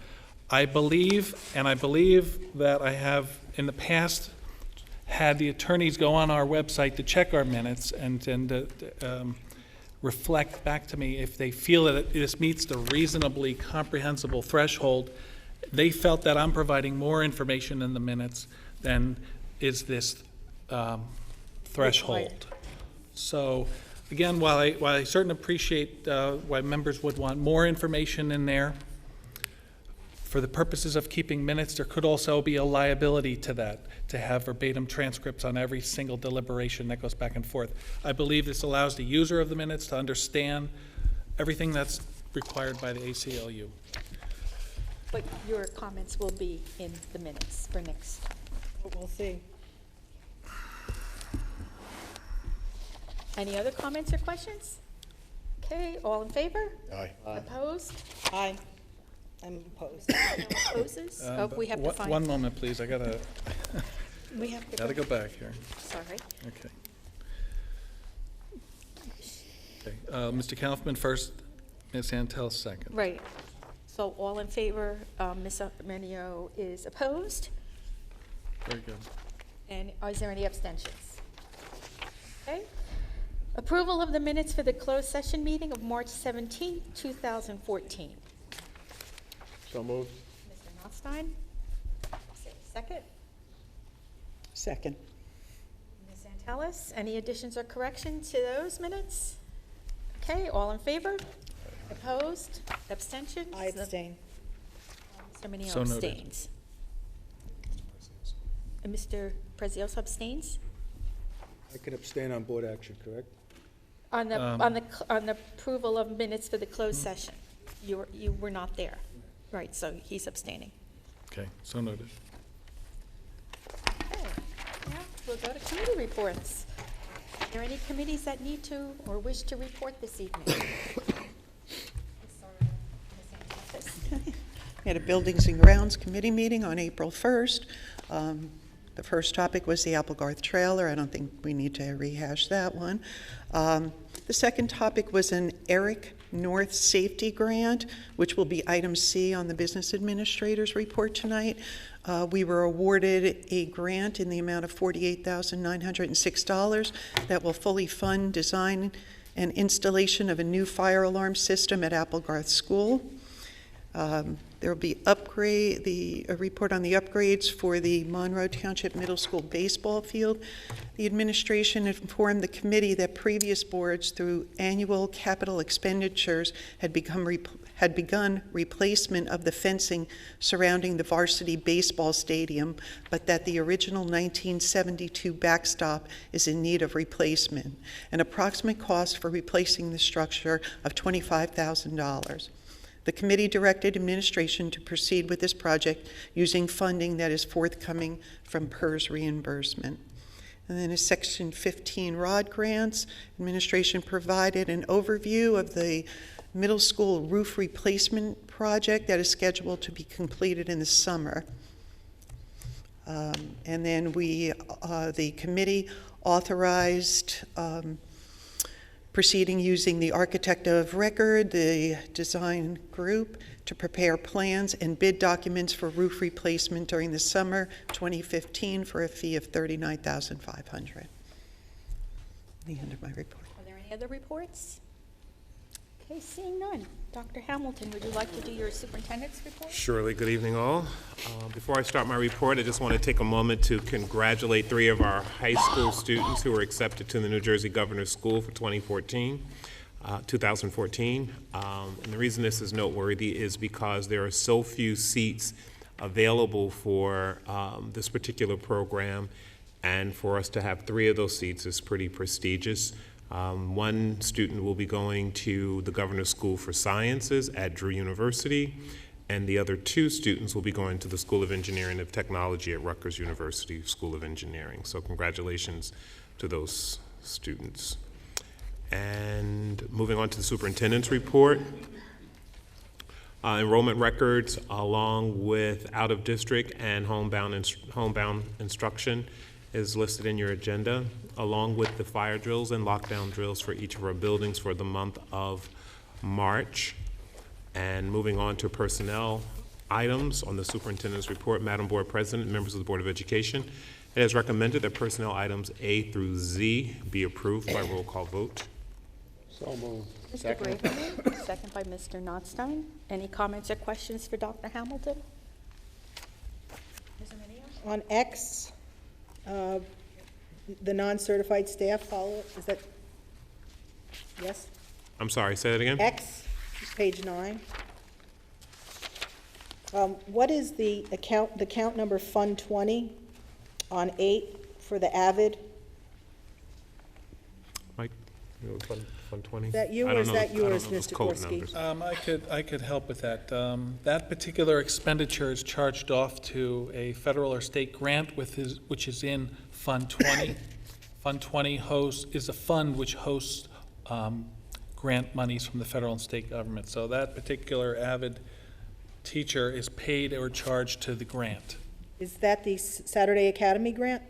I believe that I have in the past had the attorneys go on our website to check our minutes and reflect back to me if they feel that this meets the reasonably comprehensible threshold. They felt that I'm providing more information in the minutes than is this threshold. So again, while I certainly appreciate why members would want more information in there, for the purposes of keeping minutes, there could also be a liability to that, to have verbatim transcripts on every single deliberation that goes back and forth. I believe this allows the user of the minutes to understand everything that's required by the ACLU. But your comments will be in the minutes for next. We'll see. Any other comments or questions? Okay, all in favor? Aye. Opposed? Aye. I'm opposed. No opposes? Oh, we have to find. One moment, please. I gotta We have to. gotta go back here. Sorry. Okay. Okay. Mr. Kaufman first, Ms. Santel second. Right. So all in favor, Ms. Armenio is opposed? Very good. And is there any abstentions? Okay. Approval of the minutes for the closed session meeting of March 17, 2014. So moved. Mr. Notstein? Second? Second. Ms. Antelis, any additions or corrections to those minutes? Okay, all in favor? Opposed? Abstentions? I abstain. Mr. Minio So noted. abstains. And Mr. Prezioso abstains? I could abstain on board action, correct? On the approval of minutes for the closed session. You were not there. Right, so he's abstaining. Okay, so noted. Okay, now we'll go to committee reports. Are there any committees that need to or wish to report this evening? We had a Buildings and Grounds Committee meeting on April 1st. The first topic was the Applegarth trailer. I don't think we need to rehash that one. The second topic was an Eric North Safety Grant, which will be item C on the Business Administrator's report tonight. We were awarded a grant in the amount of $48,906 that will fully fund design and installation of a new fire alarm system at Applegarth School. There will be a report on the upgrades for the Monroe Township Middle School baseball field. The administration informed the committee that previous boards, through annual capital expenditures, had begun replacement of the fencing surrounding the varsity baseball stadium, but that the original 1972 backstop is in need of replacement. An approximate cost for replacing the structure of $25,000. The committee directed administration to proceed with this project using funding that is forthcoming from PERS reimbursement. And then in Section 15 ROD grants, administration provided an overview of the middle school roof replacement project that is scheduled to be completed in the summer. And then the committee authorized proceeding using the architect of record, the design group, to prepare plans and bid documents for roof replacement during the summer 2015 for a fee of $39,500. The end of my report. Are there any other reports? Okay, seeing none. Dr. Hamilton, would you like to do your superintendent's report? Surely. Good evening, all. Before I start my report, I just want to take a moment to congratulate 3 of our high school students who were accepted to the New Jersey Governor's School for 2014. And the reason this is noteworthy is because there are so few seats available for this particular program, and for us to have 3 of those seats is pretty prestigious. One student will be going to the Governor's School for Sciences at Drew University, and the other 2 students will be going to the School of Engineering and Technology at Rutgers University School of Engineering. So congratulations to those students. And moving on to the superintendent's report. Enrollment records along with out-of-district and homebound instruction is listed in your agenda, along with the fire drills and lockdown drills for each of our buildings for the month of March. And moving on to personnel items on the superintendent's report, Madam Board President, members of the Board of Education, it is recommended that personnel items A through Z be approved by roll call vote. So moved. Mr. Braverman, second by Mr. Notstein. Any comments or questions for Dr. Hamilton? On X, the non-certified staff follow, is that, yes? I'm sorry, say that again? X, page 9. What is the count number Fund 20 on 8 for the Avid? Mike, you know, Fund 20? Is that you or is that yours, Mr. Gorski? I could help with that. That particular expenditure is charged off to a federal or state grant which is in Fund 20. Fund 20 is a fund which hosts grant monies from the federal and state government. So that particular Avid teacher is paid or charged to the grant. Is that the Saturday Academy grant?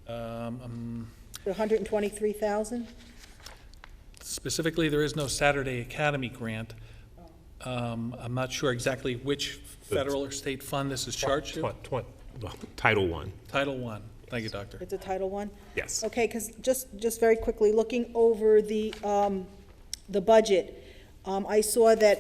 The 123,000? Specifically, there is no Saturday Academy grant. I'm not sure exactly which federal or state fund this is charged to. Title I. Title I. Thank you, Doctor. It's a Title I? Yes. Okay, because just very quickly, looking over the budget, I saw that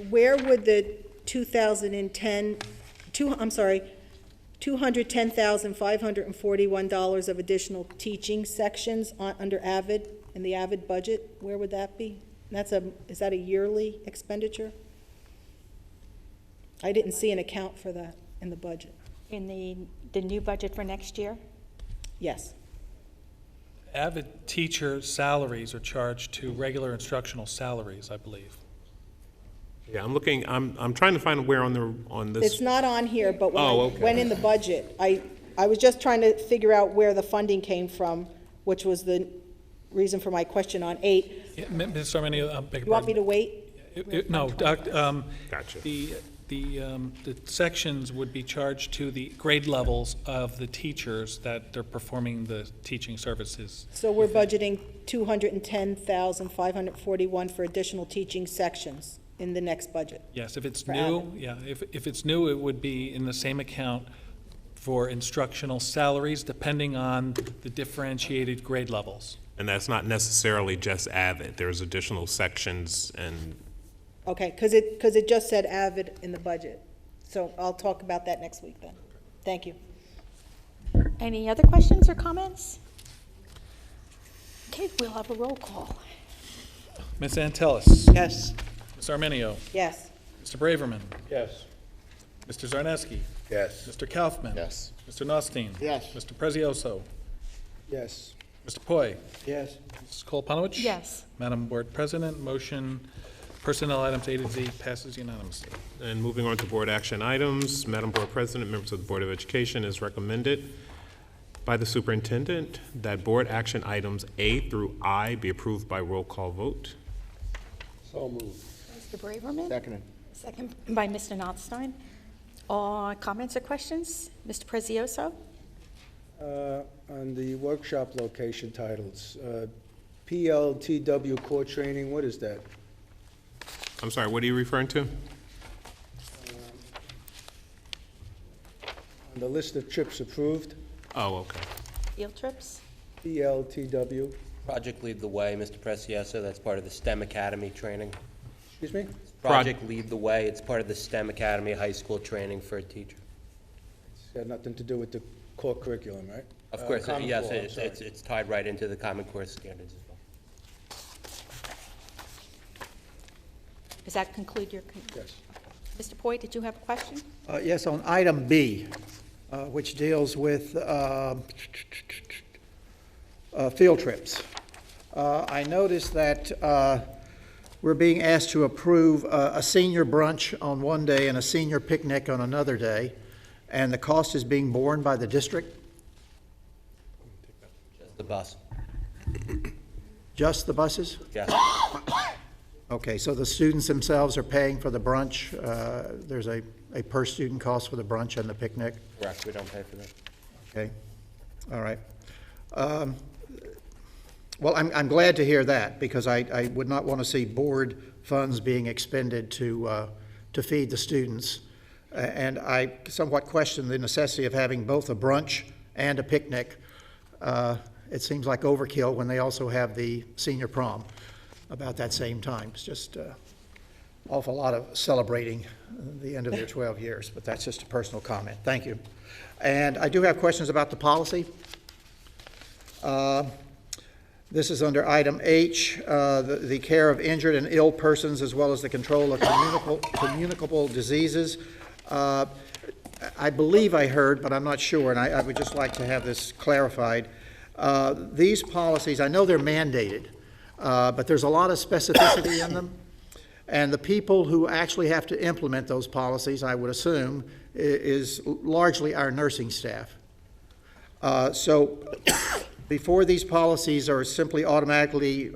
where would the $210,541 of additional teaching sections under Avid, in the Avid budget, where would that be? Is that a yearly expenditure? I didn't see an account for that in the budget. In the new budget for next year? Yes. Avid teacher salaries are charged to regular instructional salaries, I believe. Yeah, I'm trying to find where on this. It's not on here, but when I okay. went in the budget, I was just trying to figure out where the funding came from, which was the reason for my question on 8. Yeah, Ms. Arminio, beg your You want me pardon. to wait? No, Gotcha. The sections would be charged to the grade levels of the teachers that are performing the teaching services. So we're budgeting $210,541 for additional teaching sections in the next budget? Yes, if it's For new, Avid. yeah, if it's new, it would be in the same account for instructional salaries, depending on the differentiated grade levels. And that's not necessarily just Avid. There's additional sections and. Okay, because it just said Avid in the budget. So I'll talk about that next week then. Thank you. Any other questions or comments? Okay, we'll have a roll call. Ms. Antelis? Yes. Ms. Arminio? Yes. Mr. Braverman? Yes. Mr. Zarneski? Yes. Mr. Kaufman? Yes. Mr. Nostine? Yes. Mr. Prezioso? Yes. Mr. Poi? Yes. Mrs. Cole-Panowich? Yes. Madam Board President, motion, personnel items A to Z passes unanimously. And moving on to board action items, Madam Board President, members of the Board of Education, is recommended by the superintendent that board action items A through I be approved by roll call vote. So moved. Mr. Braverman? Seconded. Second by Mr. Notstein. Comments or questions? Mr. Prezioso? On the workshop location titles, PLTW core training, what is that? I'm sorry, what are you referring to? On the list of trips approved, Oh, okay. Field trips? PLTW, Project Lead the Way, Mr. Precioso, that's part of the STEM Academy training. excuse me? Project Lead the Way, it's part of the STEM Academy high school training for a teacher. It's got nothing to do with the core curriculum, right? Of course, Common yes, Core, I'm sorry. it's tied right into the Common Core standards as well. Does that conclude your? Yes. Mr. Poi, did you have a question? Yes, on item B, which deals with field trips. I noticed that we're being asked to approve a senior brunch on one day and a senior picnic on another day, and the cost is being borne by the district? Just the bus. Just the buses? Yes. Okay, so the students themselves are paying for the brunch. There's a per-student cost for the brunch and the picnic? Correct, we don't pay for that. Okay, all right. Well, I'm glad to hear that, because I would not want to see board funds being expended to feed the students. And I somewhat question the necessity of having both a brunch and a picnic. It seems like overkill when they also have the senior prom about that same time. It's just awful lot of celebrating the end of their 12 years, but that's just a personal comment. Thank you. And I do have questions about the policy. This is under item H, the care of injured and ill persons, as well as the control of communicable diseases. I believe I heard, but I'm not sure, and I would just like to have this clarified. These policies, I know they're mandated, but there's a lot of specificity in them. And the people who actually have to implement those policies, I would assume, is largely our nursing staff. So before these policies are simply automatically,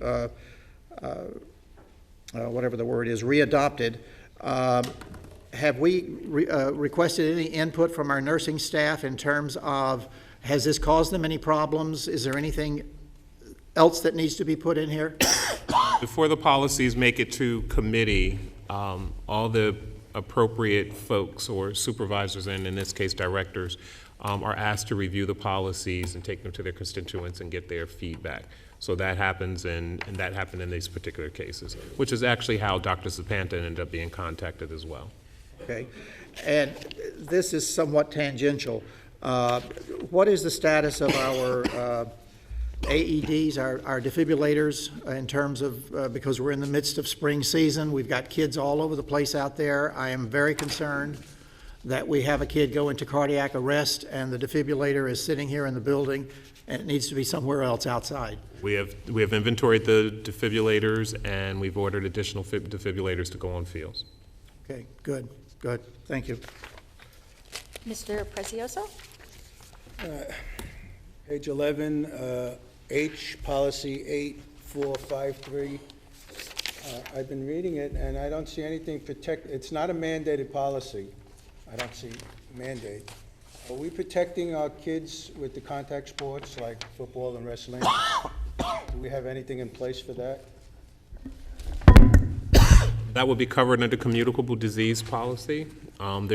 whatever the word is, readopted, have we requested any input from our nursing staff in terms of, has this caused them any problems? Is there anything else that needs to be put in here? Before the policies make it to committee, all the appropriate folks or supervisors, and in this case directors, are asked to review the policies and take them to their constituents and get their feedback. So that happens, and that happened in these particular cases, which is actually how Dr. Zapanta ended up being contacted as well. Okay, and this is somewhat tangential. What is the status of our AEDs, our defibrillators, in terms of, because we're in the midst of spring season, we've got kids all over the place out there. I am very concerned that we have a kid go into cardiac arrest and the defibrillator is sitting here in the building and it needs to be somewhere else outside. We have inventoried the defibrillators, and we've ordered additional defibrillators to go on fields. Okay, good, good. Thank you. Mr. Prezioso? Page 11, H, policy 8453. I've been reading it, and I don't see anything it's not a mandated policy. I don't see mandate. Are we protecting our kids with the contact sports like football and wrestling? Do we have anything in place for that? That would be covered under communicable disease policy. I'm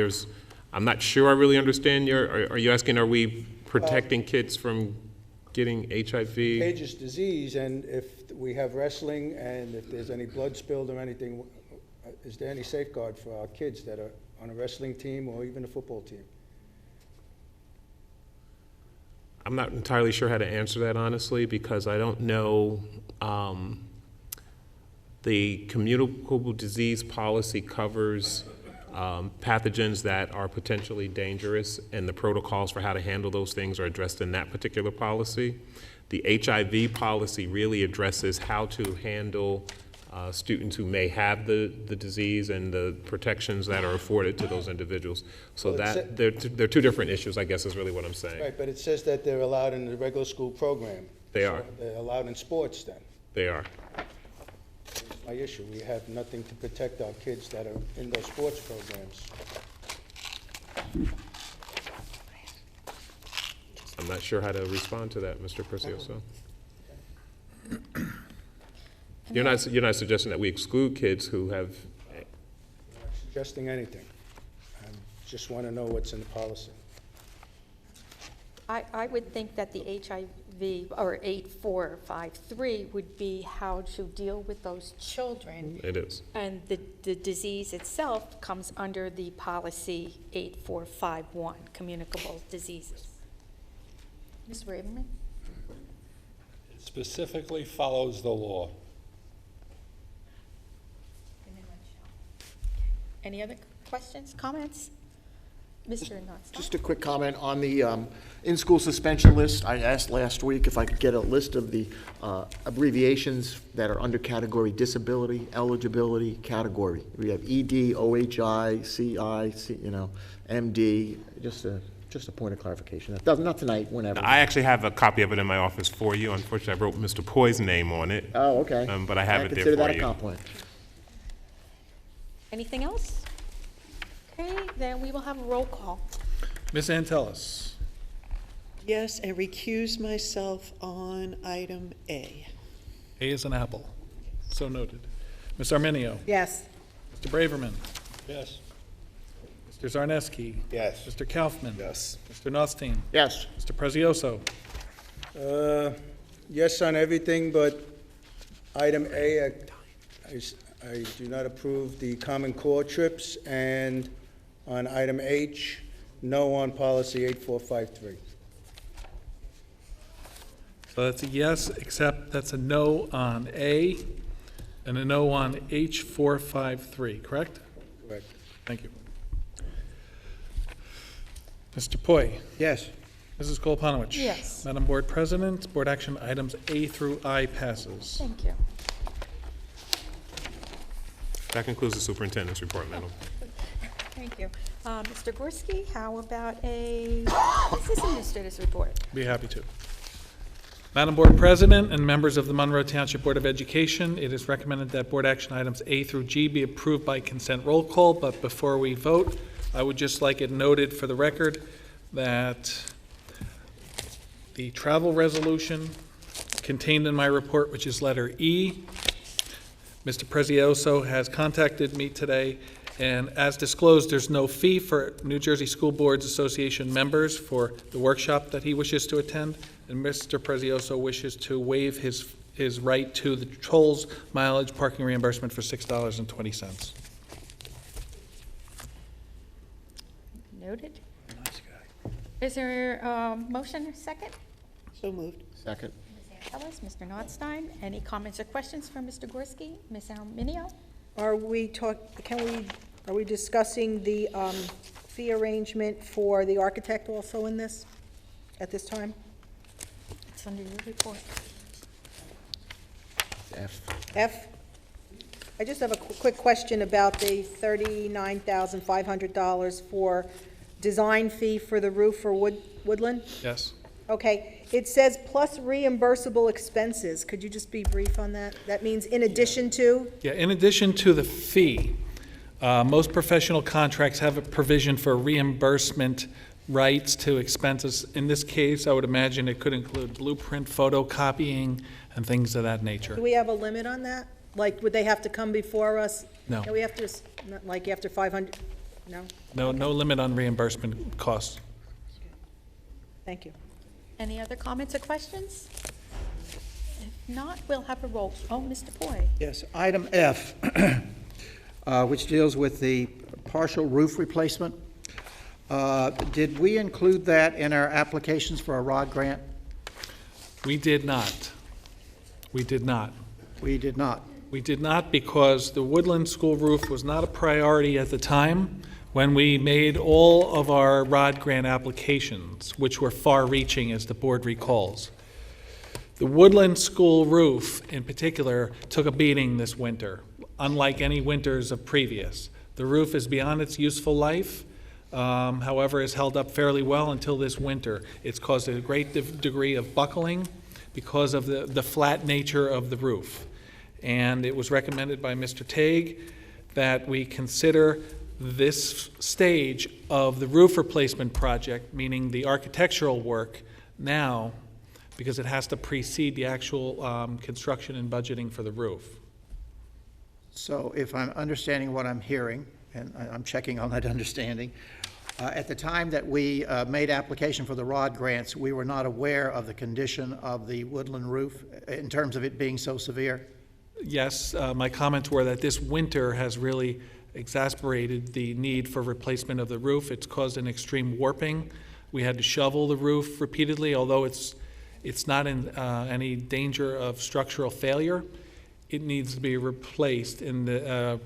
not sure I really understand are you asking, are we protecting kids from getting HIV? Contagious disease, and if we have wrestling and if there's any blood spilled or anything, is there any safeguard for our kids that are on a wrestling team or even a football team? I'm not entirely sure how to answer that, honestly, because I don't know. The communicable disease policy covers pathogens that are potentially dangerous, and the protocols for how to handle those things are addressed in that particular policy. The HIV policy really addresses how to handle students who may have the disease and the protections that are afforded to those individuals. So well, they're two different issues, I guess, is really what I'm saying. Right, but it says that they're allowed in the regular school program. They are. They're allowed in sports then. They are. That's my issue. We have nothing to protect our kids that are in those sports programs. I'm not sure how to respond to that, Mr. Prezioso. You're not suggesting that we exclude kids who have. I'm not suggesting anything. I just want to know what's in the policy. I would think that the HIV, or 8453, would be how to deal with those children. It is. And the disease itself comes under the policy 8451, communicable diseases. Ms. Ravenman? It specifically follows the law. Any other questions, comments? Mr. Knotts? Just a quick comment on the in-school suspension list. I asked last week if I could get a list of the abbreviations that are under category disability, eligibility category. We have ED, OHI, CI, MD, just Just a point of clarification. That doesn't, not tonight, whenever. I actually have a copy of it in my office for you. Unfortunately, I wrote Mr. Poy's name on it. Oh, okay. But I have it there consider for that a you. compliment. Anything else? Okay, then we will have a roll call. Ms. Antelis? Yes, and recuse myself on item A. A is an apple. So noted. Ms. Arminio? Yes. Mr. Braverman? Yes. Mr. Zarneski? Yes. Mr. Kaufman? Yes. Mr. Nothstein? Yes. Mr. Prezioso? Yes on everything, but item A, I do not approve the Common Core trips, and on item H, no on policy 8453. So that's a yes, except that's a no on A and a no on H453, correct? Correct. Thank you. Mr. Poi? Yes. Mrs. Koloponowicz? Yes. Madam Board President, board action items A through I passes. Thank you. That concludes the superintendent's report, madam. Thank you. Mr. Gorski, how about a business administrator's report? Be happy to. Madam Board President and members of the Monroe Township Board of Education, it is recommended that board action items A through G be approved by consent roll call, but before we vote, I would just like it noted for the record that the travel resolution contained in my report, which is letter E, Mr. Prezioso has contacted me today, and as disclosed, there's no fee for New Jersey School Boards Association members for the workshop that he wishes to attend, and Mr. Prezioso wishes to waive his right to the tolls, mileage, parking reimbursement for $6.20. Noted. Is there a motion or second? So moved. Second. Ms. Antelis, Mr. Notstein, any comments or questions from Mr. Gorski? Ms. Arminio? Are we discussing the fee arrangement for the architect also in this, at this time? It's under your report. F. F? I just have a quick question about the $39,500 for design fee for the roof for Woodland. Yes. Okay, it says plus reimbursable expenses. Could you just be brief on that? That means in addition to? Yeah, in addition to the fee, most professional contracts have a provision for reimbursement rights to expenses. In this case, I would imagine it could include blueprint photocopying and things of that nature. Do we have a limit on that? Like, would they have to come before us? No. Do we have to, like, after 500? No? No limit on reimbursement costs. Thank you. Any other comments or questions? If not, we'll have a roll. Oh, Mr. Poi. Yes, item F, which deals with the partial roof replacement. Did we include that in our applications for a ROD grant? We did not. We did not. We did not. We did not because the Woodland School roof was not a priority at the time when we made all of our ROD grant applications, which were far-reaching, as the board recalls. The Woodland School roof, in particular, took a beating this winter, unlike any winters of previous. The roof is beyond its useful life, however, has held up fairly well until this winter. It's caused a great degree of buckling because of the flat nature of the roof. And it was recommended by Mr. Tague that we consider this stage of the roof replacement project, meaning the architectural work, now, because it has to precede the actual construction and budgeting for the roof. So if I'm understanding what I'm hearing, and I'm checking on that understanding, at the time that we made application for the ROD grants, we were not aware of the condition of the Woodland roof in terms of it being so severe? Yes, my comments were that this winter has really exacerbated the need for replacement of the roof. It's caused an extreme warping. We had to shovel the roof repeatedly, although it's not in any danger of structural failure. It needs to be replaced in the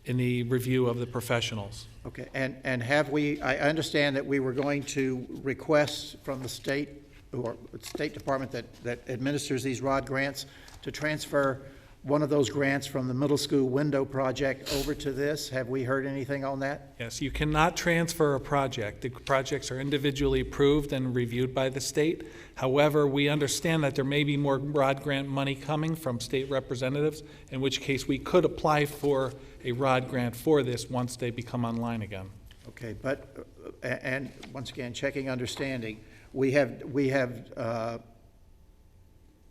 review of the professionals. Okay, and have we, I understand that we were going to request from the state, or State Department that administers these ROD grants, to transfer one of those grants from the middle school window project over to this. Have we heard anything on that? Yes, you cannot transfer a project. The projects are individually approved and reviewed by the state. However, we understand that there may be more ROD grant money coming from state representatives, in which case we could apply for a ROD grant for this once they become online again. Okay, but, and once again, checking understanding,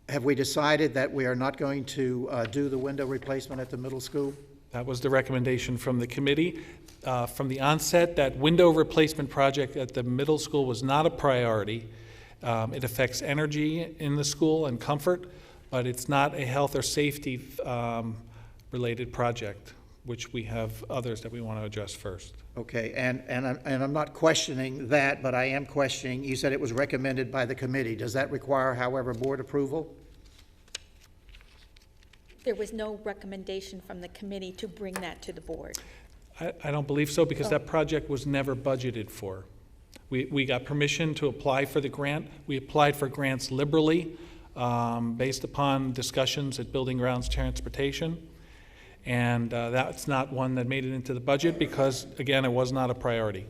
have we decided that we are not going to do the window replacement at the middle school? That was the recommendation from the committee. From the onset, that window replacement project at the middle school was not a priority. It affects energy in the school and comfort, but it's not a health or safety related project, which we have others that we want to address first. Okay, and I'm not questioning that, but I am questioning, you said it was recommended by the committee. Does that require, however, board approval? There was no recommendation from the committee to bring that to the board. I don't believe so, because that project was never budgeted for. We got permission to apply for the grant. We applied for grants liberally based upon discussions at Building Grounds Transportation. And that's not one that made it into the budget because, again, it was not a priority.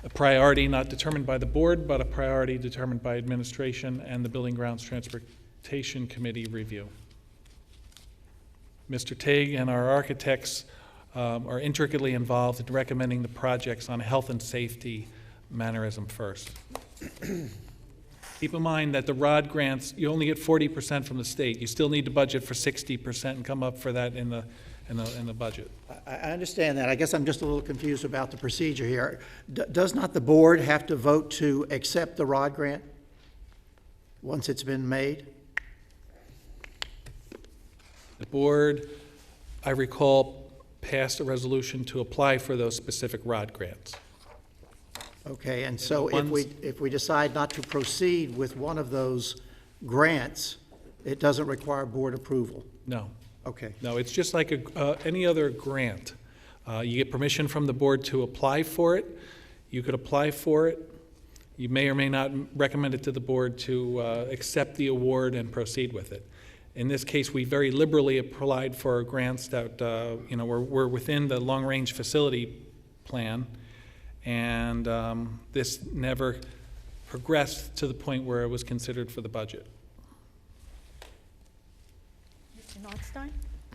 A priority not determined by the board, but a priority determined by administration and the Building Grounds Transportation Committee review. Mr. Tague and our architects are intricately involved in recommending the projects on health and safety mannerism first. Keep in mind that the ROD grants, you only get 40% from the state. You still need to budget for 60% and come up for that in the budget. I understand that. I guess I'm just a little confused about the procedure here. Does not the board have to vote to accept the ROD grant once it's been made? The board, I recall, passed a resolution to apply for those specific ROD grants. Okay, and so if we decide not to proceed with one of those grants, it doesn't require board approval? No. Okay. No, it's just like any other grant. You get permission from the board to apply for it. You could apply for it. You may or may not recommend it to the board to accept the award and proceed with it. In this case, we very liberally applied for grants that were within the long-range facility plan, and this never progressed to the point where it was considered for the budget. Mr. Nordstein?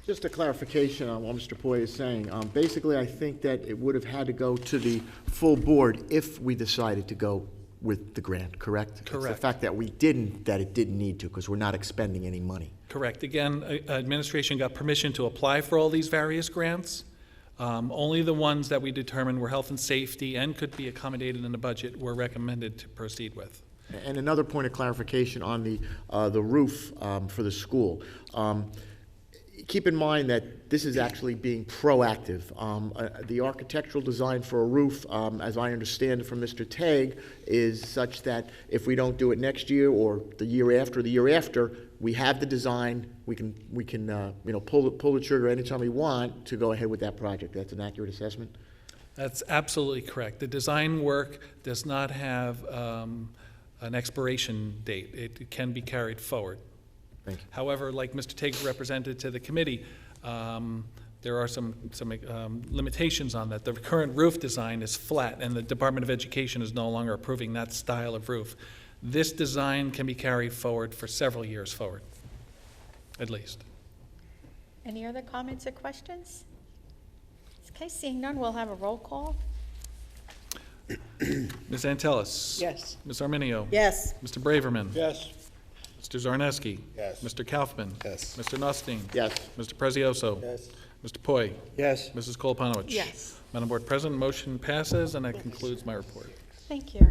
Just a clarification on what Mr. Poy is saying. Basically, I think that it would have had to go to the full board if we decided to go with the grant, correct? Correct. It's the fact that we didn't, that it didn't need to, because we're not expending any money. Correct. Again, administration got permission to apply for all these various grants. Only the ones that we determined were health and safety and could be accommodated in the budget were recommended to proceed with. And another point of clarification on the roof for the school. Keep in mind that this is actually being proactive. The architectural design for a roof, as I understand it from Mr. Tague, is such that if we don't do it next year or the year after, we have the design. We can pull the trigger anytime we want to go ahead with that project. That's an accurate assessment? That's absolutely correct. The design work does not have an expiration date. It can be carried forward. Thank you. However, like Mr. Tague represented to the committee, there are some limitations on that. The current roof design is flat, and the Department of Education is no longer approving that style of roof. This design can be carried forward for several years forward, at least. Any other comments or questions? Okay, seeing none, we'll have a roll call. Ms. Antelis? Yes. Ms. Arminio? Yes. Mr. Braverman? Yes. Mr. Zarneski? Yes. Mr. Kaufman? Yes. Mr. Nusting? Yes. Mr. Prezioso? Yes. Mr. Poi? Yes. Mrs. Koloponowicz? Yes. Madam Board President, motion passes, and that concludes my report. Thank you.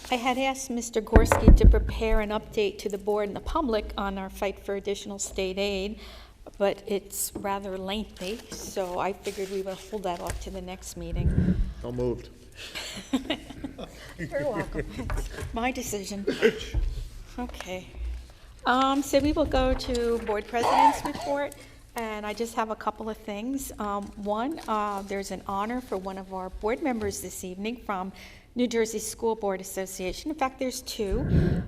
I had asked Mr. Gorski to prepare an update to the board and the public on our fight for additional state aid, but it's rather lengthy, so I figured we would hold that off to the next meeting. So moved. You're welcome. It's my decision. Okay. So we will go to Board President's report, and I just have a couple of things. One, there's an honor for one of our board members this evening from New Jersey School Board Association. In fact, there's two.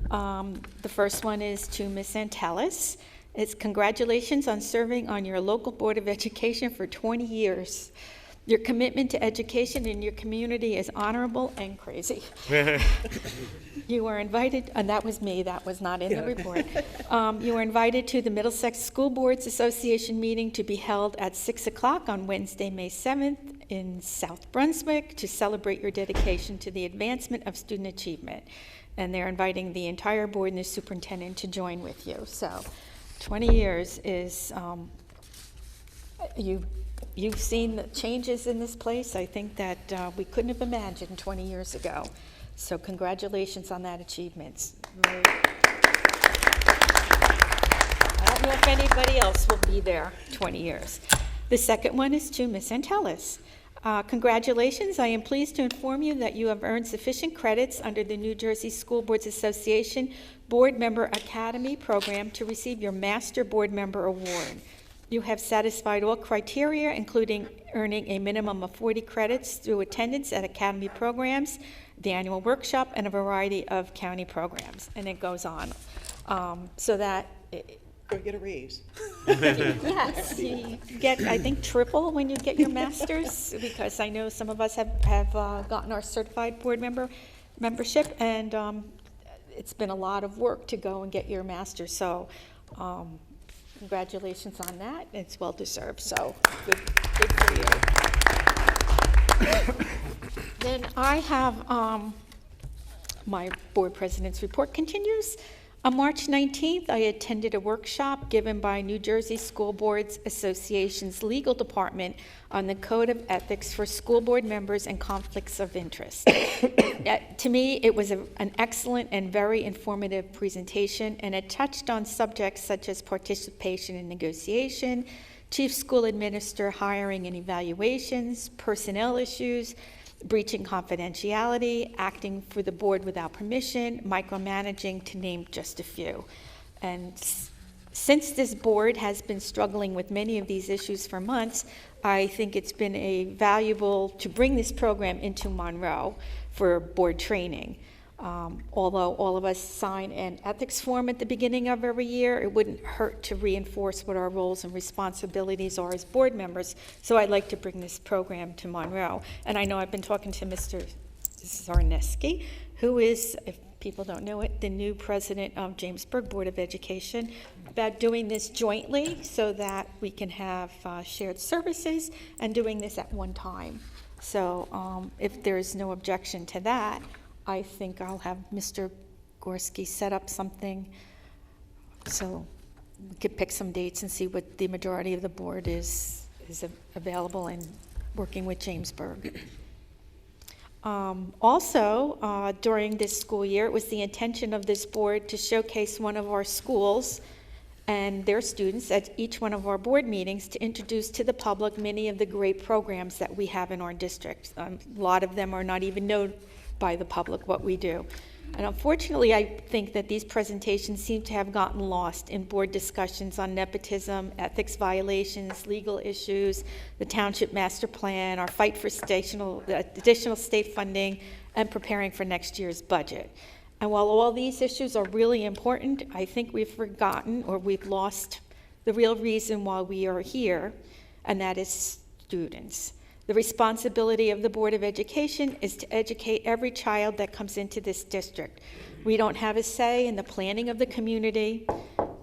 The first one is to Ms. Antelis. It's congratulations on serving on your local Board of Education for 20 years. Your commitment to education in your community is honorable and crazy. You were invited, and that was me, that was not in the report. You were invited to the Middlesex School Boards Association meeting to be held at 6 o'clock on Wednesday, May 7th in South Brunswick to celebrate your dedication to the advancement of student achievement. And they're inviting the entire board and the superintendent to join with you. So 20 years is, you've seen the changes in this place. I think that we couldn't have imagined 20 years ago. So congratulations on that achievement. I don't know if anybody else will be there 20 years. The second one is to Ms. Antelis. Congratulations. I am pleased to inform you that you have earned sufficient credits under the New Jersey School Boards Association Board Member Academy program to receive your Master Board Member Award. You have satisfied all criteria, including earning a minimum of 40 credits through attendance at Academy programs, the annual workshop, and a variety of county programs. And it goes on. So that... Go get a raise. Yes, you get, I think, triple when you get your master's, because I know some of us have gotten our certified board membership, and it's been a lot of work to go and get your master's. So congratulations on that. It's well deserved. So good for you. Then I have my board president's report continues. On March 19th, I attended a workshop given by New Jersey School Boards Association's legal department on the Code of Ethics for school board members and conflicts of interest. To me, it was an excellent and very informative presentation, and it touched on subjects such as participation in negotiation, chief school administrator hiring and evaluations, personnel issues, breaching confidentiality, acting for the board without permission, micromanaging, to name just a few. And since this board has been struggling with many of these issues for months, I think it's been valuable to bring this program into Monroe for board training. Although all of us sign an ethics form at the beginning of every year, it wouldn't hurt to reinforce what our roles and responsibilities are as board members. So I'd like to bring this program to Monroe. And I know I've been talking to Mr. Zarneski, who is, if people don't know it, the new president of Jamesburg Board of Education, about doing this jointly so that we can have shared services and doing this at one time. So if there's no objection to that, I think I'll have Mr. Gorski set up something so we could pick some dates and see what the majority of the board is available and working with Jamesburg. Also, during this school year, it was the intention of this board to showcase one of our schools and their students at each one of our board meetings to introduce to the public many of the great programs that we have in our district. A lot of them are not even known by the public what we do. And unfortunately, I think that these presentations seem to have gotten lost in board discussions on nepotism, ethics violations, legal issues, the township master plan, our fight for additional state funding, and preparing for next year's budget. And while all these issues are really important, I think we've forgotten or we've lost the real reason why we are here, and that is students. The responsibility of the Board of Education is to educate every child that comes into this district. We don't have a say in the planning of the community,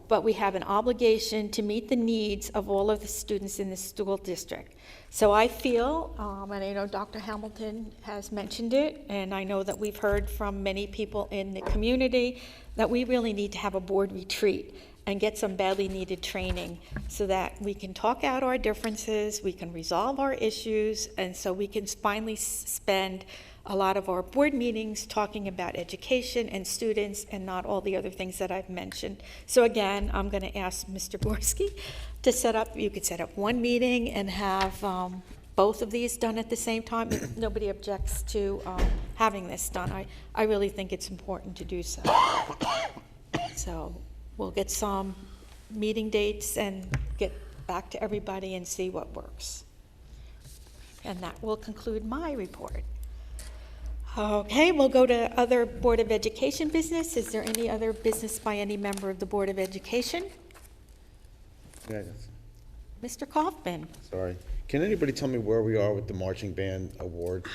but we have an obligation to meet the needs of all of the students in the school district. So I feel, and I know Dr. Hamilton has mentioned it, and I know that we've heard from many people in the community, that we really need to have a board retreat and get some badly needed training so that we can talk out our differences, we can resolve our issues, and so we can finally spend a lot of our board meetings talking about education and students and not all the other things that I've mentioned. So again, I'm going to ask Mr. Gorski to set up, you could set up one meeting and have both of these done at the same time. If nobody objects to having this done, I really think it's important to do so. So we'll get some meeting dates and get back to everybody and see what works. And that will conclude my report. Okay, we'll go to other Board of Education business. Is there any other business by any member of the Board of Education? Mr. Kaufman? Sorry. Can anybody tell me where we are with the marching band award?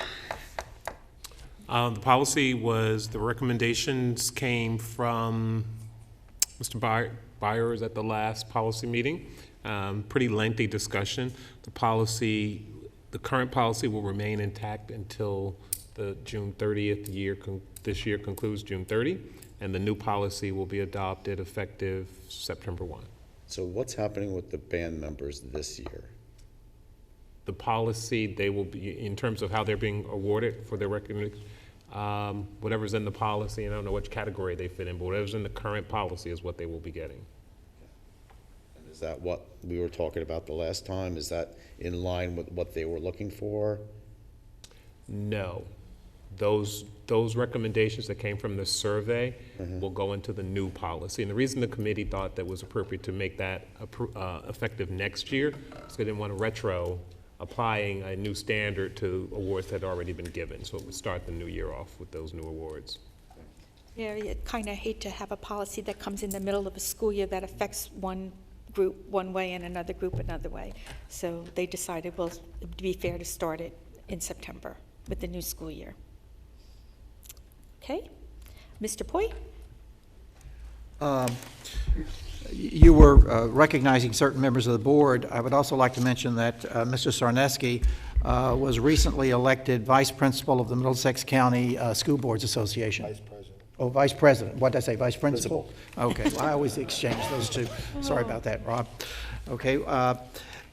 The policy was, the recommendations came from Mr. Byers at the last policy meeting. Pretty lengthy discussion. The current policy will remain intact until the June 30th this year concludes June 30, and the new policy will be adopted effective September 1. So what's happening with the band members this year? The policy, they will be, in terms of how they're being awarded for their recognition, whatever's in the policy, and I don't know which category they fit in, but whatever's in the current policy is what they will be getting. Is that what we were talking about the last time? Is that in line with what they were looking for? No. Those recommendations that came from the survey will go into the new policy. And the reason the committee thought that was appropriate to make that effective next year is they didn't want to retro applying a new standard to awards that had already been given. So it would start the new year off with those new awards. Yeah, you kind of hate to have a policy that comes in the middle of a school year that affects one group one way and another group another way. So they decided, well, it would be fair to start it in September with the new school year. Okay. Mr. Poi? You were recognizing certain members of the board. I would also like to mention that Mr. Sarneski was recently elected Vice Principal of the Middlesex County School Boards Association. Vice President. Oh, Vice President. What did I say, Vice Principal? Okay, well, I always exchange those two. Sorry about that, Rob. Okay,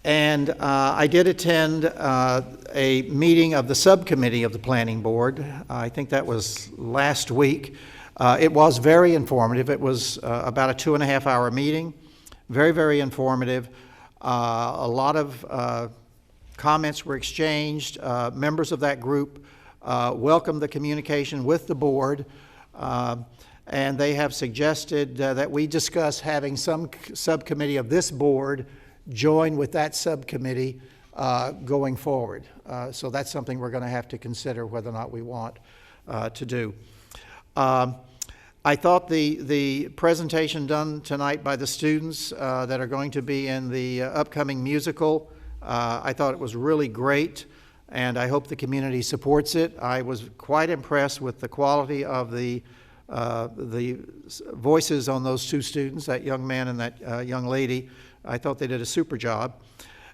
and I did attend a meeting of the subcommittee of the Planning Board. I think that was last week. It was very informative. It was about a 2.5-hour meeting. Very, very informative. A lot of comments were exchanged. Members of that group welcomed the communication with the board, and they have suggested that we discuss having some subcommittee of this board join with that subcommittee going forward. So that's something we're going to have to consider whether or not we want to do. I thought the presentation done tonight by the students that are going to be in the upcoming musical, I thought it was really great, and I hope the community supports it. I was quite impressed with the quality of the voices on those two students, that young man and that young lady. I thought they did a super job.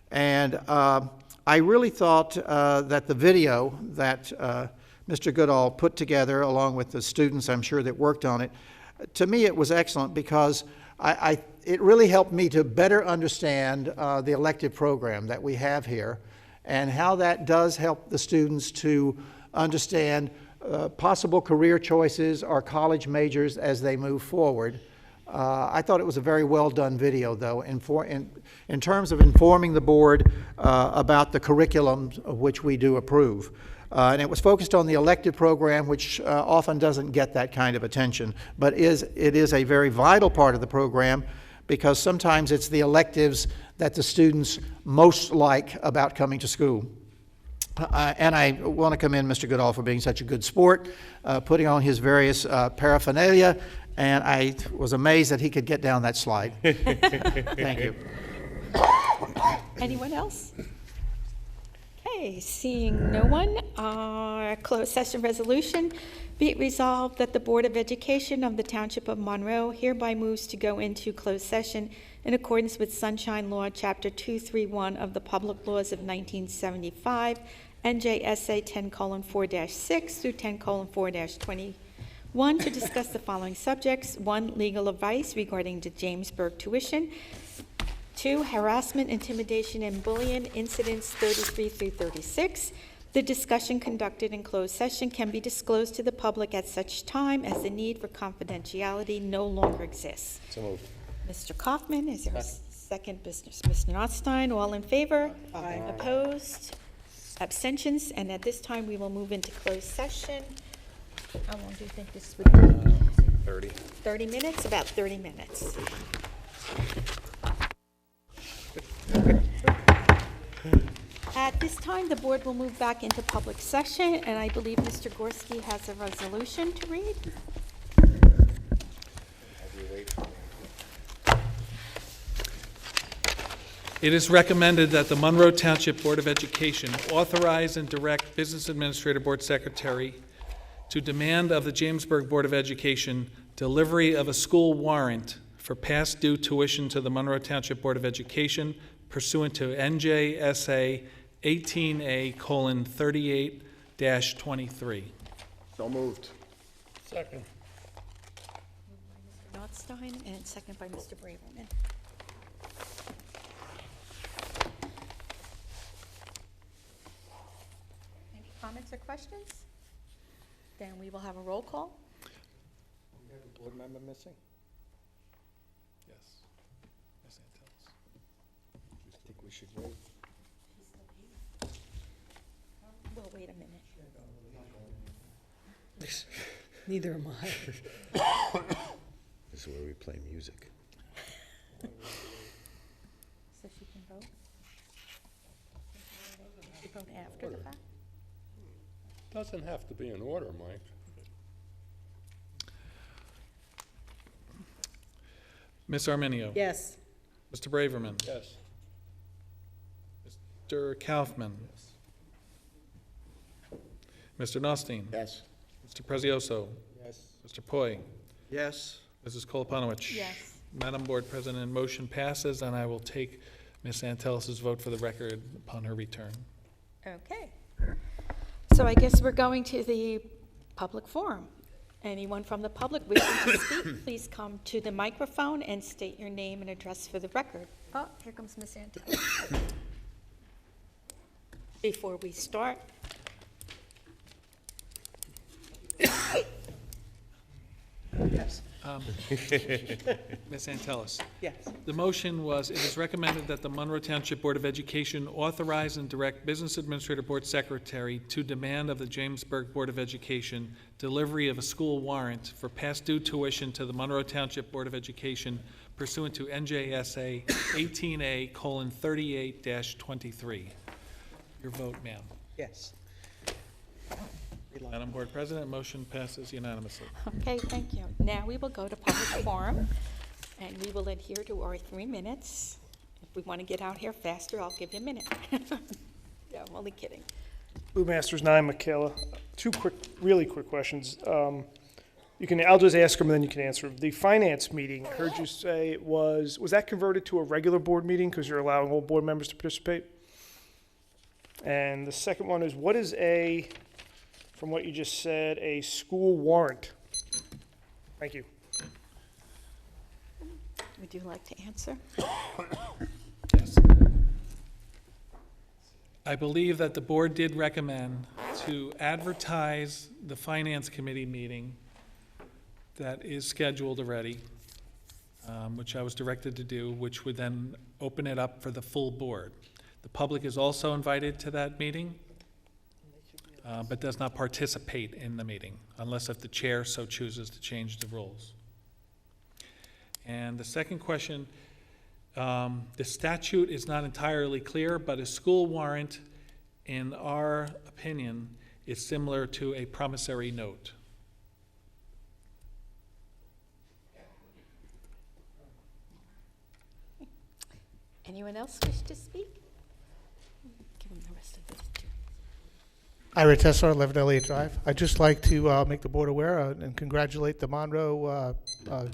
And I really thought that the video that Mr. Goodall put together, along with the students, I'm sure, that worked on it, to me it was excellent because it really helped me to better understand the elective program that we have here and how that does help the students to understand possible career choices or college majors as they move forward. I thought it was a very well done video, though, in terms of informing the board about the curriculum of which we do approve. And it was focused on the elective program, which often doesn't get that kind of attention, but it is a very vital part of the program because sometimes it's the electives that the students most like about coming to school. And I want to commend Mr. Goodall for being such a good sport, putting on his various paraphernalia, and I was amazed that he could get down that slide. Thank you. Anyone else? Okay, seeing no one, closed session resolution. Be it resolved that the Board of Education of the Township of Monroe hereby moves to go into closed session in accordance with Sunshine Law, Chapter 231 of the Public Laws of 1975, NJSA 10:4-6 through 10:4-21, to discuss the following subjects. 1, legal advice regarding the Jamesburg tuition. 2, harassment, intimidation, and bullying incidents 33 through 36. The discussion conducted in closed session can be disclosed to the public at such time as the need for confidentiality no longer exists. So moved. Mr. Kaufman, is there a second business? Mr. Notstein, all in favor? Aye. Opposed? Abstentions? And at this time, we will move into closed session. How long do you think this would be? 30. 30 minutes? About 30 minutes. At At this time, the board will move back into public session, and I believe Mr. Gorski has a resolution to read. It is recommended that the Monroe Township Board of Education authorize and direct Business Administrator Board Secretary to demand of the Jamesburg Board of Education delivery of a school warrant for past due tuition to the Monroe Township Board of Education pursuant to NJSA 18A:38-23. So moved. Second. Notstein, and second by Mr. Braverman. Any comments or questions? Then we will have a roll call. We have a board member missing? Yes. Ms. Antelis. I think we should wait. Well, wait a minute. Neither am I. This is where we play music. So she can vote? She vote after the fact? Doesn't have to be in order, Mike. Ms. Arminio. Yes. Mr. Braverman. Yes. Mr. Kaufman. Mr. Notstein. Yes. Mr. Prezioso. Yes. Mr. Poi. Yes. Mrs. Koloponowicz. Yes. Madam Board President, motion passes, and I will take Ms. Antelis's vote for the record upon her return. Okay. So I guess we're going to the public forum. Anyone from the public wishing to speak, please come to the microphone and state your name and address for the record. Oh, here comes Ms. Antelis. Before we start, Yes. Ms. Antelis. Yes. The motion was, it is recommended that the Monroe Township Board of Education authorize and direct Business Administrator Board Secretary to demand of the Jamesburg Board of Education delivery of a school warrant for past due tuition to the Monroe Township Board of Education pursuant to NJSA 18A:38-23. Your vote, ma'am. Yes. Madam Board President, motion passes unanimously. okay, thank you. Now we will go to public forum, and we will adhere to our 3 minutes. If we want to get out here faster, I'll give you a minute. No, I'm only kidding. Blue Masters 9, Michaela. Two really quick questions. I'll just ask them and then you can answer them. The finance meeting, I heard you say was that converted to a regular board meeting because you're allowing all board members to participate? And the second one is, what is from what you just said, a school warrant? Thank you. Would you like to answer? Yes. I believe that the board did recommend to advertise the Finance Committee meeting that is scheduled already, which I was directed to do, which would then open it up for the full board. The public is also invited to that meeting, but does not participate in the meeting unless if the chair so chooses to change the rules. And the second question, the statute is not entirely clear, but a school warrant, in our opinion, is similar to a promissory note. Anyone else wish to speak? Give them the rest of this. Ira Tessar, 11 Elliott Drive. I'd just like to make the board aware and congratulate the Monroe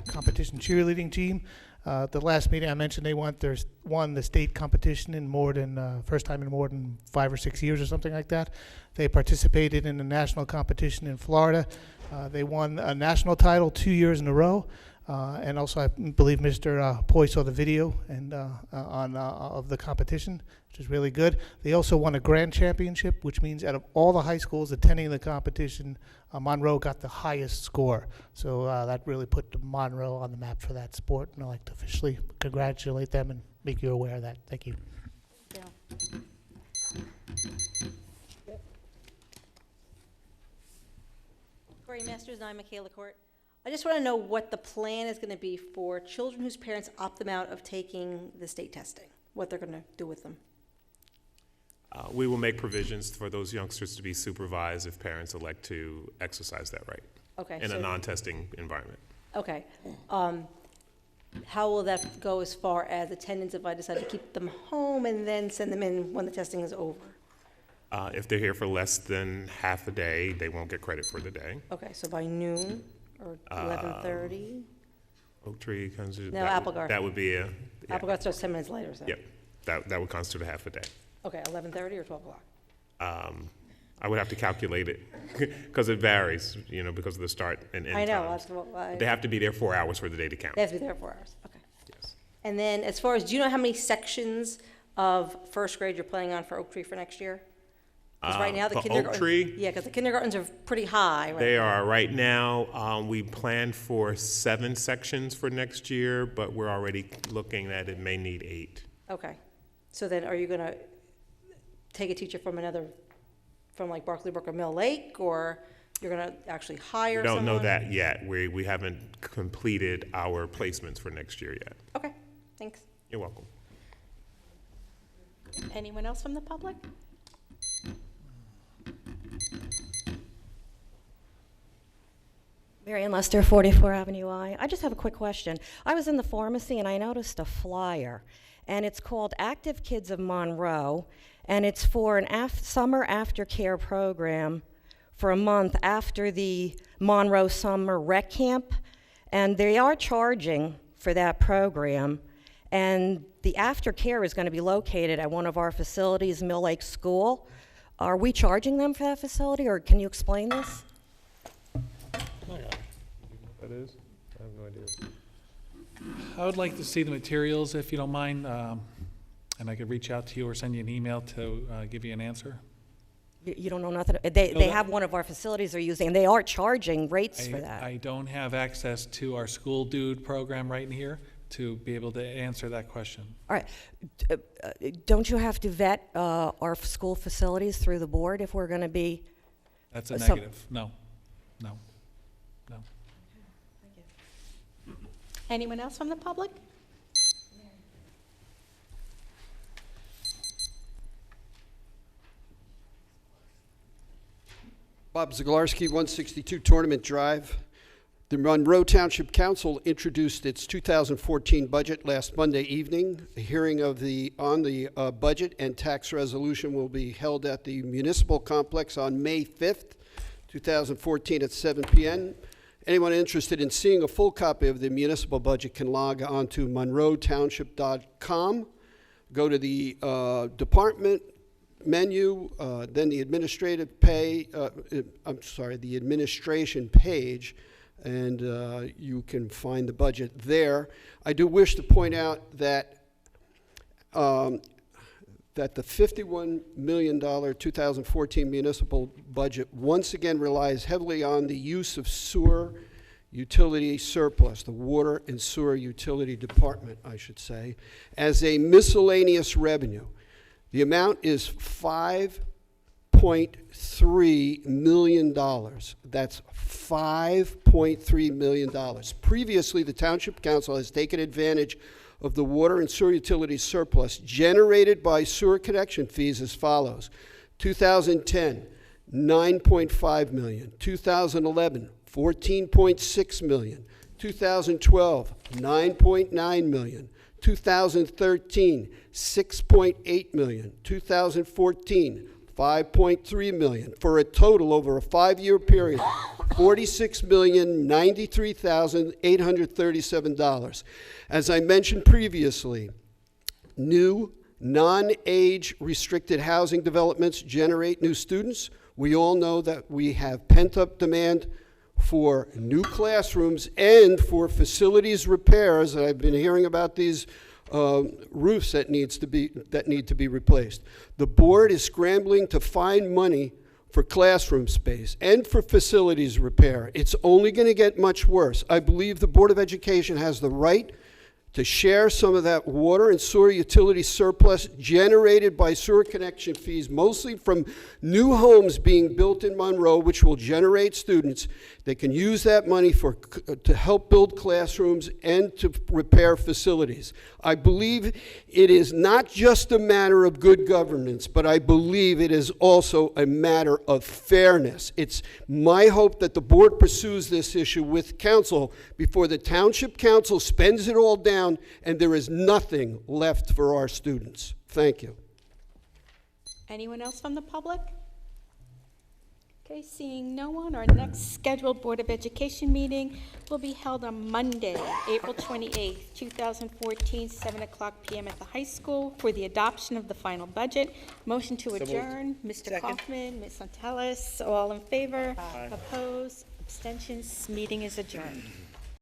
competition cheerleading team. The last meeting I mentioned, they won the state competition in first time in more than 5 or 6 years or something like that. They participated in a national competition in Florida. They won a national title 2 years in a row. And also, I believe Mr. Poi saw the video of the competition, which is really good. They also won a grand championship, which means out of all the high schools attending the competition, Monroe got the highest score. So that really put Monroe on the map for that sport, and I'd like to officially congratulate them and make you aware of that. Thank you. Corey Masters, 9 Michaela Court. I just want to know what the plan is going to be for children whose parents opt them out of taking the state testing, what they're going to do with them. We will make provisions for those youngsters to be supervised if parents elect to exercise that right Okay, in a so- non-testing environment. Okay. How will that go as far as attendance if I decide to keep them home and then send them in when the testing is over? If they're here for less than half a day, they won't get credit for the day. Okay, so by noon or 11:30? Oak Tree comes to. No, that would- Applegarth. That would be a. Yeah. Applegarth starts 10 minutes later, so. Yep, that would constitute a half a day. Okay, 11:30 or 12 o'clock? I would have to calculate it, because it varies, because of the start and end I know, times. that's what They have to be there 4 hours for the day to count. They have to be there 4 hours, okay. Yes. And then as far as, do you know how many sections of first grade you're planning on for Oak Tree for next year? Because right now the for kindergarten. Oak Tree? Yeah, because the kindergartens are pretty high right They now. are, right now, we plan for 7 sections for next year, but we're already looking at it may need 8. Okay. So then are you going to take a teacher from like Barclay Brook or Mill Lake, or you're going to actually hire We don't someone? know that yet. We haven't completed our placements for next year yet. Okay, thanks. You're welcome. Anyone else from the public? Marion Lester, 44 Avenue I. I just have a quick question. I was in the pharmacy and I noticed a flyer, and it's called Active Kids of Monroe, and it's for an summer aftercare program for a month after the Monroe Summer Rec Camp, and they are charging for that program, and the aftercare is going to be located at one of our facilities, Mill Lake School. Are we charging them for that facility, or can you explain this? That is? I have no idea. I would like to see the materials, if you don't mind, and I could reach out to you or send you an email to give you an answer. You don't know nothing? They have one of our facilities they're using, and they are charging rates for that. I don't have access to our School Dude program right in here to be able to answer that question. All right. Don't you have to vet our school facilities through the board if we're going to be? That's a some- negative. No, no, no. Anyone else from the public? Bob Zaglarski, 162 Tournament Drive. The Monroe Township Council introduced its 2014 budget last Monday evening. A hearing on the budget and tax resolution will be held at the Municipal Complex on May 5th, 2014 at 7 p.m. Anyone interested in seeing a full copy of the municipal budget can log on to monroetownship.com, go to the department menu, then the administration page, and you can find the budget there. I do wish to point out that that the $51 million 2014 municipal budget once again relies heavily on the use of sewer utility surplus, the water and sewer utility department, I should say, as a miscellaneous revenue. The amount is $5.3 million. That's $5.3 million. Previously, the Township Council has taken advantage of the water and sewer utility surplus generated by sewer connection fees as follows. 2010, $9.5 million. 2011, $14.6 million. 2012, $9.9 million. 2013, $6.8 million. 2014, $5.3 million, for a total over a 5-year period, $46,093,837. As I mentioned previously, new non-age restricted housing developments generate new students. We all know that we have pent-up demand for new classrooms and for facilities repairs. I've been hearing about these roofs that need to be replaced. The board is scrambling to find money for classroom space and for facilities repair. It's only going to get much worse. I believe the Board of Education has the right to share some of that water and sewer utility surplus generated by sewer connection fees, mostly from new homes being built in Monroe, which will generate students. They can use that money to help build classrooms and to repair facilities. I believe it is not just a matter of good governance, but I believe it is also a matter of fairness. It's my hope that the board pursues this issue with council before the township council spends it all down and there is nothing left for our students. Thank you. Anyone else from the public? Okay, seeing no one, our next scheduled Board of Education meeting will be held on Monday, April 28th, 2014, 7 o'clock p.m. at the high school for the adoption of the final budget. Motion to adjourn, Mr. Kaufman, Ms. Santelis, all in favor? Opposed? Abstentions? Meeting is adjourned.